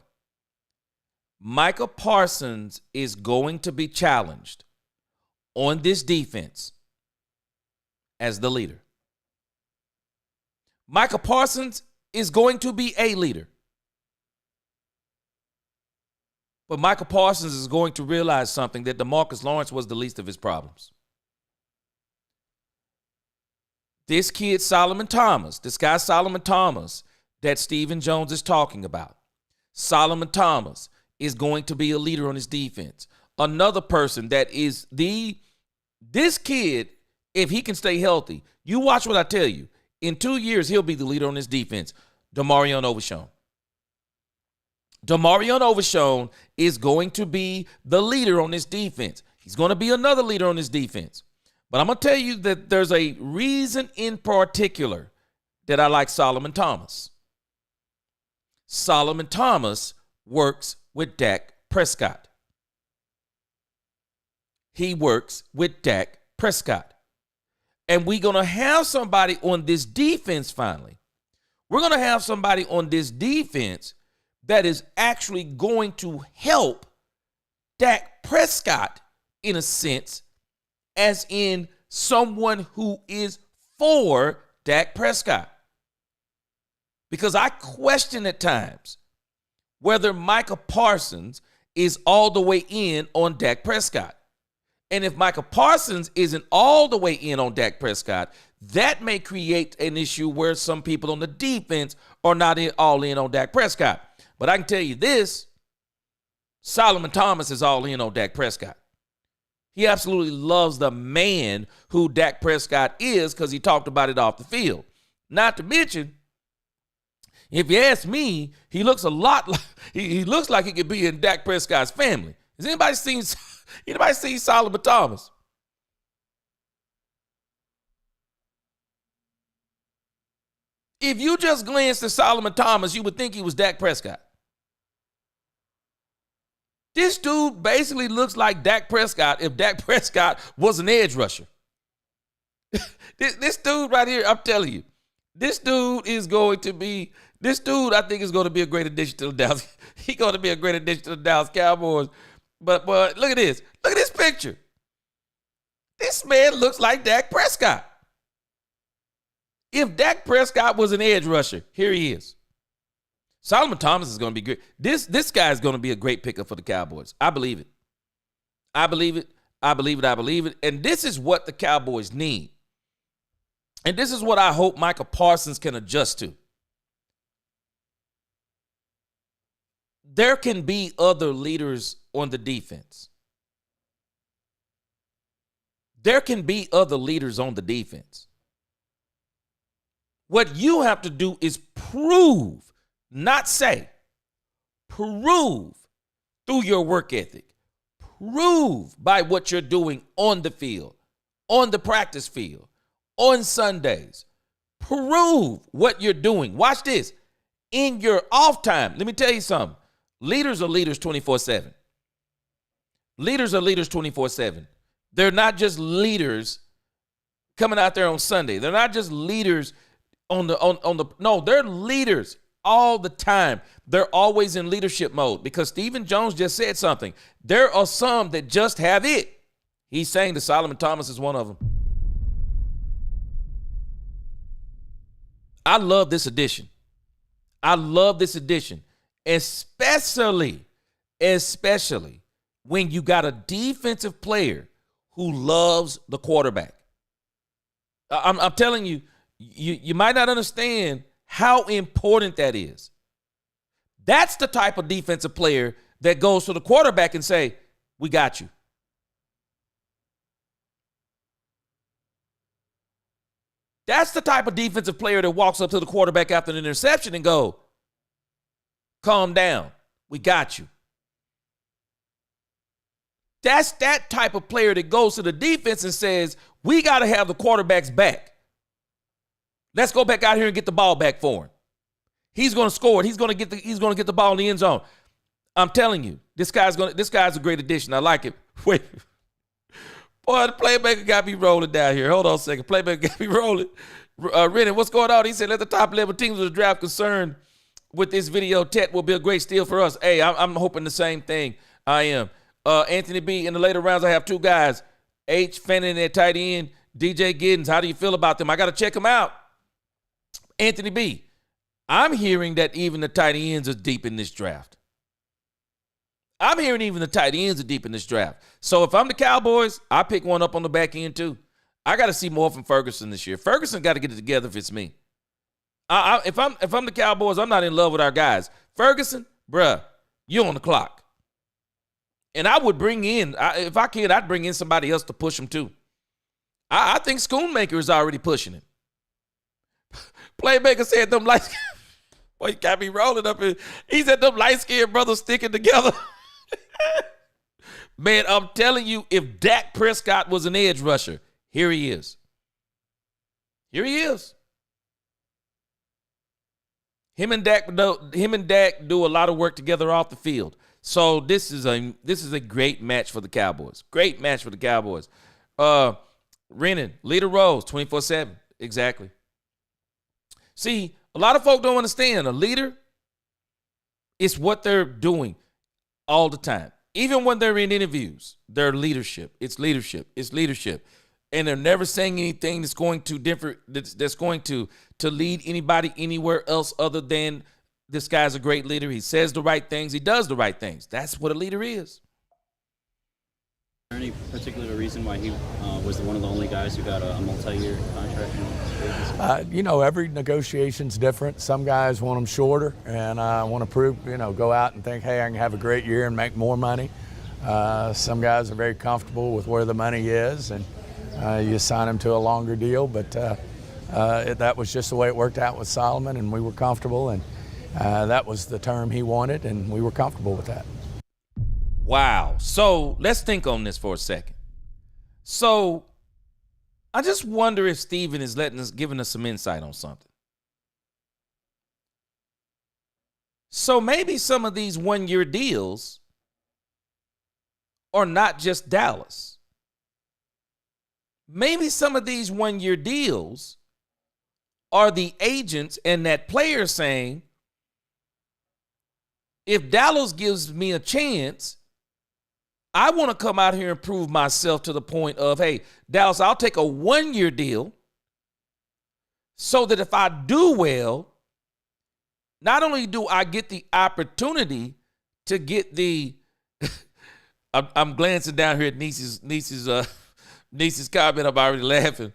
Micah Parsons is going to be challenged on this defense as the leader. Micah Parsons is going to be a leader. But Micah Parsons is going to realize something, that DeMarcus Lawrence was the least of his problems. This kid, Solomon Thomas, this guy Solomon Thomas that Stephen Jones is talking about, Solomon Thomas is going to be a leader on his defense. Another person that is this kid, if he can stay healthy, you watch what I tell you. In 2 years, he'll be the leader on his defense, Demarion Overshown. Demarion Overshown is going to be the leader on this defense. He's going to be another leader on this defense. But I'm going to tell you that there's a reason in particular that I like Solomon Thomas. Solomon Thomas works with Dak Prescott. He works with Dak Prescott. And we're going to have somebody on this defense finally. We're going to have somebody on this defense that is actually going to help Dak Prescott in a sense, as in someone who is for Dak Prescott. Because I question at times whether Micah Parsons is all the way in on Dak Prescott. And if Micah Parsons isn't all the way in on Dak Prescott, that may create an issue where some people on the defense are not all in on Dak Prescott. But I can tell you this, Solomon Thomas is all in on Dak Prescott. He absolutely loves the man who Dak Prescott is because he talked about it off the field. Not to mention, if you ask me, he looks a lot like he looks like he could be in Dak Prescott's family. Has anybody seen Solomon Thomas? If you just glanced at Solomon Thomas, you would think he was Dak Prescott. This dude basically looks like Dak Prescott if Dak Prescott was an edge rusher. This dude right here, I'm telling you, this dude I think is going to be a great addition to the Dallas. He's going to be a great addition to the Dallas Cowboys. But look at this. Look at this picture. This man looks like Dak Prescott. If Dak Prescott was an edge rusher, here he is. Solomon Thomas is going to be great. This guy is going to be a great pickup for the Cowboys. I believe it. I believe it. I believe it. I believe it. And this is what the Cowboys need. And this is what I hope Micah Parsons can adjust to. There can be other leaders on the defense. There can be other leaders on the defense. What you have to do is prove, not say, prove through your work ethic. Prove by what you're doing on the field, on the practice field, on Sundays. Prove what you're doing. Watch this. In your off time, let me tell you something. Leaders are leaders 24/7. Leaders are leaders 24/7. They're not just leaders coming out there on Sunday. They're not just leaders no, they're leaders all the time. They're always in leadership mode because Stephen Jones just said something. There are some that just have it. He's saying that Solomon Thomas is one of them. I love this addition. I love this addition, especially when you got a defensive player who loves the quarterback. I'm telling you, you might not understand how important that is. That's the type of defensive player that goes to the quarterback and say, we got you. That's the type of defensive player that walks up to the quarterback after an interception and go, calm down. We got you. That's that type of player that goes to the defense and says, we got to have the quarterback's back. Let's go back out here and get the ball back for him. He's going to score it. He's going to get the ball in the end zone. I'm telling you, this guy's a great addition. I like it. Wait. Boy, the playmaker got me rolling down here. Hold on a second. Playmaker got me rolling. Rennie, what's going on? He said, let the top level teams of the draft concerned with this video. Tet will be a great steal for us. Hey, I'm hoping the same thing. I am. Anthony B, in the later rounds, I have two guys. H. Fannin at tight end, DJ Giddens. How do you feel about them? I got to check them out. Anthony B, I'm hearing that even the tight ends are deep in this draft. I'm hearing even the tight ends are deep in this draft. So if I'm the Cowboys, I pick one up on the back end too. I got to see more from Ferguson this year. Ferguson got to get it together if it's me. If I'm the Cowboys, I'm not in love with our guys. Ferguson, bruh, you on the clock. And I would bring in, if I could, I'd bring in somebody else to push him too. I think Schoonmaker is already pushing it. Playmaker said them light boy, he got me rolling up here. He said them light-skinned brothers sticking together. Man, I'm telling you, if Dak Prescott was an edge rusher, here he is. Here he is. Him and Dak do a lot of work together off the field. So this is a great match for the Cowboys. Great match for the Cowboys. Renan, leader roles 24/7. Exactly. See, a lot of folk don't understand a leader is what they're doing all the time. Even when they're in interviews, their leadership. It's leadership. It's leadership. And they're never saying anything that's going to lead anybody anywhere else other than this guy's a great leader. He says the right things. He does the right things. That's what a leader is. Is there any particular reason why he was one of the only guys who got a multi-year contract? Every negotiation's different. Some guys want them shorter and want to prove, go out and think, hey, I can have a great year and make more money. Some guys are very comfortable with where the money is, and you sign them to a longer deal. But that was just the way it worked out with Solomon, and we were comfortable, and that was the term he wanted, and we were comfortable with that. Wow. So let's think on this for a second. So I just wonder if Steven is giving us some insight on something. So maybe some of these one-year deals are not just Dallas. Maybe some of these one-year deals are the agents and that player saying, if Dallas gives me a chance, I want to come out here and prove myself to the point of, hey, Dallas, I'll take a one-year deal so that if I do well, not only do I get the opportunity to get the I'm glancing down here at niece's comment. I'm already laughing.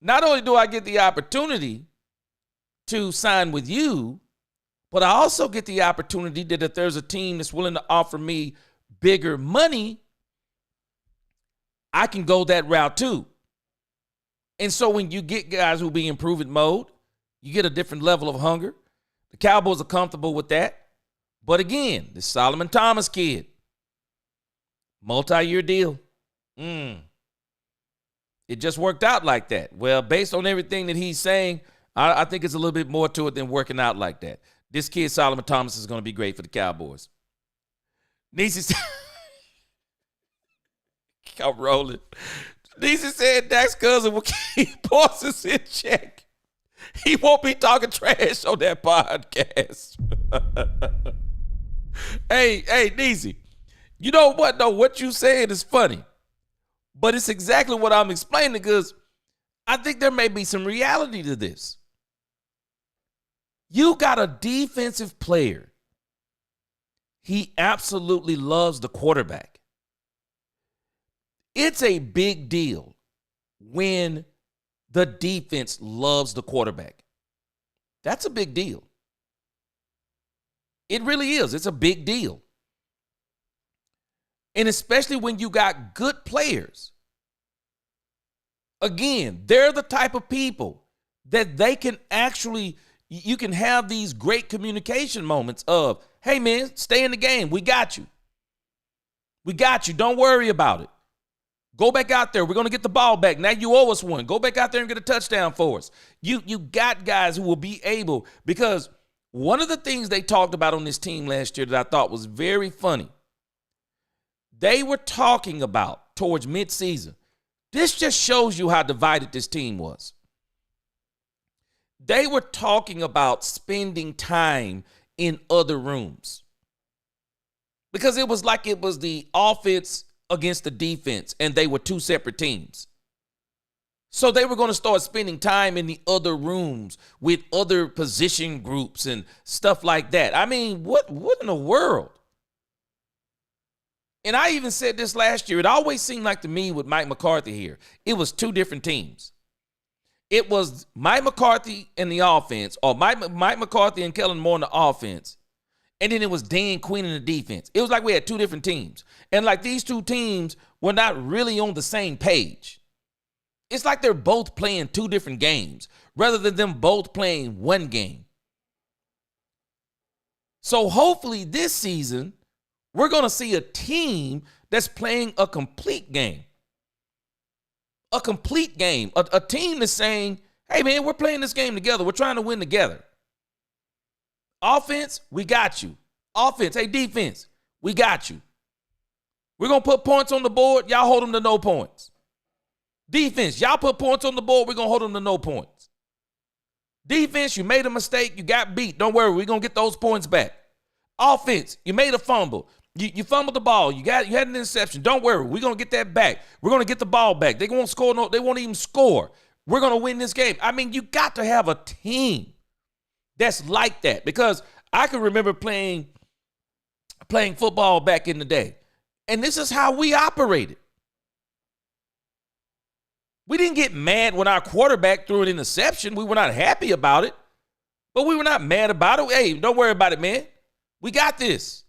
Not only do I get the opportunity to sign with you, but I also get the opportunity that if there's a team that's willing to offer me bigger money, I can go that route too. And so when you get guys who be in prove-it mode, you get a different level of hunger. The Cowboys are comfortable with that. But again, this Solomon Thomas kid, multi-year deal. It just worked out like that. Well, based on everything that he's saying, I think it's a little bit more to it than working out like that. This kid, Solomon Thomas, is going to be great for the Cowboys. Niecy said, I'm rolling. Niecy said Dak's cousin will keep bosses in check. He won't be talking trash on that podcast. Hey, Niecy, you know what, though? What you saying is funny. But it's exactly what I'm explaining, because I think there may be some reality to this. You got a defensive player. He absolutely loves the quarterback. It's a big deal when the defense loves the quarterback. That's a big deal. It really is. It's a big deal. And especially when you got good players. Again, they're the type of people that they can actually, you can have these great communication moments of, hey man, stay in the game. We got you. We got you. Don't worry about it. Go back out there. We're going to get the ball back. Now you owe us one. Go back out there and get a touchdown for us. You got guys who will be able, because one of the things they talked about on this team last year that I thought was very funny, they were talking about towards midseason. This just shows you how divided this team was. They were talking about spending time in other rooms, because it was like it was the offense against the defense, and they were two separate teams. So they were going to start spending time in the other rooms with other position groups and stuff like that. I mean, what in the world? And I even said this last year. It always seemed like to me with Mike McCarthy here, it was two different teams. It was Mike McCarthy in the offense, or Mike McCarthy and Kellen Moore in the offense. And then it was Dan Quinn in the defense. It was like we had two different teams. And like these two teams were not really on the same page. It's like they're both playing two different games rather than them both playing one game. So hopefully this season, we're going to see a team that's playing a complete game. A complete game. A team that's saying, hey, man, we're playing this game together. We're trying to win together. Offense, we got you. Offense, hey, defense, We got you. We're going to put points on the board. Y'all hold them to no points. Defense, y'all put points on the board. We're going to hold them to no points. Defense, you made a mistake. You got beat. Don't worry. We're going to get those points back. Offense, you made a fumble. You fumbled the ball. You had an interception. Don't worry. We're going to get that back. We're going to get the ball back. They won't score. They won't even score. We're going to win this game. I mean, you got to have a team that's like that, because I can remember playing football back in the day, and this is how we operated. We didn't get mad when our quarterback threw an interception. We were not happy about it, but we were not mad about it. Hey, don't worry about it, man. We got this.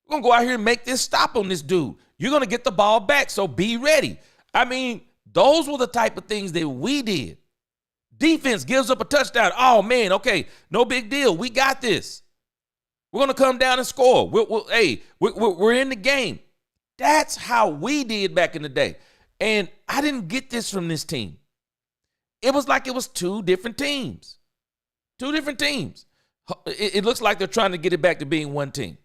We're going to go out here and make this stop on this dude. You're going to get the ball back, so be ready. I mean, those were the type of things that we did. Defense gives up a touchdown. Oh, man, okay, no big deal. We got this. We're going to come down and score. We're in the game. That's how we did back in the day. And I didn't get this from this team. It was like it was two different teams. Two different teams. It looks like they're trying to get it back to being one team.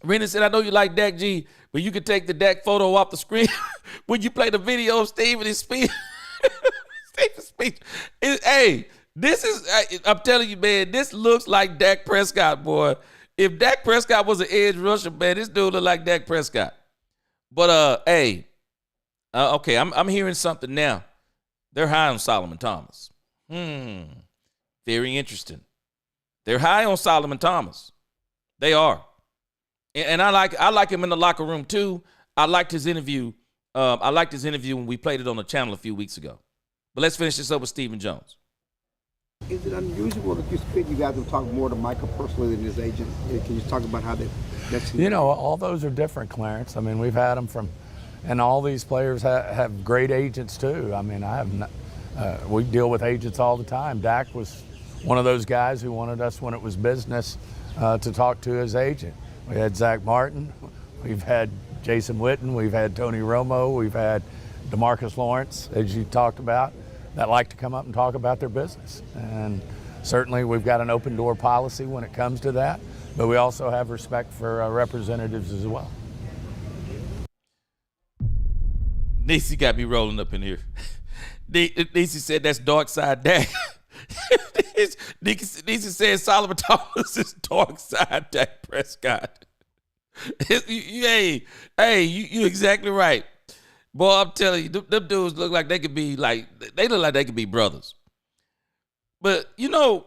Rennie said, I know you like Dak G, but you can take the Dak photo off the screen when you play the video of Steve and his speech. Steve's speech. Hey, this is, I'm telling you, man, this looks like Dak Prescott, boy. If Dak Prescott was an edge rusher, man, this dude look like Dak Prescott. But, okay, I'm hearing something now. They're high on Solomon Thomas. Very interesting. They're high on Solomon Thomas. They are. And I like him in the locker room too. I liked his interview. When we played it on the channel a few weeks ago. But let's finish this up with Stephen Jones. Is it unusual that you guys will talk more to Michael personally than his agent? Can you talk about how that's... You know, all those are different, Clarence. I mean, we've had them from, and all these players have great agents too. I mean, we deal with agents all the time. Dak was one of those guys who wanted us, when it was business, to talk to his agent. We had Zach Martin, we've had Jason Witten, we've had Tony Romo, we've had DeMarcus Lawrence, as you talked about, that like to come up and talk about their business. And certainly we've got an open door policy when it comes to that, but we also have respect for representatives as well. Niecy got me rolling up in here. Niecy said that's dark side Dak. Niecy said Solomon Thomas is dark side Dak Prescott. Hey, you exactly right. Boy, I'm telling you, them dudes look like they could be brothers. But, you know,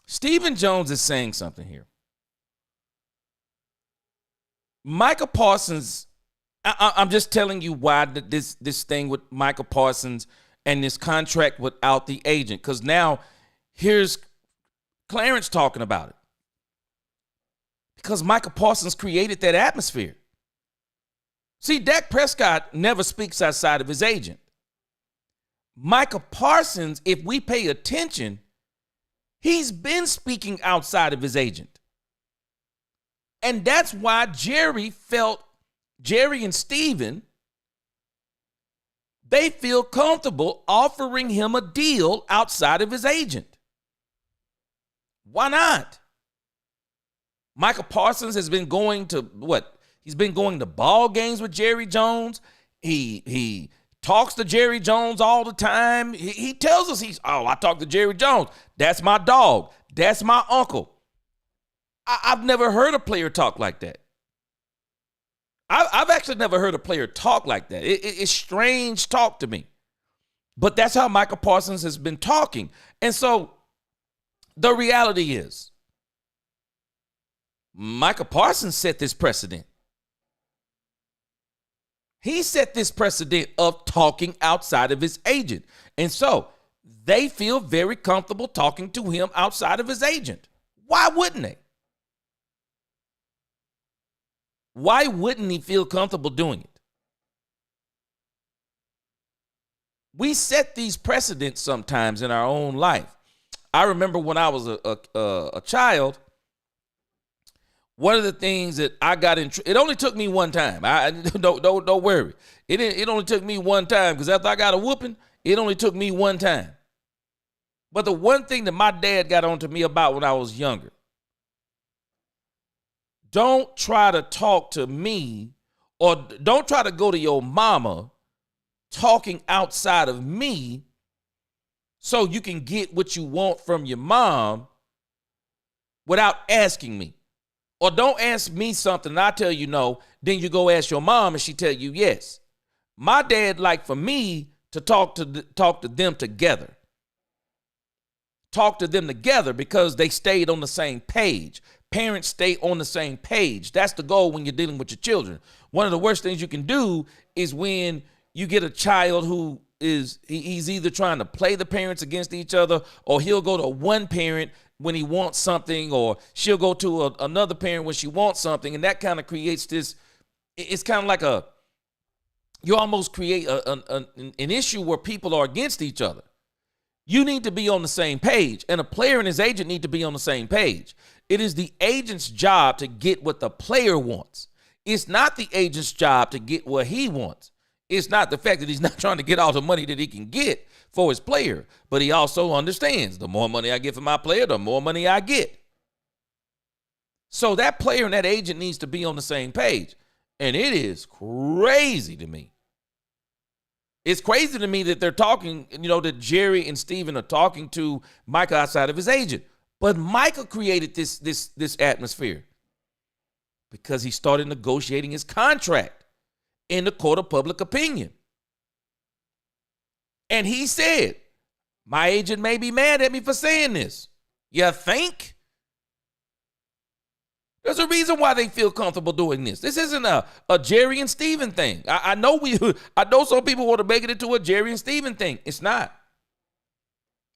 Stephen Jones is saying something here. Micah Parsons, I'm just telling you why this thing with Micah Parsons and this contract without the agent, because now here's Clarence talking about it. Because Micah Parsons created that atmosphere. See, Dak Prescott never speaks outside of his agent. Micah Parsons, if we pay attention, he's been speaking outside of his agent. And that's why Jerry and Steven, they feel comfortable offering him a deal outside of his agent. Why not? Micah Parsons has been going to He's been going to ball games with Jerry Jones. He talks to Jerry Jones all the time. He tells us I talk to Jerry Jones. That's my dog. That's my uncle. I've never heard a player talk like that. I've actually never heard a player talk like that. It's strange talk to me. But that's how Micah Parsons has been talking. And so the reality is, Micah Parsons set this precedent. He set this precedent of talking outside of his agent. And so they feel very comfortable talking to him outside of his agent. Why wouldn't they? Why wouldn't he feel comfortable doing it? We set these precedents sometimes in our own life. I remember when I was a child, one of the things that I got in, it only took me one time. Don't worry. It only took me one time, because after I got a whooping, it only took me one time. But the one thing that my dad got onto me about when I was younger, don't try to talk to me, or don't try to go to your mama talking outside of me so you can get what you want from your mom without asking me. Or don't ask me something and I tell you no, then you go ask your mom and she tell you yes. My dad liked for me to talk to them together. Talk to them together because they stayed on the same page. Parents stay on the same page. That's the goal when you're dealing with your children. One of the worst things you can do is when you get a child who he's either trying to play the parents against each other, or he'll go to one parent when he wants something, or she'll go to another parent when she wants something. And that kind of creates this, it's kind of like you almost create an issue where people are against each other. You need to be on the same page, and a player and his agent need to be on the same page. It is the agent's job to get what the player wants. It's not the agent's job to get what he wants. It's not the fact that he's not trying to get all the money that he can get for his player, but he also understands the more money I get for my player, the more money I get. So that player and that agent needs to be on the same page. And it is crazy to me. It's crazy to me that they're talking, that Jerry and Steven are talking to Michael outside of his agent. But Michael created this atmosphere because he started negotiating his contract in the court of public opinion. And he said, my agent may be mad at me for saying this. You think? There's a reason why they feel comfortable doing this. This isn't a Jerry and Steven thing. I know some people want to make it into a Jerry and Steven thing. It's not.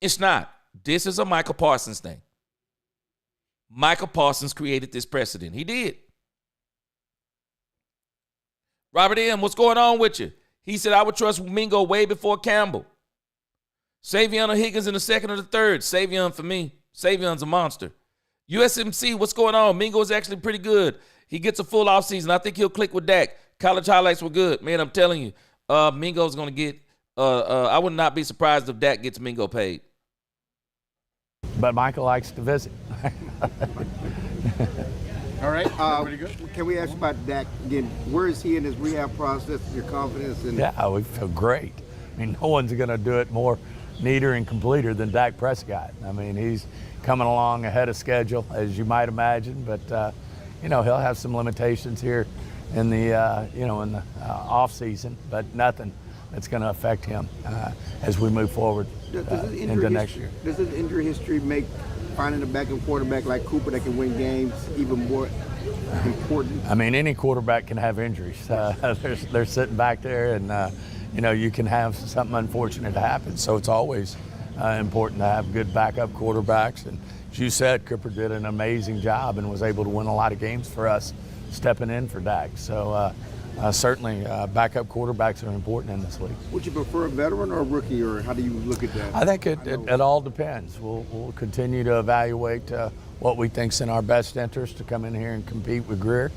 It's not. This is a Michael Parsons thing. Michael Parsons created this precedent. He did. Robert M., what's going on with you? He said, I would trust Mingo way before Campbell. Savion or Higgins in the second or the third. Savion for me. Savion's a monster. USMC, what's going on? Mingo is actually pretty good. He gets a full offseason. I think he'll click with Dak. College highlights were good. Man, I'm telling you, Mingo's going to get, I would not be surprised if Dak gets Mingo paid. But Michael likes to visit. All right. Can we ask about Dak again? Where is he in his rehab process? Your confidence in? Yeah, we feel great. I mean, no one's going to do it more neater and completer than Dak Prescott. I mean, he's coming along ahead of schedule, as you might imagine. But he'll have some limitations here in the off season, but nothing that's going to affect him as we move forward into next year. Does his injury history make finding a backup quarterback like Cooper that can win games even more important? I mean, any quarterback can have injuries. They're sitting back there, and you can have something unfortunate happen. So it's always important to have good backup quarterbacks. And as you said, Cooper did an amazing job and was able to win a lot of games for us, stepping in for Dak. So certainly backup quarterbacks are important in this league. Would you prefer a veteran or a rookie, or how do you look at that? I think it all depends. We'll continue to evaluate what we think's in our best interest to come in here and compete with Greer.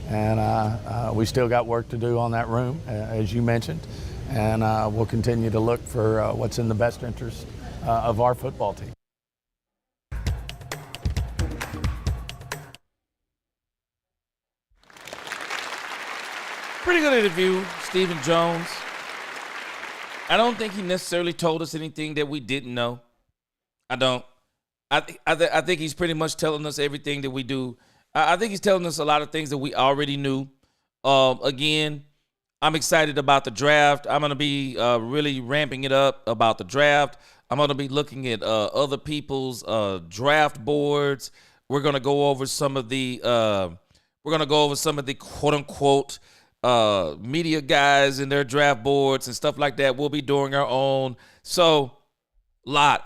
And we still got work to do on that room, as you mentioned. And we'll continue to look for what's in the best interest of our football team. Pretty good interview, Stephen Jones. I don't think he necessarily told us anything that we didn't know. I don't. I think he's pretty much telling us everything that we do. I think he's telling us a lot of things that we already knew. Again, I'm excited about the draft. I'm going to be really ramping it up about the draft. I'm going to be looking at other people's draft boards. We're going to go over some of the quote unquote media guys and their draft boards and stuff like that. We'll be doing our own. So a lot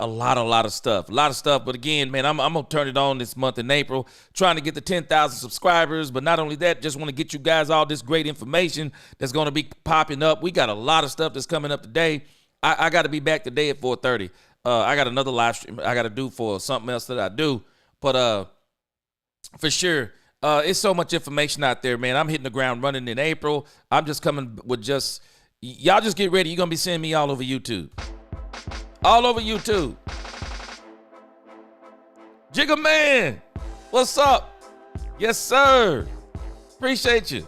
of stuff. But again, man, I'm going to turn it on this month in April, trying to get the 10,000 subscribers. But not only that, just want to get you guys all this great information that's going to be popping up. We got a lot of stuff that's coming up today. I got to be back today at 4:30. I got another live stream I got to do for something else that I do. But for sure, it's so much information out there, man. I'm hitting the ground running in April. I'm just coming with y'all just get ready. You're going to be seeing me all over YouTube. All over YouTube. Jigga Man, what's up? Yes, sir. Appreciate you.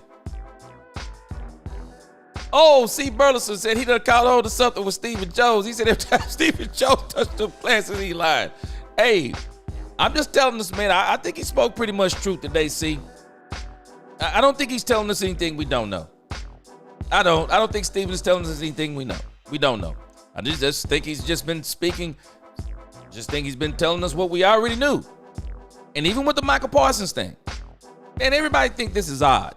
Oh, C. Burleson said he done caught on to something with Stephen Jones. He said every time Stephen Jones touched them classes, he lied. Hey, I'm just telling this man, I think he spoke pretty much truth today, C. I don't think he's telling us anything we don't know. I don't think Stephen is telling us anything we know. We don't know. I just think he's just been speaking, just think he's been telling us what we already knew. And even with the Michael Parsons thing, man, everybody think this is odd.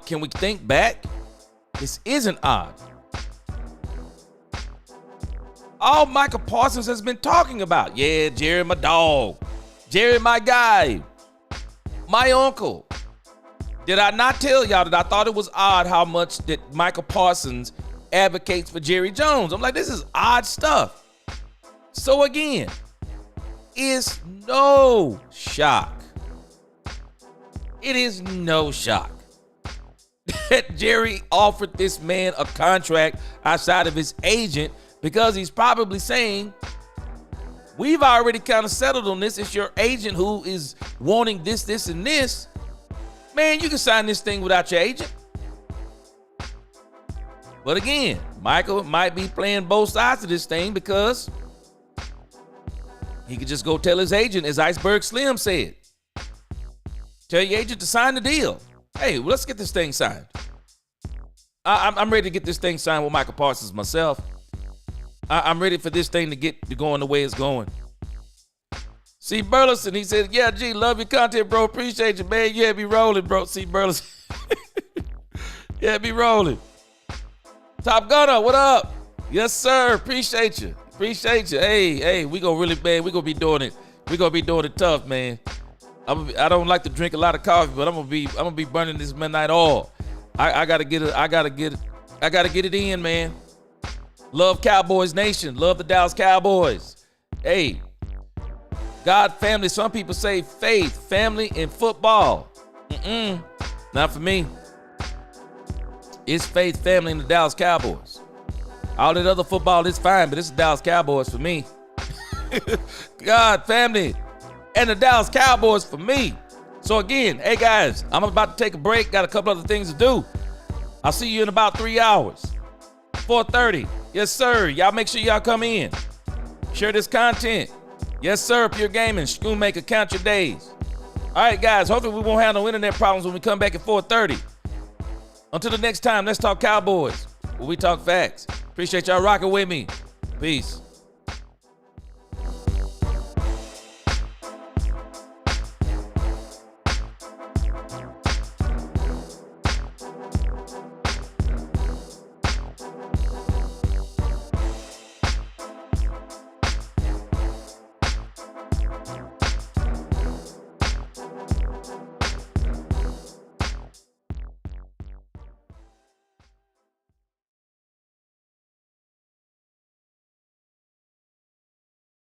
Can we think back? This isn't odd. All Michael Parsons has been talking about. Yeah, Jerry, my dog. Jerry, my guy. My uncle. Did I not tell y'all that I thought it was odd how much that Michael Parsons advocates for Jerry Jones? I'm like, this is odd stuff. So again, it's no shock. It is no shock that Jerry offered this man a contract outside of his agent, because he's probably saying, we've already kind of settled on this. It's your agent who is wanting this, this, and this. Man, you can sign this thing without your agent. But again, Michael might be playing both sides of this thing, because he could just go tell his agent, as Iceberg Slim said, tell your agent to sign the deal. Hey, well, let's get this thing signed. I'm ready to get this thing signed with Michael Parsons myself. I'm ready for this thing to get to going the way it's going. C. Burleson, he said, yeah, G, love your content, bro. Appreciate you, man. Yeah, be rolling, bro. C. Burleson. Yeah, be rolling. Top Gunner, what up? Yes, sir. Appreciate you. Appreciate you. Hey, we gonna really, man, we gonna be doing it. We gonna be doing it tough, man. I don't like to drink a lot of coffee, but I'm gonna be burning this midnight oil. I gotta get it in, man. Love Cowboys Nation. Love the Dallas Cowboys. Hey, God, family. Some people say faith, family, and football. Not for me. It's faith, family, and the Dallas Cowboys. All that other football is fine, but it's the Dallas Cowboys for me. God, family, and the Dallas Cowboys for me. So again, hey guys, I'm about to take a break. Got a couple other things to do. I'll see you in about 3 hours. 4:30. Yes, sir. Y'all make sure y'all come in. Share this content. Yes, sir. Pure Gaming. Schoonmaker, count your days. All right, guys. Hopefully we won't have no internet problems when we come back at 4:30. Until the next time, let's talk Cowboys, where we talk facts. Appreciate y'all rocking with me. Peace.